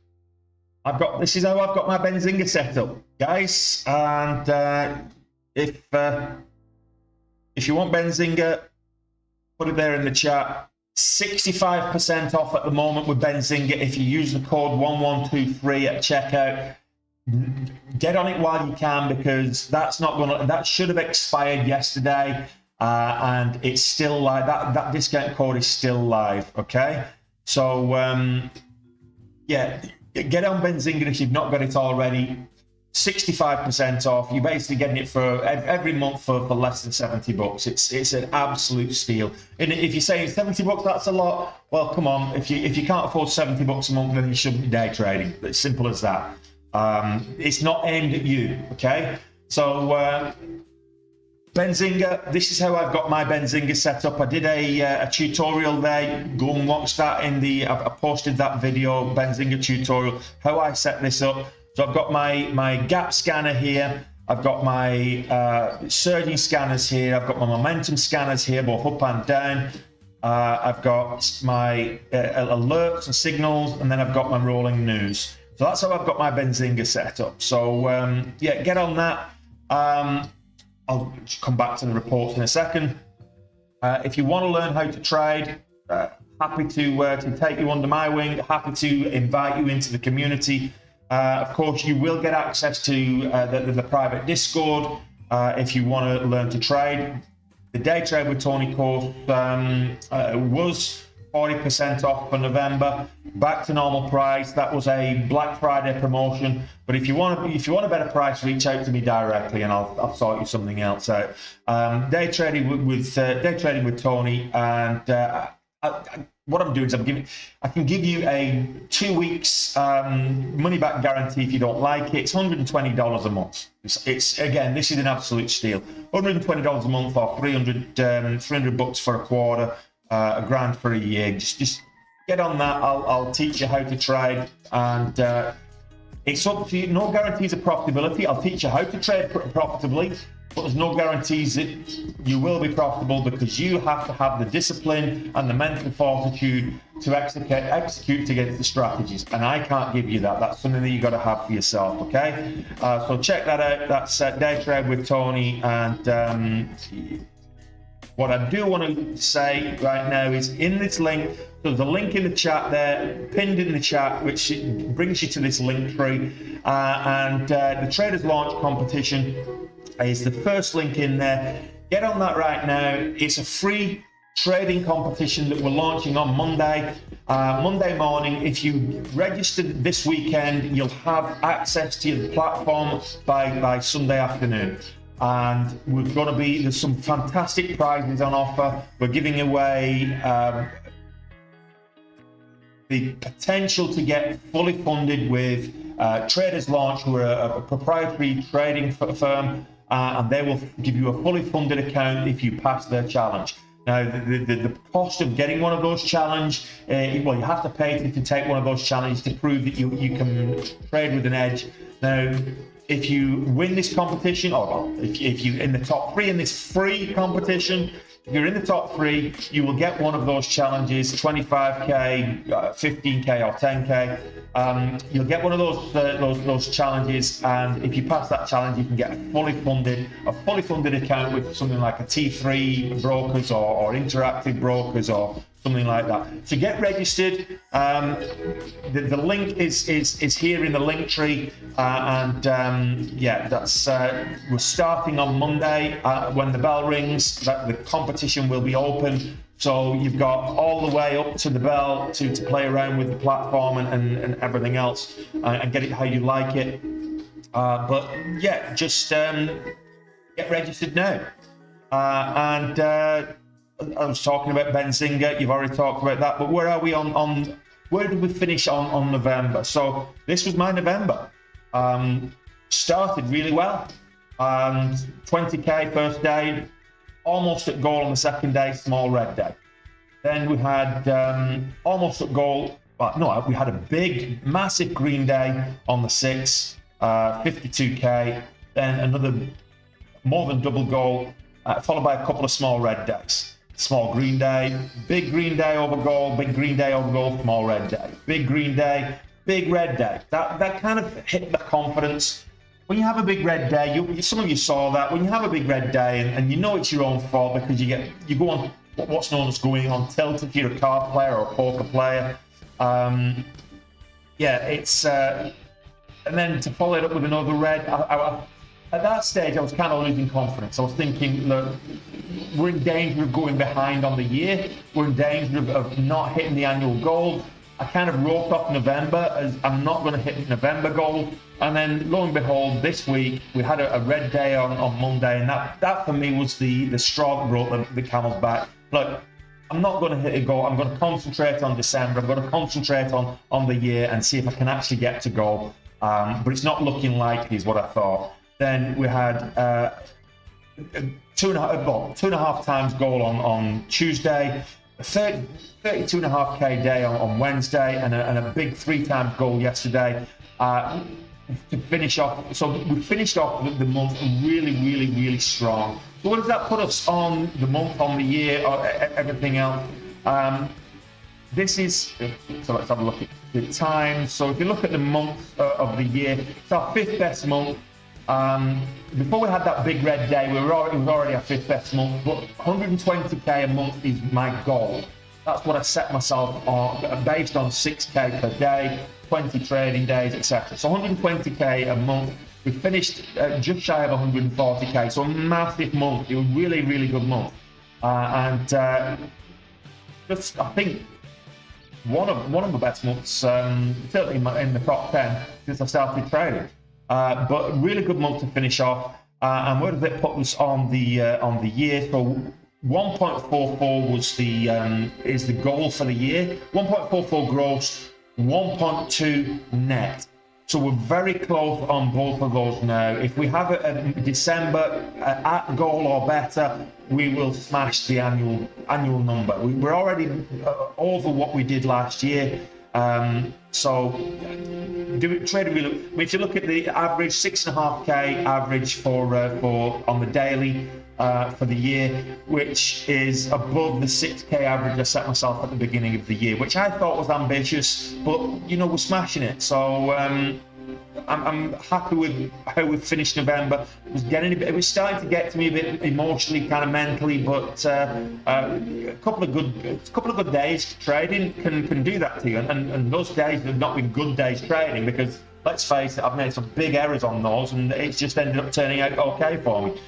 This is how I've got my Benzinga set up, guys. And if you want Benzinga, put it there in the chat. 65% off at the moment with Benzinga if you use the code 1123 at checkout. Get on it while you can, because that should have expired yesterday, and it's still live. That discount code is still live. Okay, so yeah, get on Benzinga if you've not got it already. 65% off. You're basically getting it for every month for less than $70. It's an absolute steal. And if you're saying $70, that's a lot. Well, come on. If you can't afford $70 a month, then you shouldn't be day trading. It's simple as that. It's not aimed at you. Okay. So Benzinga. This is how I've got my Benzinga set up. I did a tutorial there. Go and watch that I posted that video, Benzinga tutorial, how I set this up. So I've got my gap scanner here. I've got my surging scanners here. I've got my momentum scanners here, both up and down. I've got my alerts and signals, and then I've got my rolling news. So that's how I've got my Benzinga set up. So yeah, get on that. I'll come back to the reports in a second. If you want to learn how to trade, happy to take you under my wing. Happy to invite you into the community. Of course, you will get access to the private Discord if you want to learn to trade. The Day Trade with Tony course was 40% off for November, back to normal price. That was a Black Friday promotion. But if you want a better price, reach out to me directly, and I'll sort you something else out. Day trading with Tony, and what I'm doing is I can give you a 2 weeks money back guarantee if you don't like it. It's $120 a month. It's again, this is an absolute steal. $120 a month, or $300 for a quarter, $1,000 for a year. Just get on that. I'll teach you how to trade, and it's up to you. No guarantees of profitability. I'll teach you how to trade profitably, but there's no guarantees that you will be profitable, because you have to have the discipline and the mental fortitude to execute against the strategies, and I can't give you that. That's something that you got to have for yourself. Okay, so check that out. That's Day Trade with Tony, and what I do want to say right now is in this link, so there's a link in the chat there, pinned in the chat, which brings you to this link tree, and the Traders Launch competition is the first link in there. Get on that right now. It's a free trading competition that we're launching on Monday morning. If you registered this weekend, you'll have access to the platform by Sunday afternoon. And there's some fantastic prizes on offer. We're giving away the potential to get fully funded with Traders Launch, who are a proprietary trading firm, and they will give you a fully funded account if you pass their challenge. Now, the cost of getting one of those challenges, well, you have to pay to take one of those challenges to prove that you can trade with an edge. Now, if you win this competition, or if you're in the top 3 in this free competition, if you're in the top 3, you will get one of those challenges, 25k, 15k, or 10k. You'll get one of those challenges, and if you pass that challenge, you can get a fully funded account with something like a T3 brokers or interactive brokers or something like that. So get registered. The link is here in the link tree, and yeah, that's we're starting on Monday when the bell rings. The competition will be open, so you've got all the way up to the bell to play around with the platform and everything else, and get it how you like it. But yeah, just get registered now. And I was talking about Benzinga, you've already talked about that, but where are we on where did we finish on November? So this was my November. Started really well. 20k first day, almost at goal on the second day, small red day. Then we had almost at goal, well, no, we had a big, massive green day on the 6th, 52k, then another more than double goal, followed by a couple of small red days. Small green day, big green day over goal, big green day over goal, small red day. Big green day, big red day. That kind of hit the confidence. When you have a big red day, some of you saw that, when you have a big red day and you know it's your own fault because you go on what's known as going on tilt if you're a card player or a poker player. Yeah, it's and then to follow it up with another red, at that stage I was kind of losing confidence. I was thinking, look, we're in danger of going behind on the year. We're in danger of not hitting the annual goal. I kind of wrote off November as I'm not going to hit the November goal. And then lo and behold, this week we had a red day on Monday, and that for me was the straw that brought the camel's back. Look, I'm not going to hit a goal. I'm going to concentrate on December. I'm going to concentrate on the year and see if I can actually get to goal. But it's not looking likely is what I thought. Then we had 2.5 times goal on Tuesday, a 32.5k day on Wednesday, and a big 3 times goal yesterday to finish off. So we finished off the month really, really, really strong. So what does that put us on the month, on the year, or everything else? This is, so let's have a look at the time. So if you look at the month of the year, it's our 5th best month. Before we had that big red day, it was already our 5th best month, but 120k a month is my goal. That's what I set myself on, based on 6k per day, 20 trading days, etc. So 120k a month. We finished just shy of 140k, so a massive month. It was really, really good month. Just, I think, one of the best months, certainly in the top 10 since I started trading. But really good month to finish off. And where does it put us on the year? So 1.44 was is the goal for the year. 1.44 gross, 1.2 net. So we're very close on both of those now. If we have a December at goal or better, we will smash the annual number. We're already over what we did last year. So trade really. If you look at the average, 6.5k average for on the daily for the year, which is above the 6k average I set myself at the beginning of the year, which I thought was ambitious, but you know, we're smashing it. So I'm happy with how we finished November. It was starting to get to me a bit emotionally, kind of mentally, but a couple of good days trading can do that to you, and those days have not been good days trading, because let's face it, I've made some big errors on those, and it's just ended up turning out okay for me.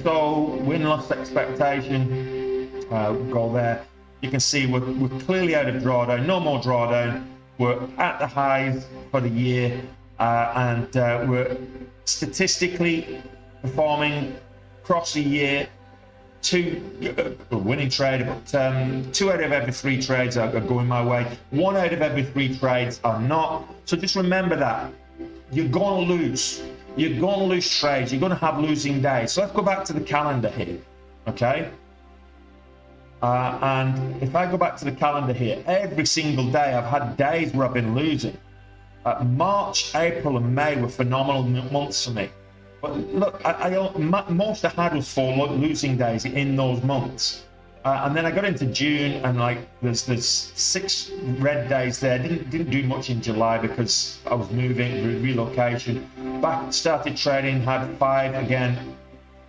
So win-loss expectation, go there. You can see we're clearly out of drawdown, no more drawdown. We're at the highs for the year, and we're statistically performing across the year. Winning trade, but 2 out of every 3 trades are going my way. 1 out of every 3 trades are not. So just remember that you're going to lose. You're going to lose trades. You're going to have losing days. So let's go back to the calendar here, okay? And if I go back to the calendar here, every single day I've had days where I've been losing. March, April, and May were phenomenal months for me. But look, most I had was 4 losing days in those months. And then I got into June, and like there's 6 red days there. Didn't do much in July because I was moving, relocation. Started trading, had 5 again.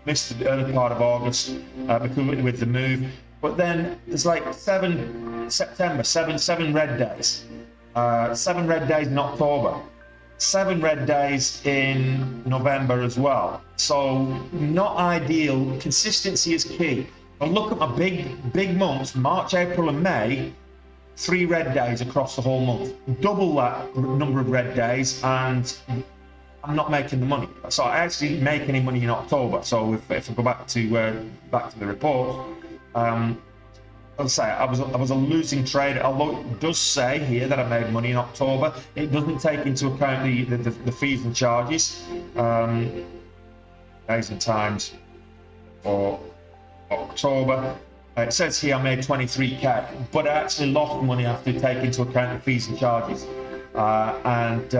Missed the early part of August because with the move. But then there's like 7 red days. 7 red days in October. 7 red days in November as well. So not ideal. Consistency is key. But look at my big months, March, April, and May. 3 red days across the whole month. Double that number of red days, and I'm not making the money. So I actually didn't make any money in October. So if I go back to the report, as I say, I was a losing trader. Although it does say here that I made money in October, it doesn't take into account the fees and charges, days and times for October. It says here I made 23k, but I actually lost money after taking into account the fees and charges, and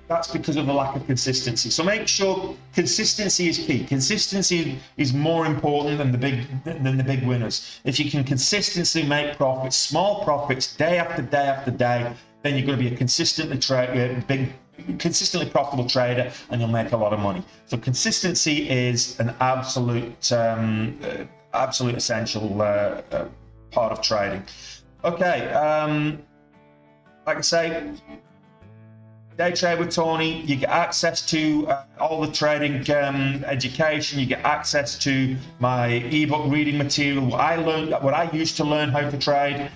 that's because of the lack of consistency. So make sure consistency is key. Consistency is more important than the big winners. If you can consistently make profits, small profits, day after day after day, then you're going to be a consistently profitable trader, and you'll make a lot of money. So consistency is an absolute essential part of trading. Okay, like I say, Day Trade with Tony, you get access to all the trading education. You get access to my ebook reading material, what I used to learn how to trade.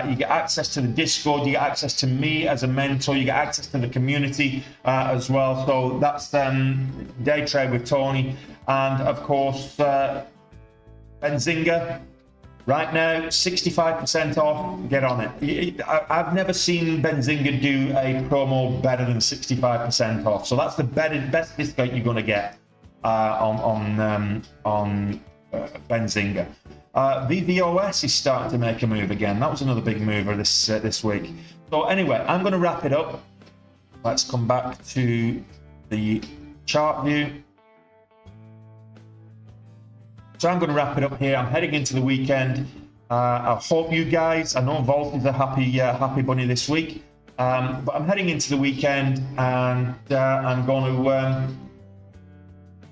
You get access to the Discord. You get access to me as a mentor. You get access to the community as well. So that's Day Trade with Tony, and of course Benzinga. Right now, 65% off, get on it. I've never seen Benzinga do a promo better than 65% off. So that's the best discount you're going to get on Benzinga. VVOS is starting to make a move again. That was another big mover this week. So anyway, I'm going to wrap it up. Let's come back to the chart view. So I'm going to wrap it up here. I'm heading into the weekend. I hope you guys, I know Volt is a happy bunny this week, but I'm heading into the weekend, and I'm going to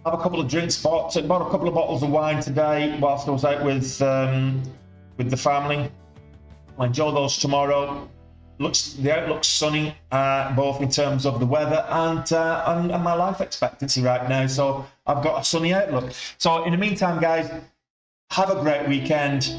have a couple of drinks. Bought a couple of bottles of wine today whilst I was out with the family. I'll enjoy those tomorrow. The outlook's sunny, both in terms of the weather and my life expectancy right now. So I've got a sunny outlook. So in the meantime, guys, have a great weekend.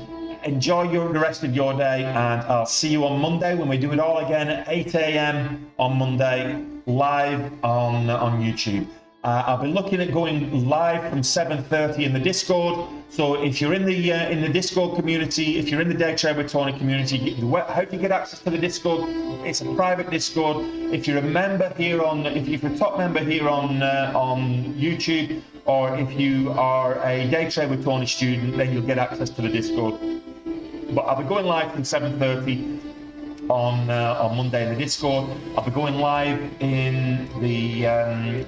Enjoy the rest of your day, and I'll see you on Monday when we do it all again at 8 a.m. on Monday, live on YouTube. I'll be looking at going live from 7:30 in the Discord. So if you're in the Discord community, if you're in the Day Trade with Tony community, how do you get access to the Discord? It's a private Discord. If you're a member here if you're a top member here on YouTube, or if you are a Day Trade with Tony student, then you'll get access to the Discord. But I'll be going live from 7:30 on Monday in the Discord. I'll be going live in the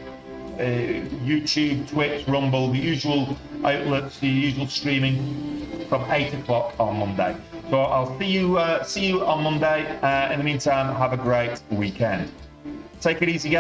YouTube, Twitch, Rumble, the usual outlets, the usual streaming from 8 o'clock on Monday. So I'll see you on Monday. In the meantime, have a great weekend. Take it easy, guys.